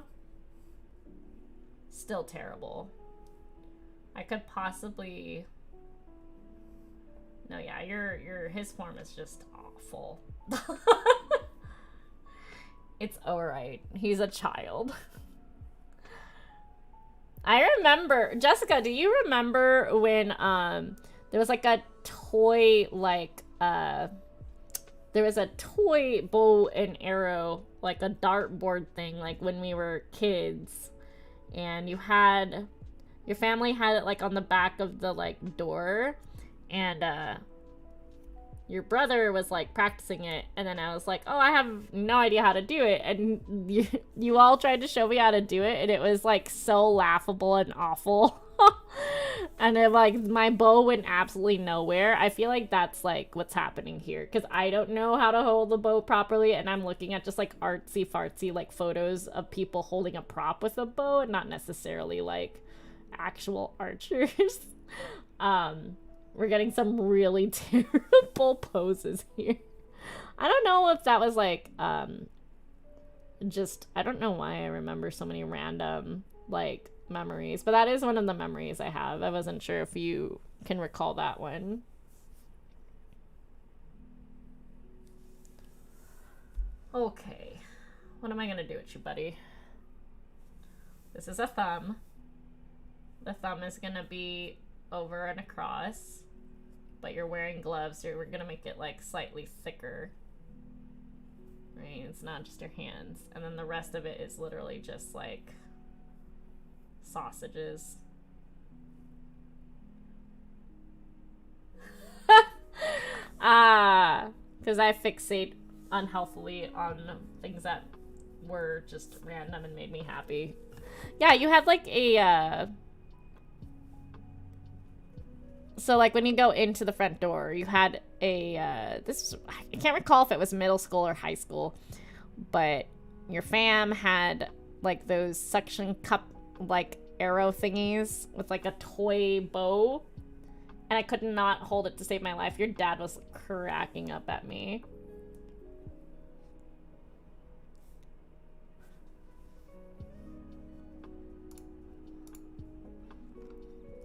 Still terrible. I could possibly... No, yeah, his form is just awful. It's alright. He's a child. I remember... Jessica, do you remember when there was like a toy, like, there was a toy bow and arrow, like a dartboard thing, like when we were kids, and you had... Your family had it like on the back of the like door, and your brother was like practicing it, and then I was like, oh, I have no idea how to do it, and you all tried to show me how to do it, and it was like so laughable and awful. And it, like, my bow went absolutely nowhere. I feel like that's like what's happening here, because I don't know how to hold the bow properly, and I'm looking at just like artsy fartsy like photos of people holding a prop with a bow and not necessarily like actual archers. We're getting some really terrible poses here. I don't know if that was like, just, I don't know why I remember so many random, like, memories. But that is one of the memories I have. I wasn't sure if you can recall that one. Okay. What am I gonna do with you, buddy? This is a thumb. The thumb is gonna be over and across, but you're wearing gloves, so we're gonna make it like slightly thicker, right? It's not just your hands, and then the rest of it is literally just like sausages. Because I fixate unhealthily on things that were just random and made me happy. Yeah, you had like a so like when you go into the front door, you had a I can't recall if it was middle school or high school, but your fam had like those suction cup like arrow thingies with like a toy bow, and I could not hold it to save my life. Your dad was cracking up at me.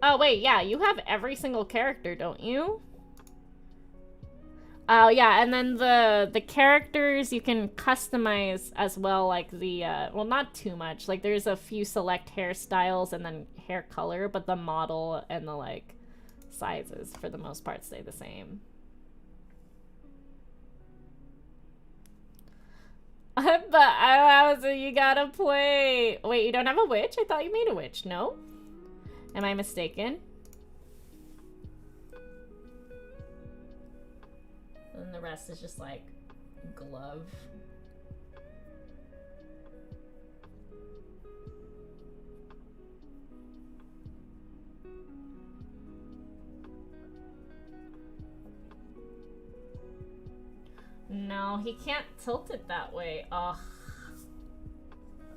Oh, wait, yeah, you have every single character, don't you? Oh, yeah, and then the characters you can customize as well, like the, well, not too much. Like, there's a few select hairstyles and then hair color, but the model and the, like, sizes, for the most part, stay the same. But I was, you gotta play. Wait, you don't have a witch? I thought you made a witch, no? Am I mistaken? And the rest is just like glove. No, he can't tilt it that way. Ugh.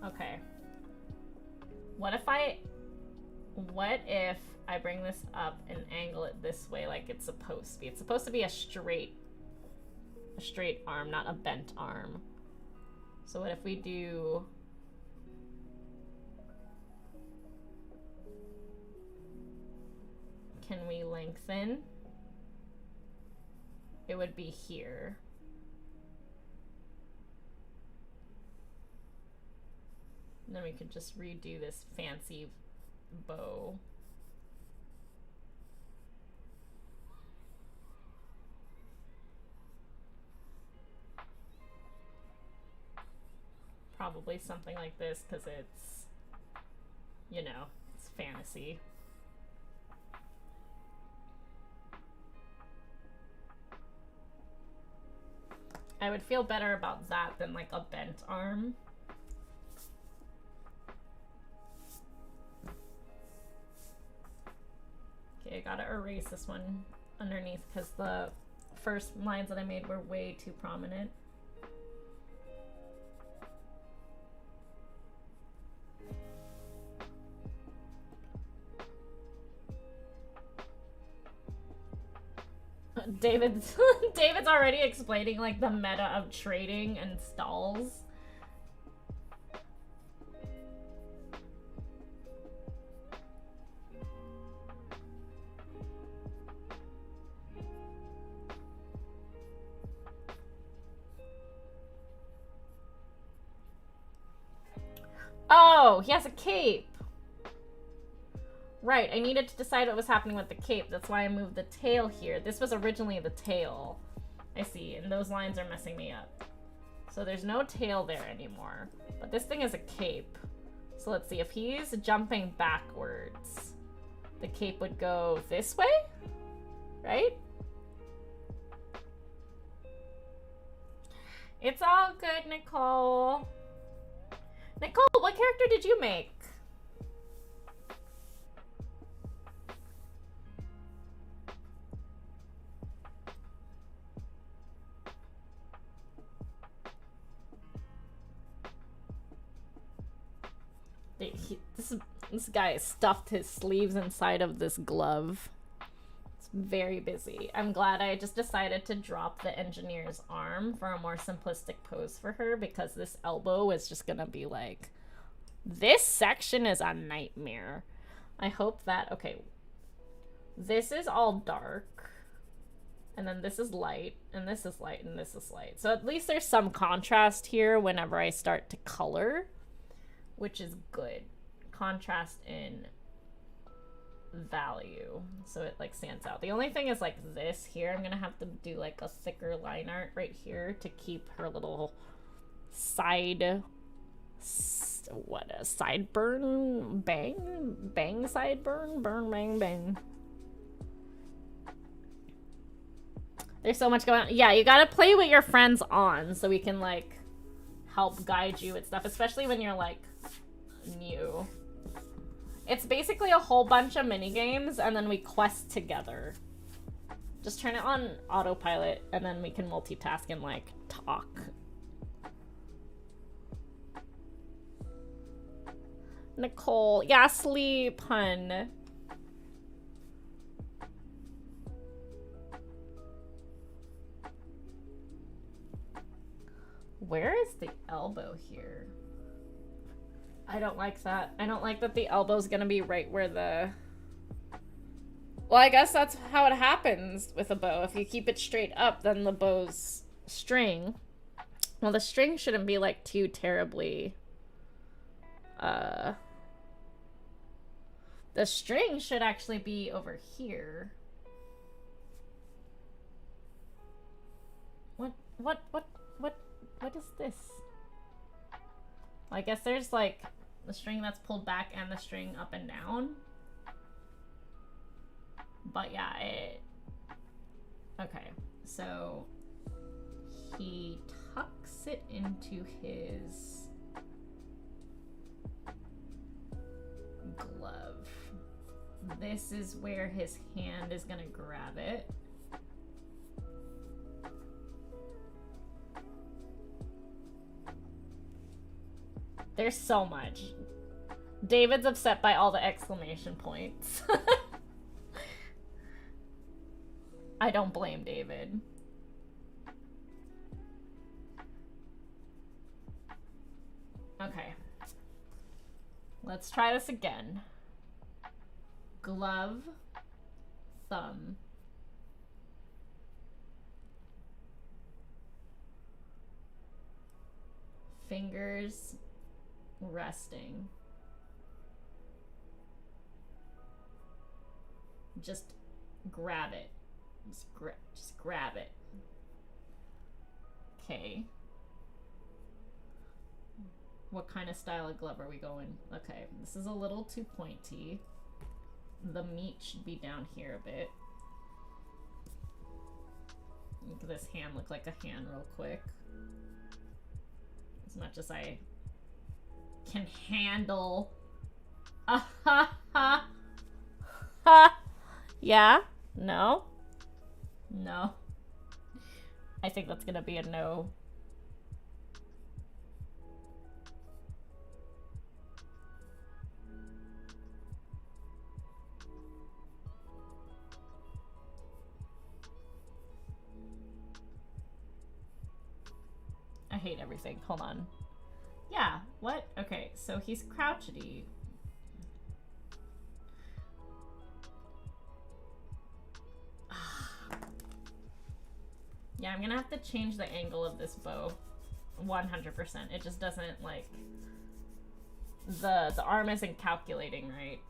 Okay. What if I bring this up and angle it this way like it's supposed to be? It's supposed to be a straight arm, not a bent arm. So what if we do... Can we lengthen? It would be here. And then we could just redo this fancy bow. Probably something like this, because it's, you know, it's fantasy. I would feel better about that than like a bent arm. Okay, I gotta erase this one underneath because the first lines that I made were way too prominent. David's already explaining like the meta of trading and stalls. Oh, he has a cape. Right, I needed to decide what was happening with the cape. That's why I moved the tail here. This was originally the tail. I see, and those lines are messing me up. So there's no tail there anymore. But this thing is a cape. So let's see, if he's jumping backwards, the cape would go this way? Right? good, Nicole. Nicole, what character did you make? This guy stuffed his sleeves inside of this glove. It's very busy. I'm glad I just decided to drop the engineer's arm for a more simplistic pose for her, because this elbow is just gonna be like, this section is a nightmare. I hope that, okay, this is all dark, and then this is light, and this is light, and this is light. So at least there's some contrast here whenever I start to color, which is good. Contrast in value, so it like stands out. The only thing is like this here, I'm gonna have to do like a thicker line art right here to keep her little side, what, a sideburn, bang sideburn, burn bang bang. There's so much going on. Yeah, you gotta play with your friends on so we can like help guide you and stuff, especially when you're like new. It's basically a whole bunch of mini games, and then we quest together. Just turn it on autopilot, and then we can multitask and like talk. Nicole, yeah, sleep, hun. Where is the elbow here? I don't like that. I don't like that the elbow's gonna be right where the... Well, I guess that's how it happens with a bow. If you keep it straight up, then the bow's string... Well, the string shouldn't be, like, too terribly... The string should actually be over here. What is this? I guess there's like the string that's pulled back and the string up and down. But yeah, okay, so he tucks it into his glove. This is where his hand is gonna grab it. There's so much. David's upset by all the exclamation points. I don't blame David. Okay. Let's try this again. Glove, thumb. Fingers resting. Just grab it. Just grab it. Okay. What kind of style of glove are we going? Okay, this is a little too pointy. The meat should be down here a bit. Make this hand look like a hand real quick. As much as I can handle. Yeah? No? No. I think that's gonna be a no. I hate everything. Hold on. Yeah, what? Okay, so he's crouchety. Yeah, I'm gonna have to change the angle of this bow 100%. It just doesn't, like, the arm isn't calculating right.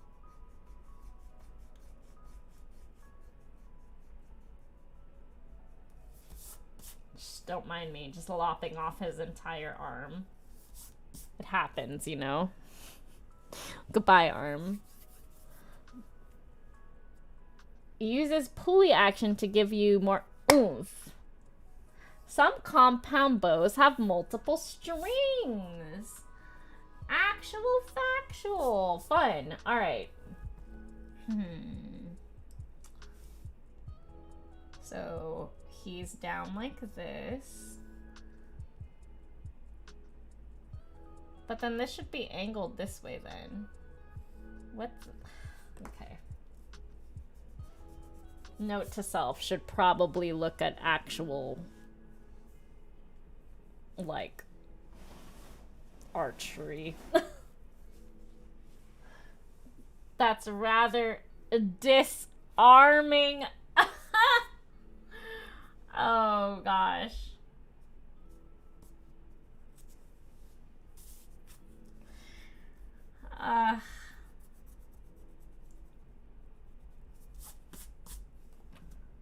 Just don't mind me just lopping off his entire arm. It happens, you know. Goodbye, arm. Uses pulley action to give you more oomph. Some compound bows have multiple strings. Actual factual. Fun. Alright. So he's down like this. But then this should be angled this way then. What? Okay. Note to self, should probably look at actual, like, archery. That's rather disarming. Oh gosh.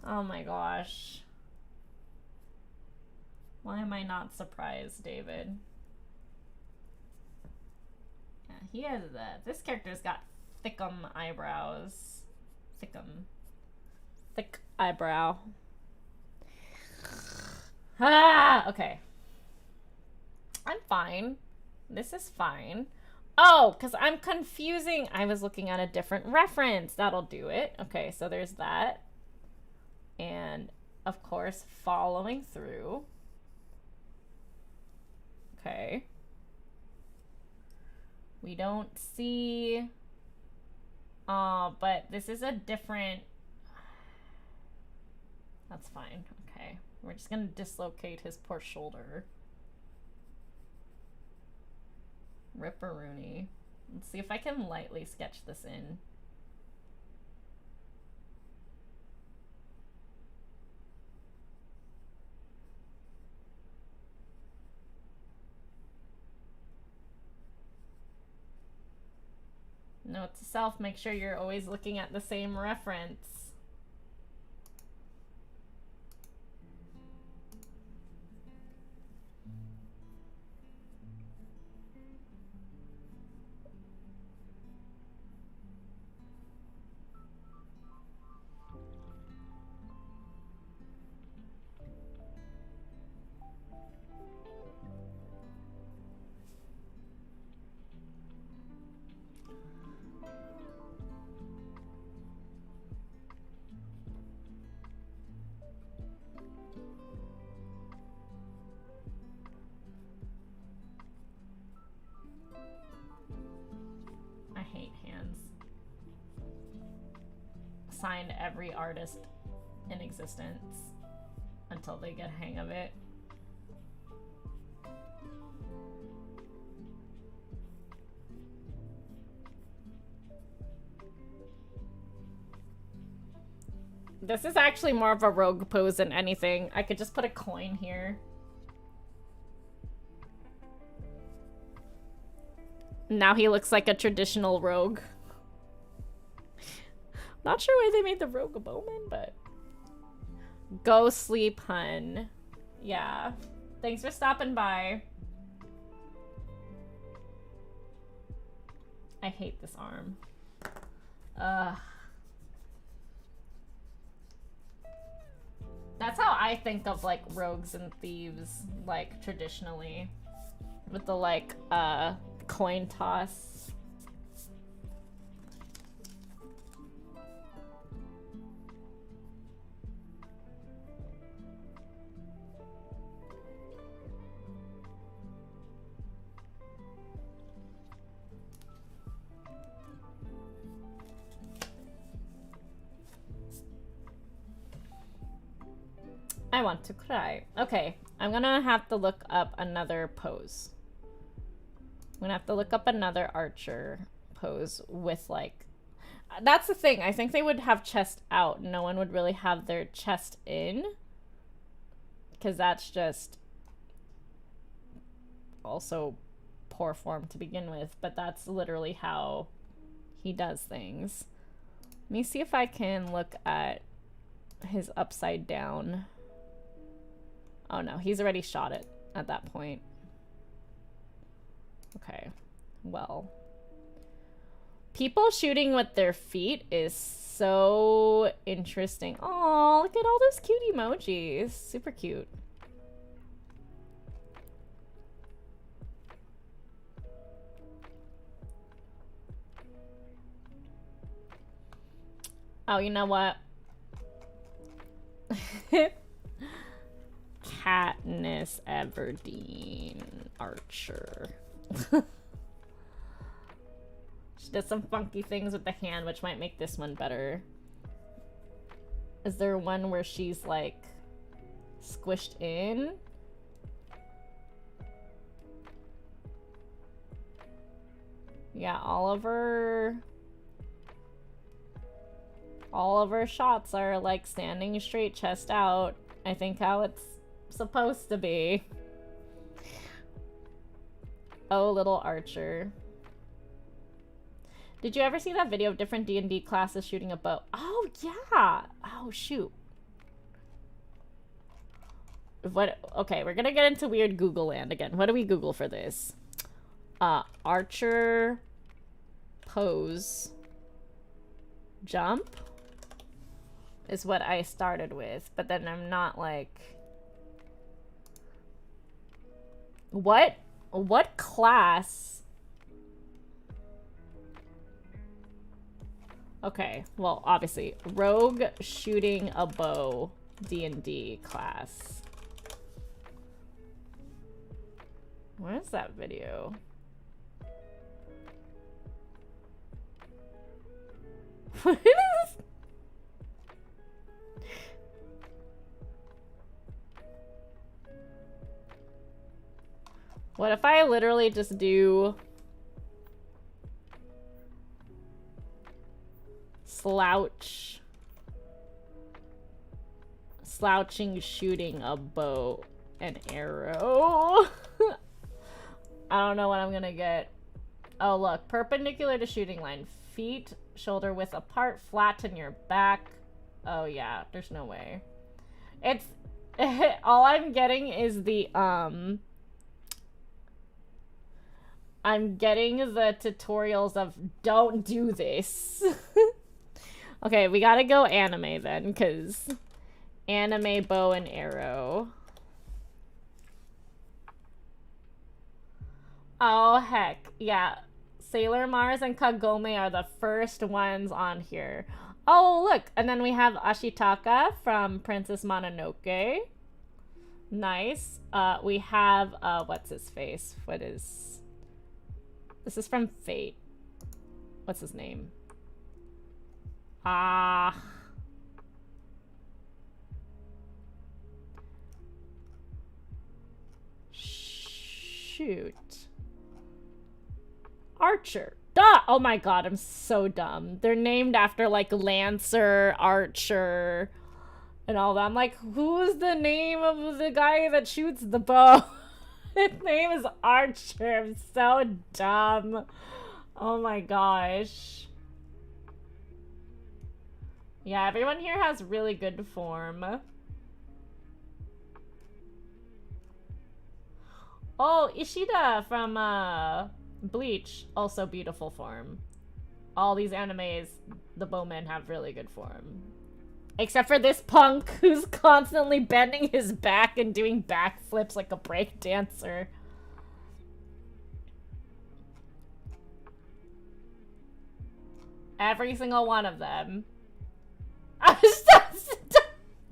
Oh my gosh. Why am I not surprised, David? Yeah, he has this character's got thickum eyebrows. Thick eyebrow. Ah, okay. I'm fine. This is fine. Oh, because I'm confusing. I was looking at a different reference. That'll do it. Okay, so there's that. And, of course, following through. Okay. We don't see... but this is a different... That's fine. Okay. We're just going to dislocate his poor shoulder. Ripperoonie. Let's see if I can lightly sketch this in. Note to self, make sure you're always looking at the same reference. Signed every artist in existence until they get a hang of it. This is actually more of a rogue pose than anything. I could just put a coin here. Now he looks like a traditional rogue. Not sure why they made the rogue a bowman, but... Go sleep, hun. Yeah. Thanks for stopping by. I hate this arm. That's how I think of, like, rogues and thieves, like, traditionally. With the, like, coin toss. I want to cry. Okay, I'm gonna have to look up another pose. I'm gonna have to look up another archer pose with, like... That's the thing. I think they would have chest out. No one would really have their chest in. Because that's just... also poor form to begin with. But that's literally how he does things. Let me see if I can look at his upside down... Oh no, he's already shot it at that point. Okay, well. People shooting with their feet is so interesting. Oh, look at all those cute emojis. Super cute. Oh, you know what? Katniss Everdeen Archer. She does some funky things with the hand, which might make this one better. Is there one where she's like squished in? Yeah, all of her shots are like standing straight, chest out. I think how it's supposed to be. Oh, little Archer. Did you ever see that video of different D&D classes shooting a bow? Oh, yeah. Oh, shoot. What? Okay, we're gonna get into weird Google land again. What do we Google for this? Archer pose jump is what I started with, but then I'm not like... What class? Okay, well, obviously, rogue shooting a bow D&D class. Where's that video? What is this? What if I literally just do slouching shooting a bow and arrow? I don't know what I'm gonna get. Oh, look, perpendicular to shooting line, feet shoulder width apart, flat in your back. Oh yeah, there's no way. It's all I'm getting is the I'm getting the tutorials of don't do this. Okay, we gotta go anime then, because anime bow and arrow. Oh, heck. Yeah. Sailor Mars and Kagome are the first ones on here. Oh, look. And then we have Ashitaka from Princess Mononoke. Nice. We have, what's his face? This is from Fate. What's his name? Shoot. Archer. Duh! Oh my god, I'm so dumb. They're named after, like, Lancer, Archer, and all that. I'm like, who's the name of the guy that shoots the bow? His name is Archer. I'm so dumb. Oh my gosh. Yeah, everyone here has really good form. Oh, Ishida from, Bleach, also beautiful form. All these animes, the bowmen have really good form. Except for this punk who's constantly bending his back and doing backflips like a break dancer. Every single one of them.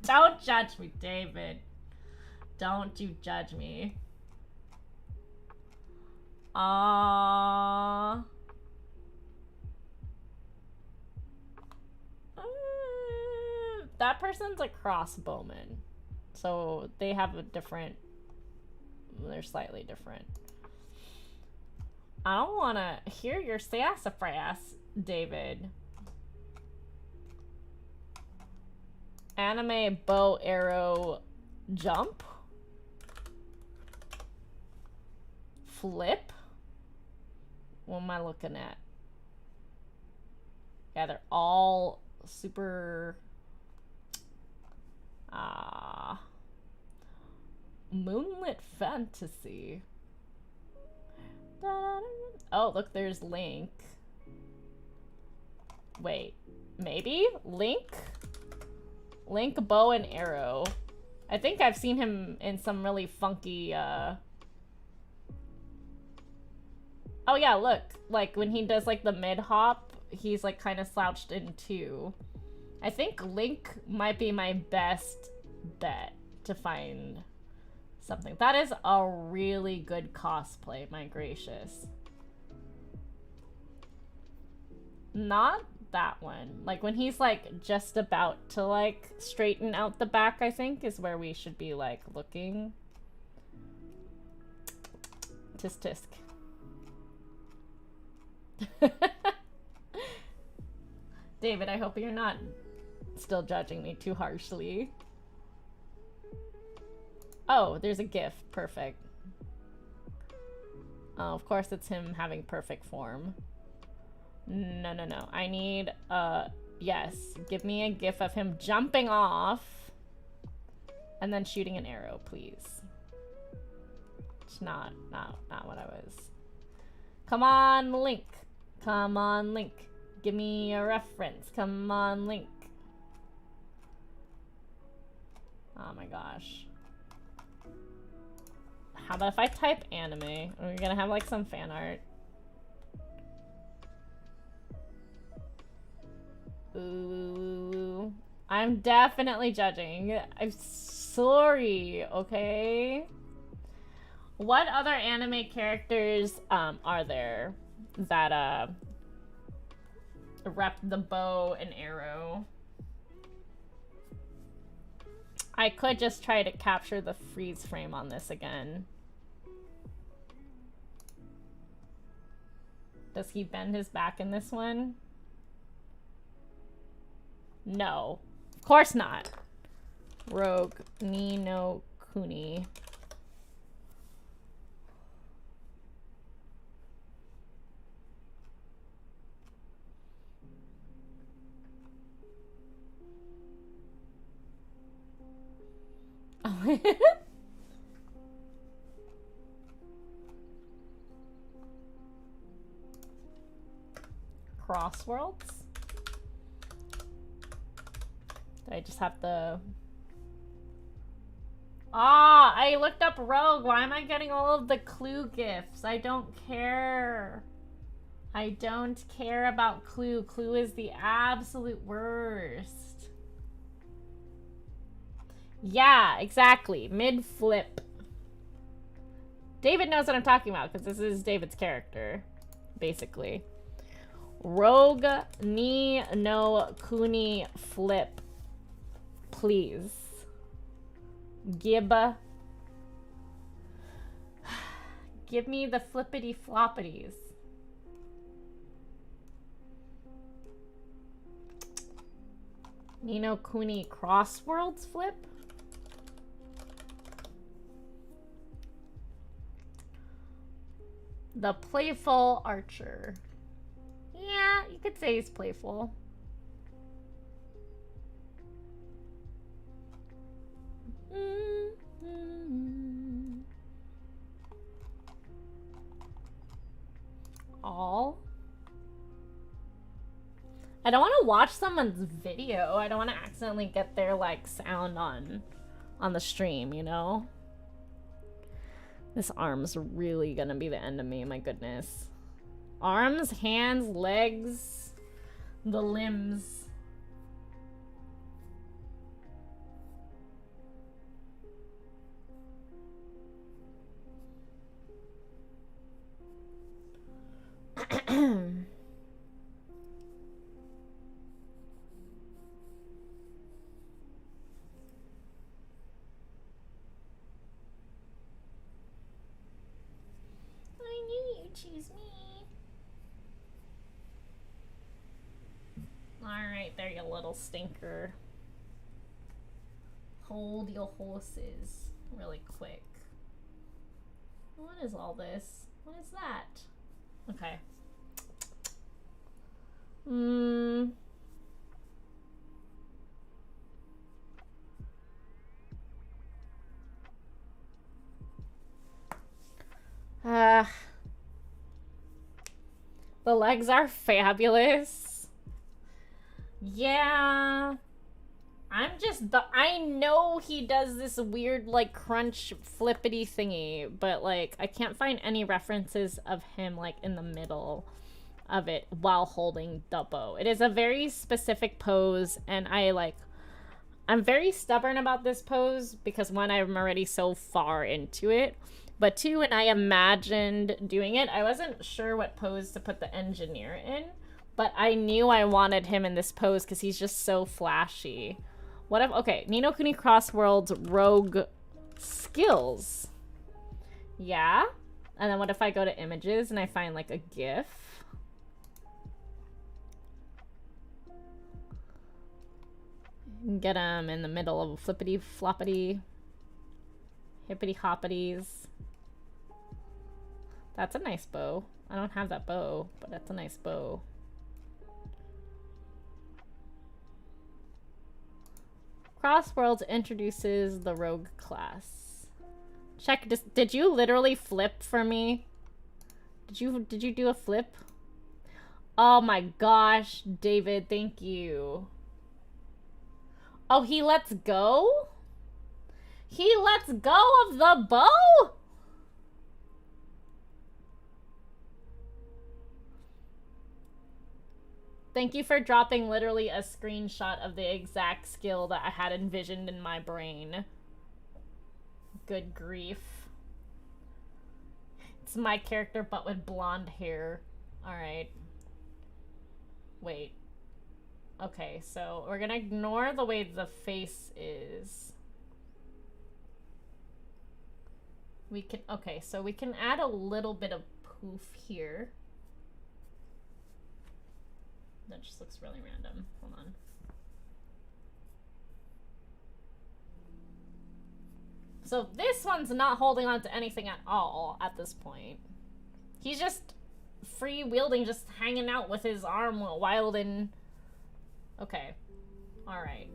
Don't judge me, David. Don't you judge me. That person's a crossbowman, so they have a different. They're slightly different. I don't want to hear your sassafras, David. Anime bow arrow jump. Flip. What am I looking at? Yeah, they're all super... Moonlit fantasy. Oh, look, there's Link. Wait, maybe? Link? Link, bow, and arrow. I think I've seen him in some really funky, Oh yeah, look. Like, when he does, like, the mid-hop, he's, like, kind of slouched in too. I think Link might be my best bet to find something. That is a really good cosplay, my gracious. Not that one. Like when he's like just about to like straighten out the back, I think is where we should be like looking. Tisk tisk. David, I hope you're not still judging me too harshly. Oh, there's a GIF. Perfect. Oh, of course it's him having perfect form. No, no, no. I need, yes. Give me a GIF of him jumping off and then shooting an arrow, please. It's not what I was. Come on, Link. Come on, Link. Give me a reference. Come on, Link. Oh my gosh. How about if I type anime? We're gonna have like some fan art. Ooh. I'm definitely judging. I'm sorry, okay? What other anime characters are there that rep the bow and arrow? I could just try to capture the freeze frame on this again. Does he bend his back in this one? No. Of course not. Rogue Ni No Kuni. Oh. Crossworlds? Do I just have to... Ah, I looked up Rogue. Why am I getting all of the Clue gifts? I don't care. I don't care about Clue. Clue is the absolute worst. Yeah, exactly. Mid-flip. David knows what I'm talking about because this is David's character, basically. Rogue Ni No Kuni flip. Please. Give me the flippity floppities. Ni No Kuni Crossworlds flip? The playful archer. Yeah, you could say he's playful. All. I don't want to watch someone's video. I don't want to accidentally get their like sound on the stream, you know? This arm's really gonna be the end of me, my goodness. Arms, hands, legs, the limbs. Choose me. Alright, there, you little stinker. Hold your horses really quick. What is all this? What is that? Okay. The legs are fabulous. Yeah. I know he does this weird, like, crunch flippity thingy, but, like, I can't find any references of him, like, in the middle. of it while holding the bow. It is a very specific pose, and I'm very stubborn about this pose because one, I'm already so far into it, but two, when I imagined doing it, I wasn't sure what pose to put the engineer in, but I knew I wanted him in this pose because he's just so flashy. What if, okay, Ni No Kuni Crossworlds rogue skills. Yeah. And then what if I go to images and I find like a GIF? Get him in the middle of a flippity floppity hippity hoppities. That's a nice bow. I don't have that bow, but that's a nice bow. Crossworlds introduces the rogue class. Check. Did you literally flip for me? Did you do a flip? Oh my gosh, David, thank you. Oh, he lets go? He lets go of the bow? Thank you for dropping literally a screenshot of the exact skill that I had envisioned in my brain. Good grief. It's my character, but with blonde hair. Alright. Wait. Okay, so we're gonna ignore the way the face is. We can, okay, so we can add a little bit of poof here. That just looks really random. Hold on. So this one's not holding on to anything at all at this point. He's just free-wielding, just hanging out with his arm wild and... Okay. Alright.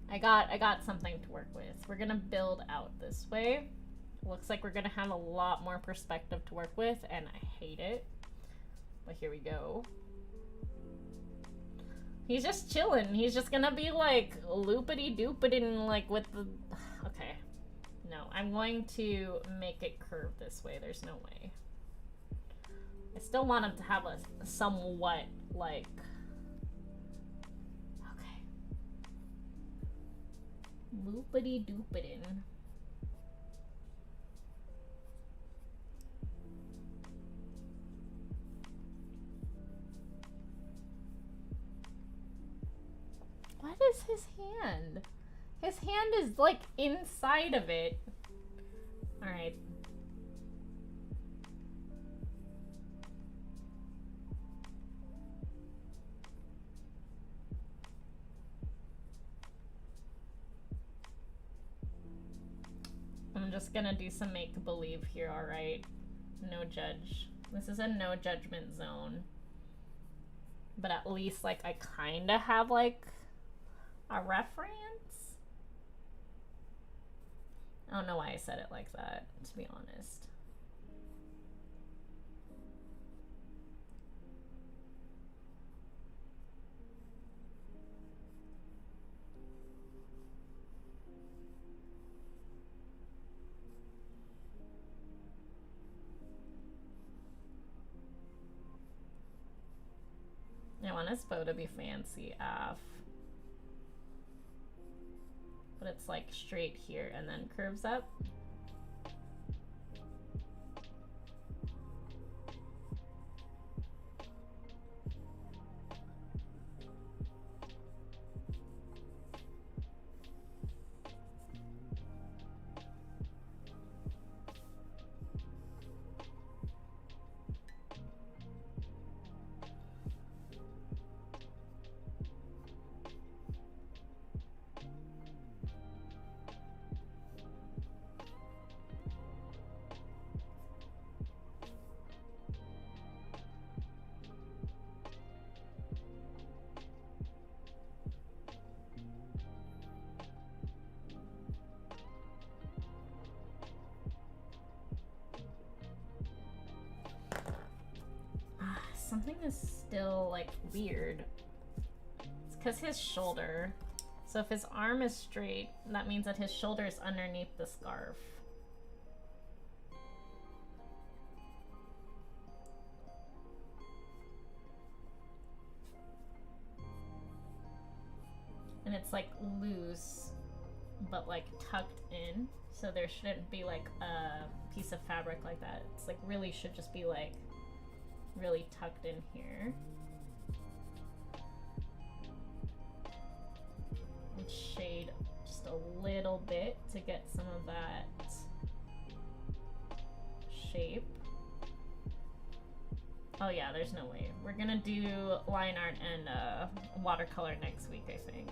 I got something to work with. We're gonna build out this way. Looks like we're gonna have a lot more perspective to work with, and I hate it. But here we go. He's just chilling. He's just gonna be like loopity-doopity like with the... Okay. No, I'm going to make it curve this way. There's no way. I still want him to have a somewhat like... Okay. Loopity-doopity. What is his hand? His hand is like inside of it. Alright. I'm just gonna do some make-believe here, alright? No judge. This is a no judgment zone. But at least, like, I kinda have, like, a reference? I don't know why I said it like that, to be honest. I want his bow to be fancy AF. But it's like straight here and then curves up. Something is still, like, weird. It's because his shoulder. So if his arm is straight, that means that his shoulder is underneath the scarf. it's like loose, but like tucked in. So there shouldn't be like a piece of fabric like that. It's like really should just be like really tucked in here. And shade just a little bit to get some of that shape. Oh yeah, there's no way. We're gonna do line art and watercolor next week, I think.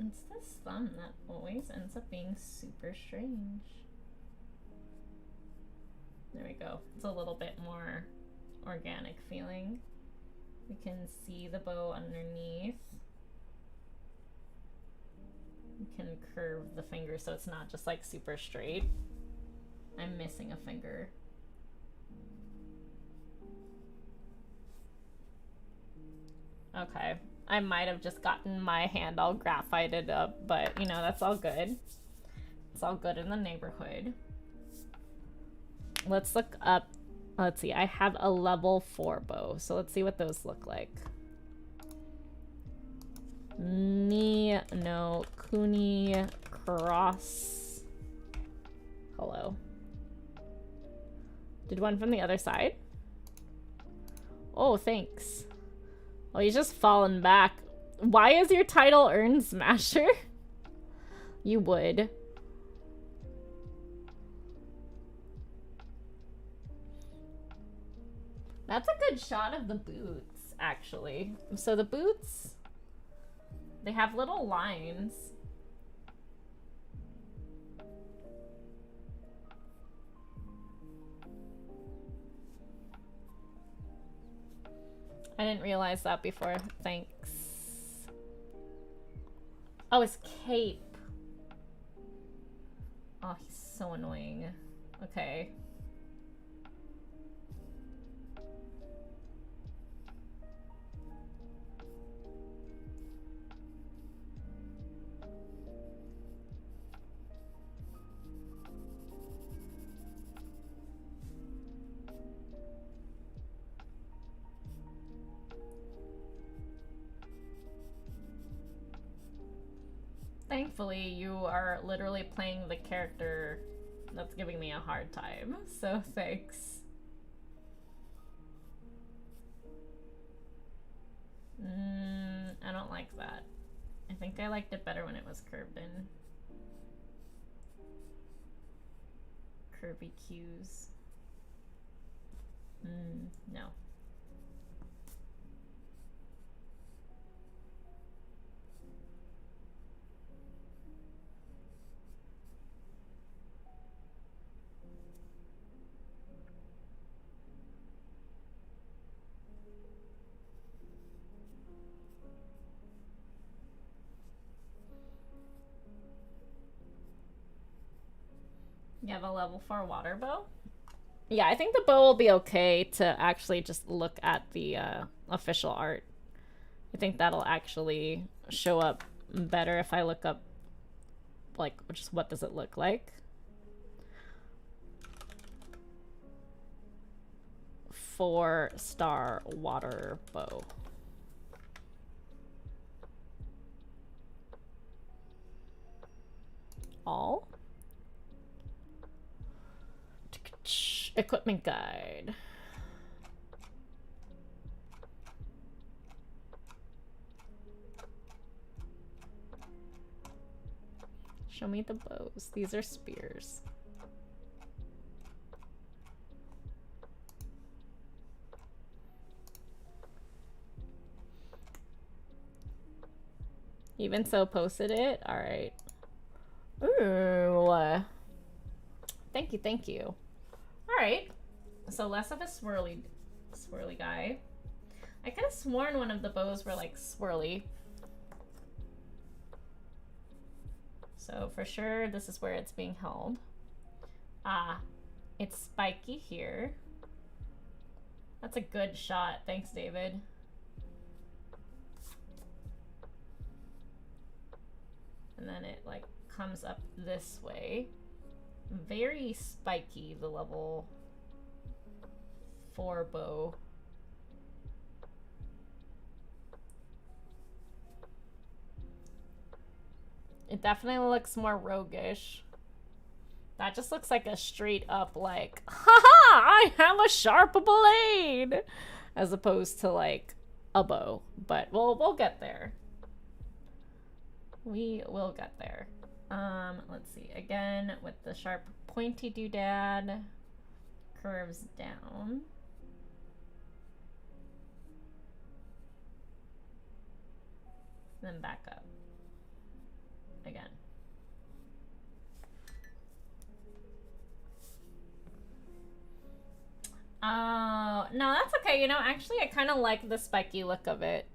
It's this thumb that always ends up being super strange. There we go. It's a little bit more organic feeling. We can see the bow underneath. You can curve the finger so it's not just like super straight. I'm missing a finger. Okay, I might have just gotten my hand all graphited up, but you know, that's all good. It's all good in the neighborhood. Let's look up, let's see, I have a level 4 bow, so let's see what those look like. Ni No Kuni cross. Hello. Did one from the other side? Oh, thanks. Oh, he's just fallen back. Why is your title Urn Smasher? You would. That's a good shot of the boots, actually. So the boots, they have little lines. I didn't realize that before. Thanks. Oh, his cape. Oh, he's so annoying. Okay. Thankfully, you are literally playing the character that's giving me a hard time, so thanks. I don't like that. I think I liked it better when it was curved in. Curvy cues. No. You have a level 4 water bow? Yeah, I think the bow will be okay to actually just look at the official art. I think that'll actually show up better if I look up, like, just what does it look like. 4-star water bow. All? Equipment guide. Show me the bows. These are spears. Even so posted it? Alright. Ooh. Thank you, thank you. Alright. So less of a swirly guy. I could have sworn one of the bows were like swirly. So for sure this is where it's being held. Ah, it's spiky here. That's a good shot. Thanks, David. And then it like comes up this way. Very spiky, the level 4 bow. It definitely looks more roguish. That just looks like a straight up like, haha, I have a sharp blade, as opposed to like a bow. But we'll get there. We will get there. Let's see. Again, with the sharp pointy doodad, curves down. Then back up. Again. Oh, no, that's okay. You know, actually, I kind of like the spiky look of it.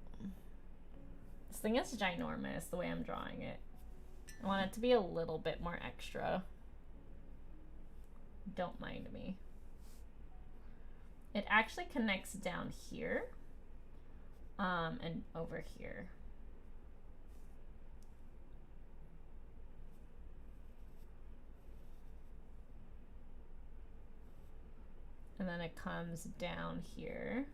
This thing is ginormous, the way I'm drawing it. I want it to be a little bit more extra. Don't mind me. It actually connects down here, and over here. And then it comes down here.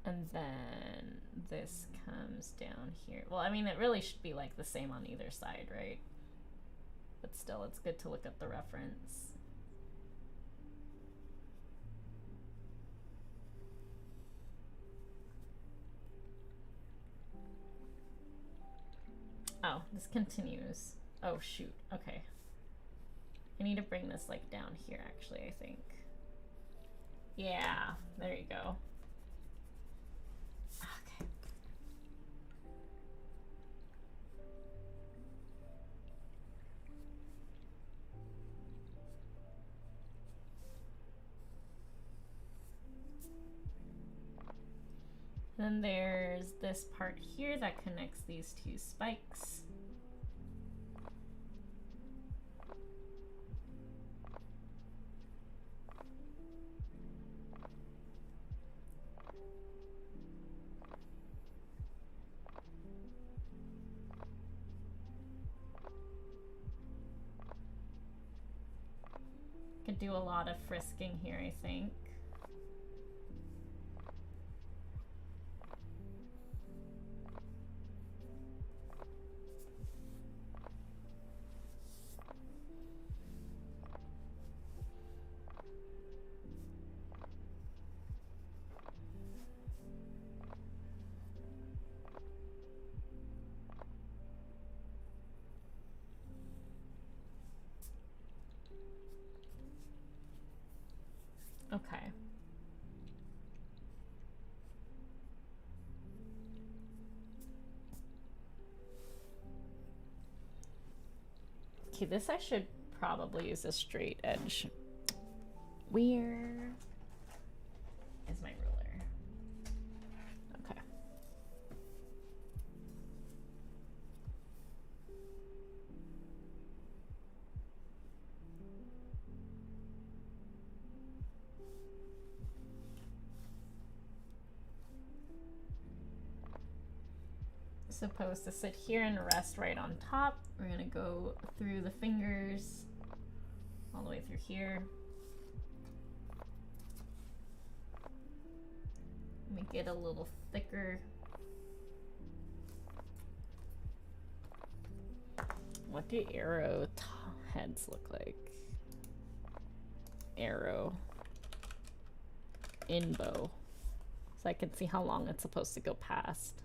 And then this comes down here. Well, I mean, it really should be like the same on either side, right? But still, it's good to look at the reference. Oh, this continues. Oh, shoot. Okay. I need to bring this like down here, actually, I think. Yeah, there you go. Okay. Then there's this part here that connects these two spikes. Could do a lot of frisking here, I think. Okay. Okay, this I should probably use a straight edge. Where is my ruler? Okay. Supposed to sit here and rest right on top. We're gonna go through the fingers all the way through here. Make it a little thicker. What do arrow heads look like? Arrow in bow, so I can see how long it's supposed to go past.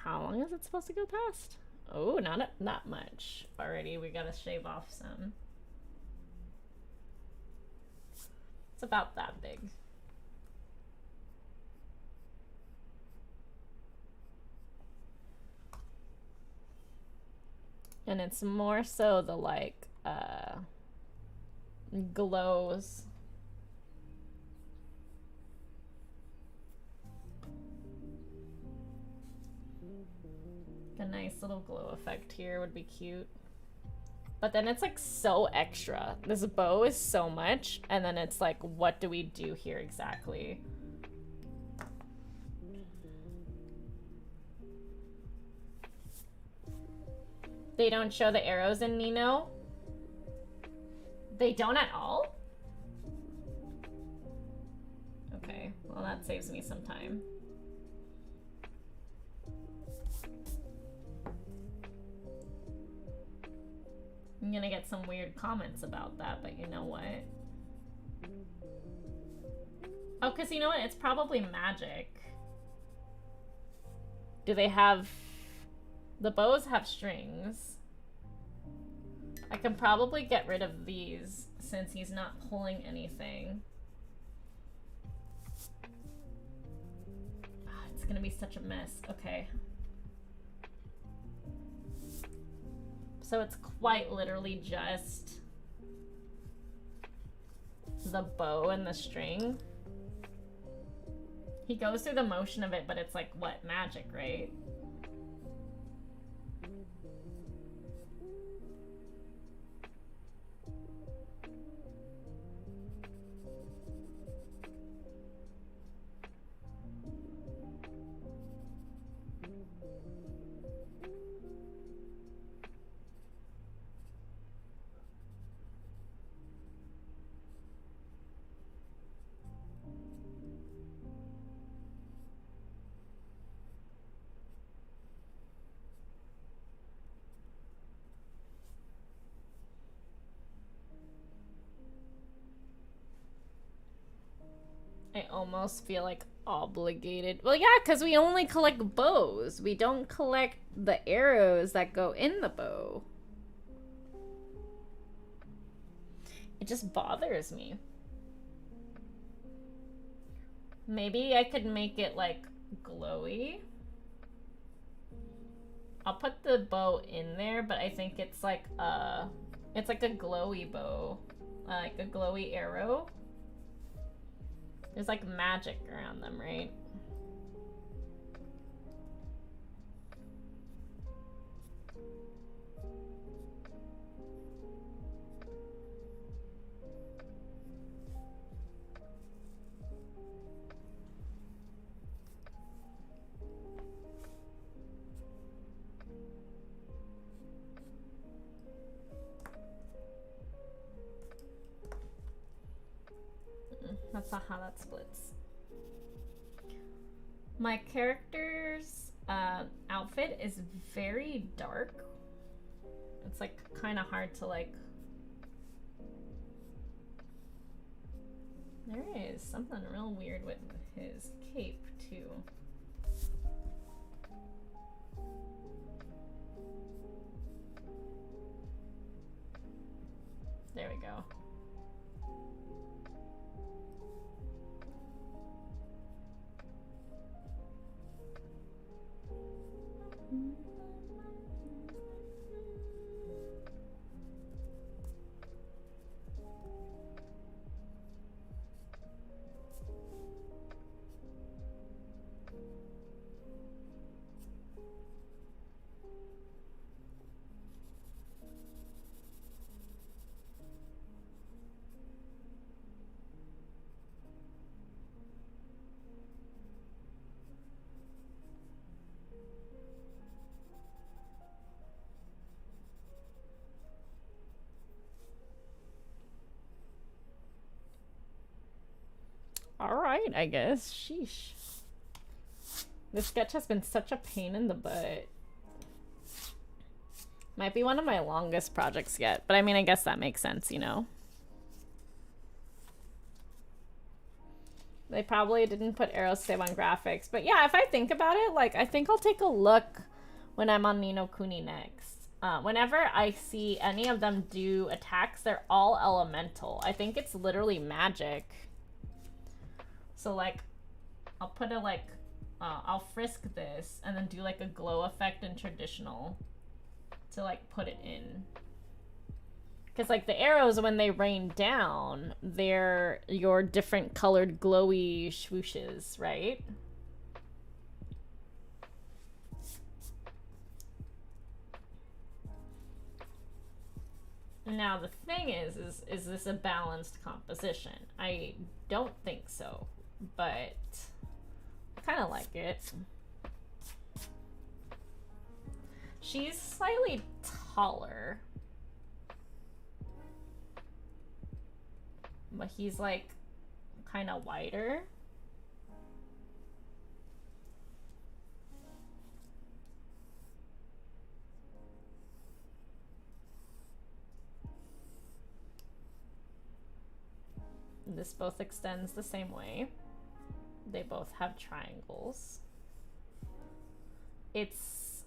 How long is it supposed to go past? Oh, not much. Already, we gotta shave off some. It's about that big. And it's more so the like glows. A nice little glow effect here would be cute. But then it's like so extra. This bow is so much, and then it's like, what do we do here exactly? They don't show the arrows in Ni No? They don't at all? Okay, well that saves me some time. I'm gonna get some weird comments about that, but you know what? Oh, because you know what? It's probably magic. Do they have... The bows have strings. I can probably get rid of these since he's not pulling anything. Ah, it's gonna be such a mess. Okay. So it's quite literally just the bow and the string. He goes through the motion of it, but it's like, what, magic, right? I almost feel like obligated. Well, yeah, because we only collect bows. We don't collect the arrows that go in the bow. It just bothers me. Maybe I could make it like glowy. I'll put the bow in there, but I think it's like a glowy bow, like a glowy arrow. There's like magic around them, right? That's not how that splits. My character's outfit is very dark. It's like kind of hard to like... There is something real weird with his cape too. There we go. Alright, I guess. Sheesh. This sketch has been such a pain in the butt. Might be one of my longest projects yet, but I mean, I guess that makes sense, you know? They probably didn't put arrows save on graphics, but yeah, if I think about it, like, I think I'll take a look when I'm on Ni No Kuni next. Whenever I see any of them do attacks, they're all elemental. I think it's literally magic. So like, I'll put a like, I'll frisk this and then do like a glow effect in traditional to like put it in. Because like the arrows, when they rain down, they're your different colored glowy swooshes, right? Now the thing is this a balanced composition? I don't think so. But I kind of like it. She's slightly taller. But he's like kind of wider. This both extends the same way. They both have triangles. It's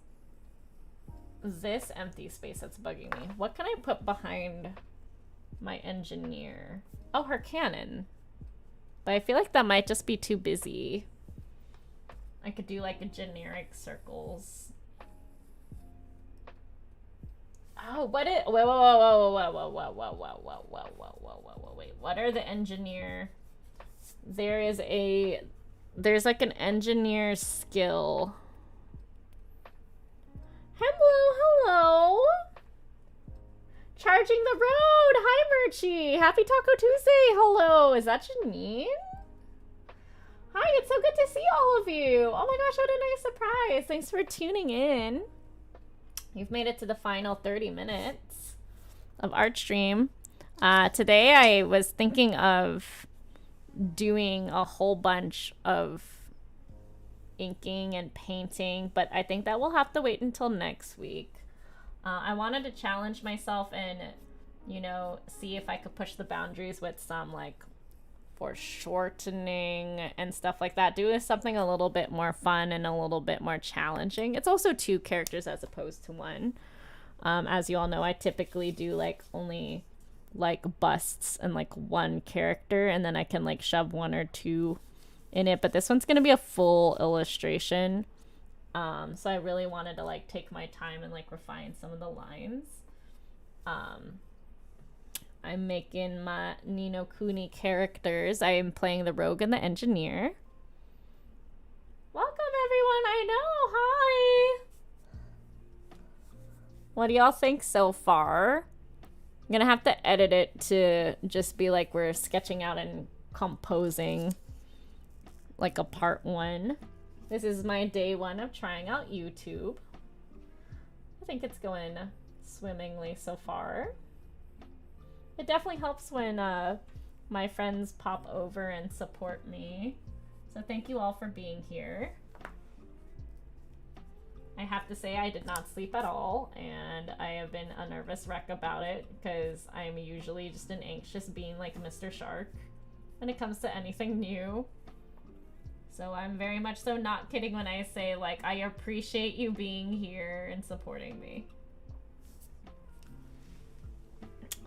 this empty space that's bugging me. What can I put behind my engineer? Oh, her cannon. But I feel like that might just be too busy. I could do like a generic circles. Oh, what it? Whoa, whoa, whoa, whoa, whoa, whoa, whoa, whoa, whoa, whoa, whoa, whoa, whoa, whoa, whoa, wait. What are the engineer? There's like an engineer skill. Hello. Charging the road. Hi, Murchie. Happy Taco Tuesday. Hello. Is that Janine? Hi, it's so good to see all of you. Oh my gosh, what a nice surprise. Thanks for tuning in. You've made it to the final 30 minutes of art stream. Today I was thinking of doing a whole bunch of inking and painting, but I think that will have to wait until next week. I wanted to challenge myself and, you know, see if I could push the boundaries with some like foreshortening and stuff like that. Do something a little bit more fun and a little bit more challenging. It's also 2 characters as opposed to 1. As you all know, I typically do like only like busts and like 1 character, and then I can like shove 1 or 2 in it, but this one's gonna be a full illustration. So I really wanted to like take my time and like refine some of the lines. I'm making my Ni No Kuni characters. I am playing the rogue and the engineer. Welcome everyone, I know, hi! What do y'all think so far? I'm gonna have to edit it to just be like we're sketching out and composing like a part 1. This is my day 1 of trying out YouTube. I think it's going swimmingly so far. It definitely helps when my friends pop over and support me. So thank you all for being here. I have to say I did not sleep at all, and I have been a nervous wreck about it because I'm usually just an anxious being like Mr. Shark when it comes to anything new. So I'm very much so not kidding when I say like I appreciate you being here and supporting me.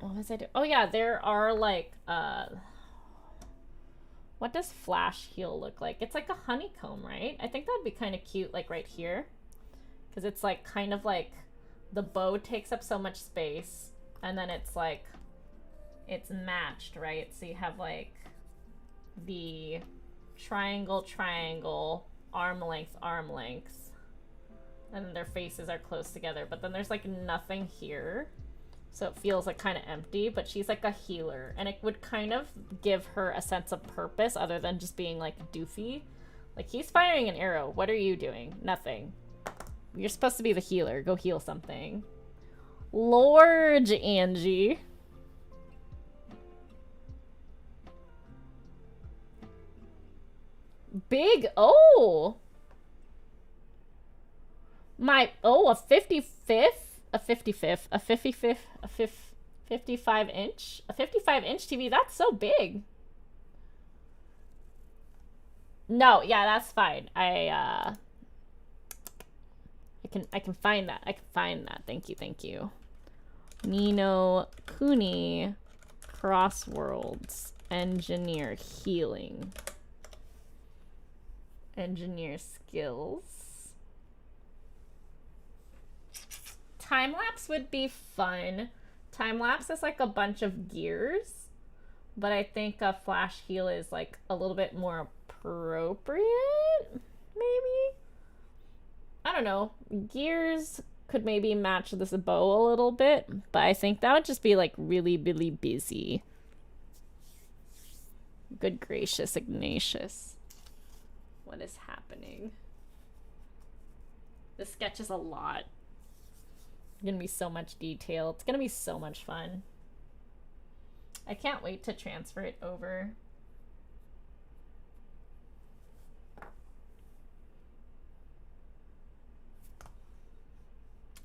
What was I doing? Oh yeah, there are like what does flash heel look like? It's like a honeycomb, right? I think that'd be kind of cute like right here. Because it's like kind of like the bow takes up so much space, and then it's like it's matched, right? So you have like the triangle, arm length, and then their faces are close together, but then there's like nothing here, so it feels like kind of empty. But she's like a healer, and it would kind of give her a sense of purpose other than just being like doofy. Like, he's firing an arrow, what are you doing? Nothing. You're supposed to be the healer. Go heal something. Lord Angie. Big O. My, oh, a 55th? A 55th. A 55th. A 55 inch? A 55 inch TV? That's so big. No, yeah, that's fine. I can find that. I can find that. Thank you. Ni No Kuni Crossworlds Engineer Healing. Engineer skills. Time-lapse would be fun. Time-lapse is like a bunch of gears, but I think a flash heal is like a little bit more appropriate, maybe? I don't know. Gears could maybe match this bow a little bit, but I think that would just be like really, really busy. Good gracious, Ignatius. What is happening? This sketch is a lot. gonna be so much detail. It's gonna be so much fun. I can't wait to transfer it over.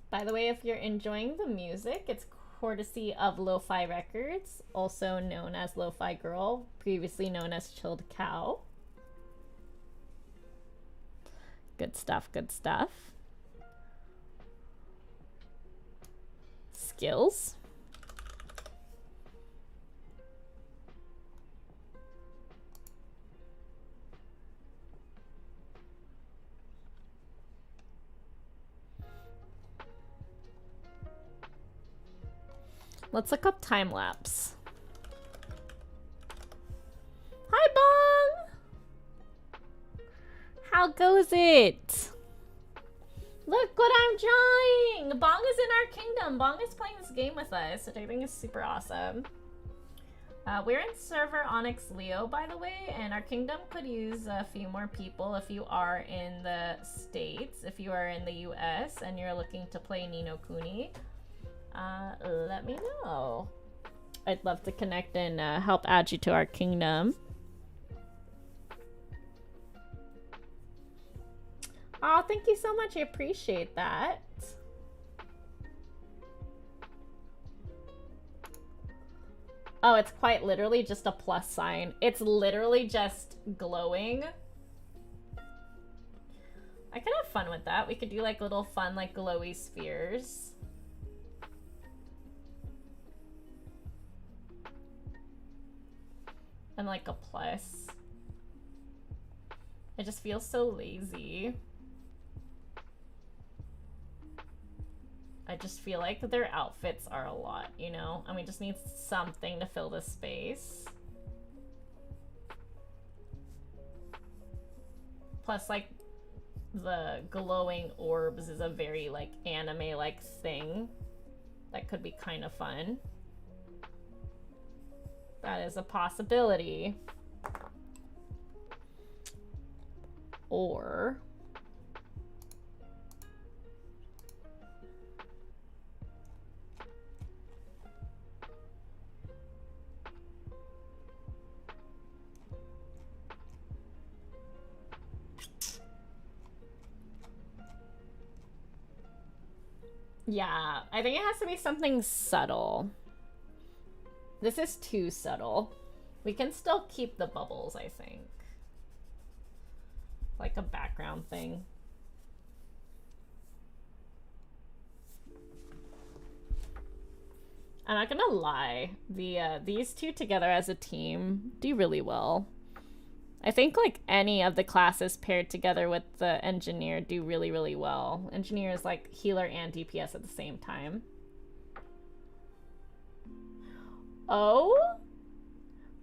By the way, if you're enjoying the music, it's courtesy of Lo-Fi Records, also known as Lofi Girl, previously known as Chilled Cow. Good stuff, good stuff. Skills. Let's look up time lapse. Hi, Bong! How goes it? Look what I'm drawing! Bong is in our kingdom. Bong is playing this game with us, which I think is super awesome. We're in server Onyx Leo, by the way, and our kingdom could use a few more people if you are in the States. If you are in the US and you're looking to play Ni No Kuni, let me know. I'd love to connect and help add you to our kingdom. Oh, thank you so much. I appreciate that. Oh, it's quite literally just a plus sign. It's literally just glowing. I could have fun with that. We could do like little fun, like glowy spheres. And like a plus. It just feels so lazy. I just feel like their outfits are a lot, you know? And we just need something to fill the space. Plus, like, the glowing orbs is a very, like, anime-like thing that could be kind of fun. That is a possibility. Or... yeah, I think it has to be something subtle. This is too subtle. We can still keep the bubbles, I think. Like a background thing. I'm not gonna lie. These two together as a team do really well. I think like any of the classes paired together with the engineer do really, really well. Engineer is like healer and DPS at the same time. Oh?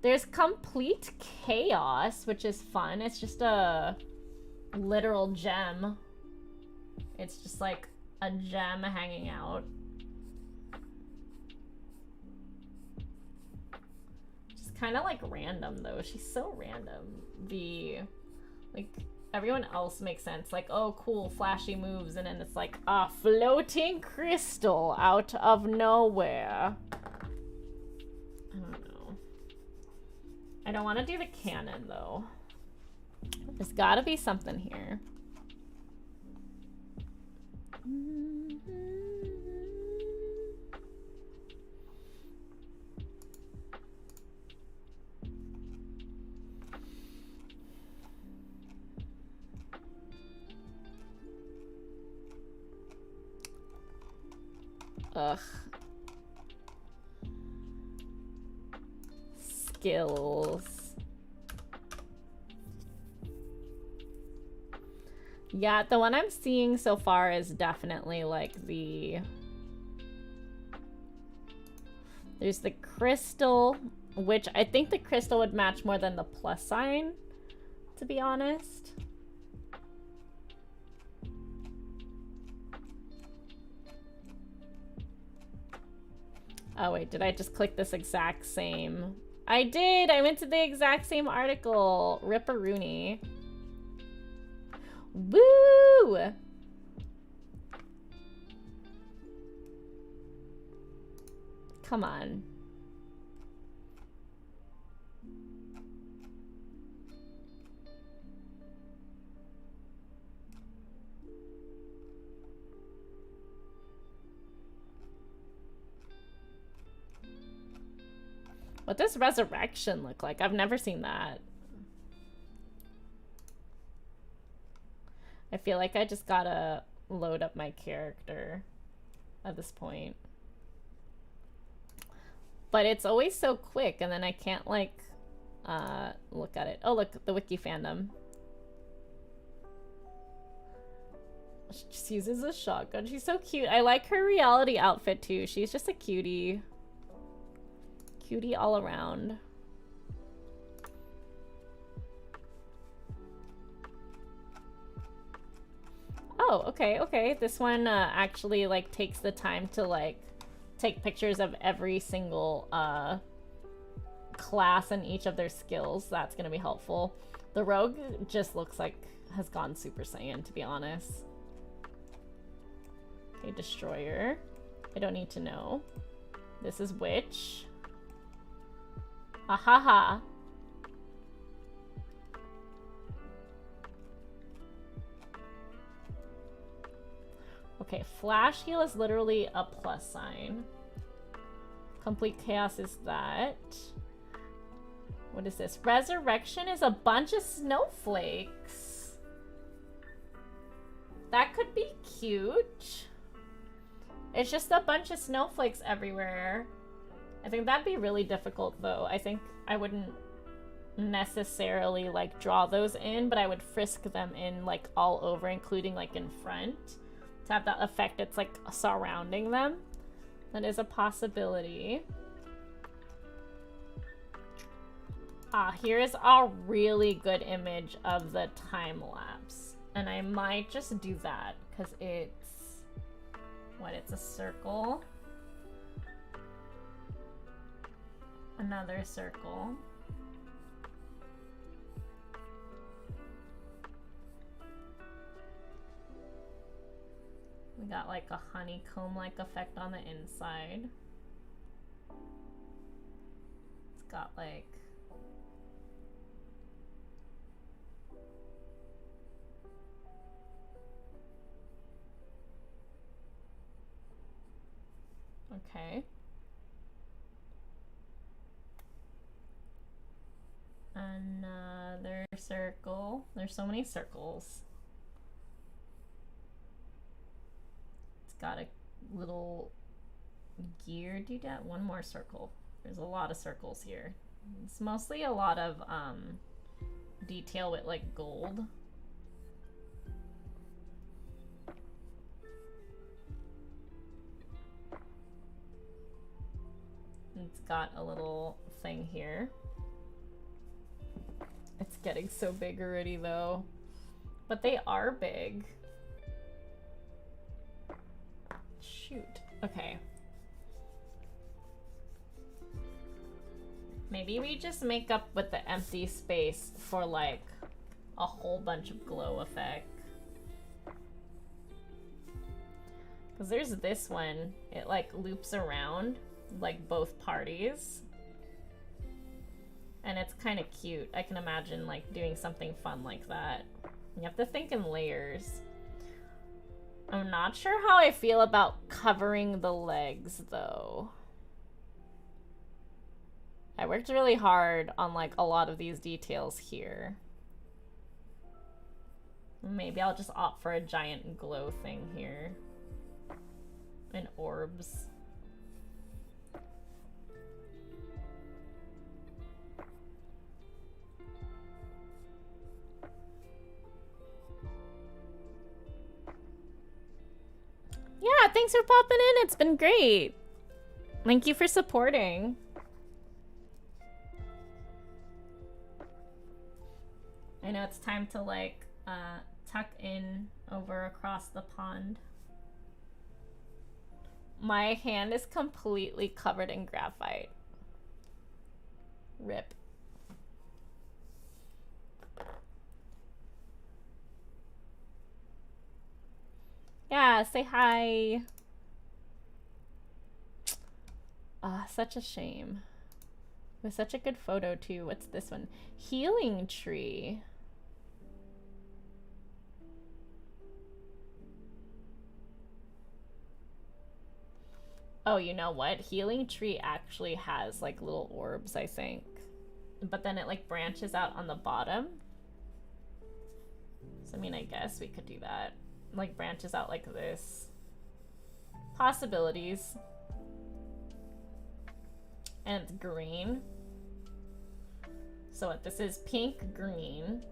There's complete chaos, which is fun. It's just a literal gem. It's just like a gem hanging out. Just kind of like random though. She's so random. Like everyone else makes sense. Like, oh cool, flashy moves, and then it's like a floating crystal out of nowhere. I don't know. I don't want to do the cannon though. There's gotta be something here. Ugh. Skills. Yeah, the one I'm seeing so far is definitely like there's the crystal, which I think the crystal would match more than the plus sign, to be honest. Oh wait, did I just click this exact same? I did! I went to the exact same article. Ripperoonie. Woo! Come on. What does resurrection look like? I've never seen that. I feel like I just gotta load up my character at this point. But it's always so quick, and then I can't, like, look at it. Oh, look, the wiki fandom. She just uses a shotgun. She's so cute. I like her reality outfit, too. She's just a cutie. Cutie all around. Oh, okay, okay. This one actually, like, takes the time to, like, take pictures of every single class and each of their skills. That's gonna be helpful. The rogue just looks like has gone Super Saiyan, to be honest. Okay, destroyer. I don't need to know. This is witch. Ahaha. Okay, flash heal is literally a plus sign. Complete chaos is that. What is this? Resurrection is a bunch of snowflakes. That could be cute. It's just a bunch of snowflakes everywhere. I think that'd be really difficult, though. I think I wouldn't necessarily, like, draw those in, but I would frisk them in, like, all over, including, like, in front. To have that effect, it's, like, surrounding them. That is a possibility. Ah, here is a really good image of the time lapse. And I might just do that, because it's... What, it's a circle. Another circle. We got like a honeycomb-like effect on the inside. It's got like... Okay. Another circle. There's so many circles. It's got a little gear doodad. One more circle. There's a lot of circles here. It's mostly a lot of detail with like gold. It's got a little thing here. It's getting so big already, though. But they are big. Shoot. Okay. Maybe we just make up with the empty space for, like, a whole bunch of glow effect. Because there's this one. It, like, loops around, like, both parties. And it's kind of cute. I can imagine, like, doing something fun like that. You have to think in layers. I'm not sure how I feel about covering the legs, though. I worked really hard on, like, a lot of these details here. Maybe I'll just opt for a giant glow thing here. And orbs. Yeah, thanks for popping in. It's been great. Thank you for supporting. I know it's time to, like, tuck in over across the pond. My hand is completely covered in graphite. Rip. Yeah, say hi. Ah, such a shame. It was such a good photo too. What's this one? Healing tree. Oh, you know what? Healing tree actually has like little orbs, I think. But then it like branches out on the bottom. So I mean, I guess we could do that. Like branches out like this. Possibilities. And it's green. So what this is, pink, green.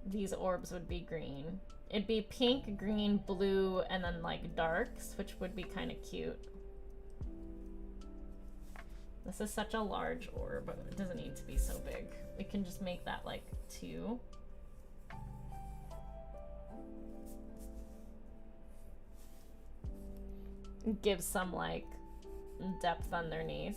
These orbs would be green. It'd be pink, green, blue, and then like darks, which would be kind of cute. This is such a large orb. It doesn't need to be so big. We can just make that like 2. Give some like depth underneath.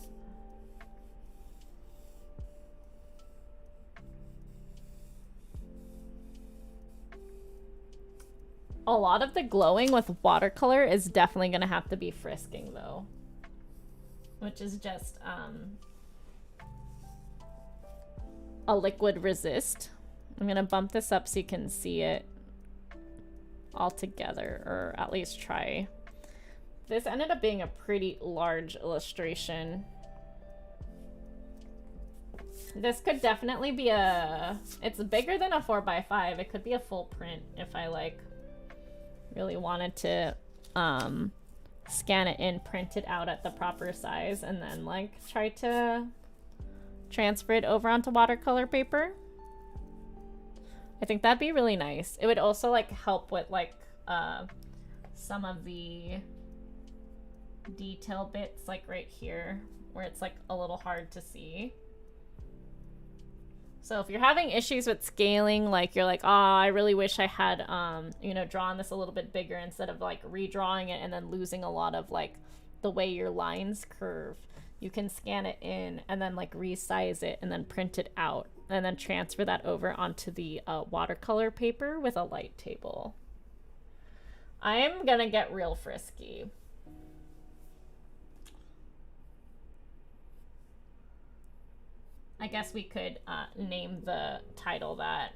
A lot of the glowing with watercolor is definitely gonna have to be frisking though, which is just a liquid resist. I'm gonna bump this up so you can see it all together, or at least try. This ended up being a pretty large illustration. This could definitely be it's bigger than a 4x5. It could be a full print if I like really wanted to scan it in, print it out at the proper size, and then like try to transfer it over onto watercolor paper. I think that'd be really nice. It would also like help with like some of the detail bits like right here where it's like a little hard to see. So if you're having issues with scaling, like you're like, oh, I really wish I had, you know, drawn this a little bit bigger instead of like redrawing it and then losing a lot of like the way your lines curve, you can scan it in and then like resize it and then print it out and then transfer that over onto the watercolor paper with a light table. I am gonna get real frisky. I guess we could name the title that.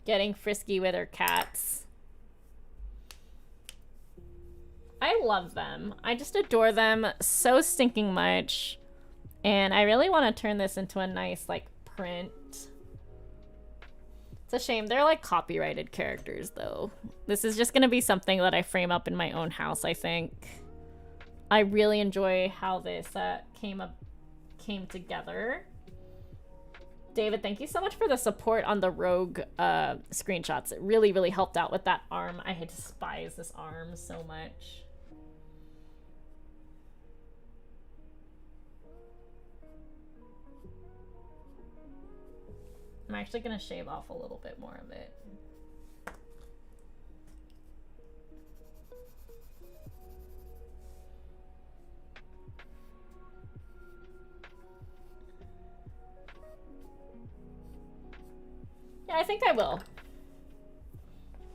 Getting frisky with her cats. I love them. I just adore them so stinking much. And I really want to turn this into a nice, like, print. It's a shame. They're, like, copyrighted characters, though. This is just going to be something that I frame up in my own house, I think. I really enjoy how this came together. David, thank you so much for the support on the rogue screenshots. It really, really helped out with that arm. I despise this arm so much. I'm actually going to shave off a little bit more of it. Yeah, I think I will.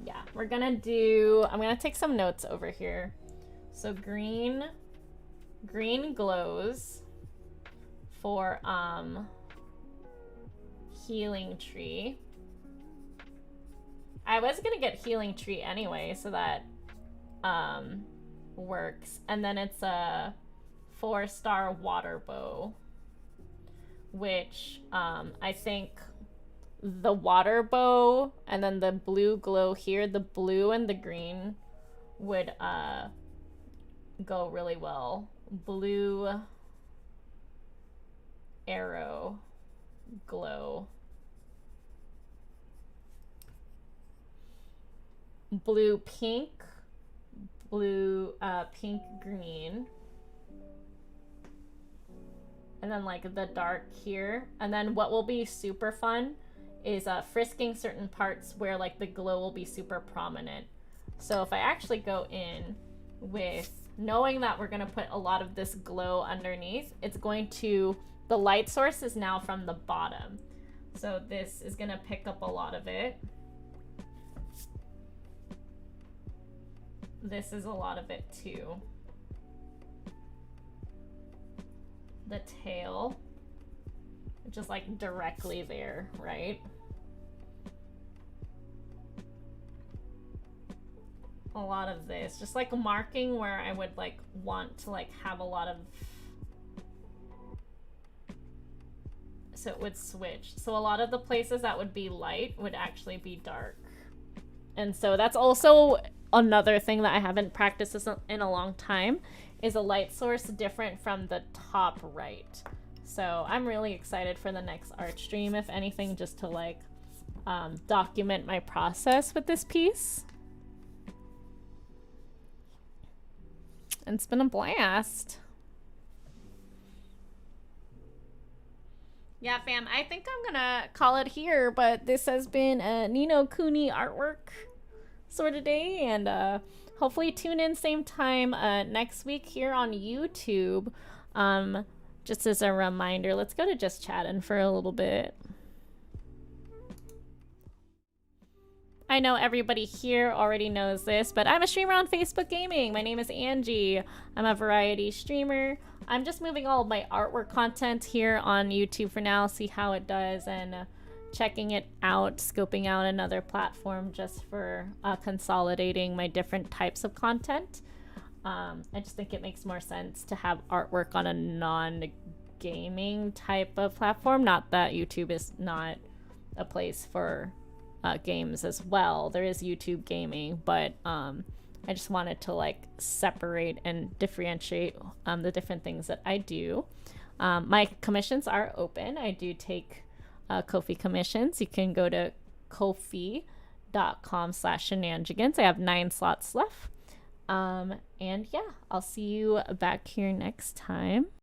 Yeah, we're gonna do, I'm gonna take some notes over here. So green glows for healing tree. I was gonna get healing tree anyway, so that works. And then it's a 4-star water bow, which I think the water bow and then the blue glow here, the blue and the green would go really well. Blue arrow glow. Blue pink, blue pink green. And then like the dark here. And then what will be super fun is frisking certain parts where like the glow will be super prominent. So if I actually go in with knowing that we're going to put a lot of this glow underneath, it's going to, the light source is now from the bottom. So this is going to pick up a lot of it. This is a lot of it too. the tail, which is like directly there, right? A lot of this, just like marking where I would like want to like have a lot of, so it would switch. So a lot of the places that would be light would actually be dark. And so that's also another thing that I haven't practiced in a long time, is a light source different from the top right. So I'm really excited for the next art stream, if anything, just to like document my process with this piece. And it's been a blast. Yeah, fam, I think I'm gonna call it here, but this has been a Ni No Kuni artwork sort of day, and hopefully tune in same time next week here on YouTube. Just as a reminder, let's go to Just Chatting for a little bit. I know everybody here already knows this, but I'm a streamer on Facebook Gaming. My name is Angie. I'm a variety streamer. I'm just moving all of my artwork content here on YouTube for now, see how it does, and checking it out, scoping out another platform just for consolidating my different types of content. I just think it makes more sense to have artwork on a non-gaming type of platform. Not that YouTube is not a place for games as well. There is YouTube gaming, but I just wanted to like separate and differentiate the different things that I do. My commissions are open. I do take Ko-fi commissions. You can go to kofi.com/shenanigans. I have 9 slots left. And yeah, I'll see you back here next time.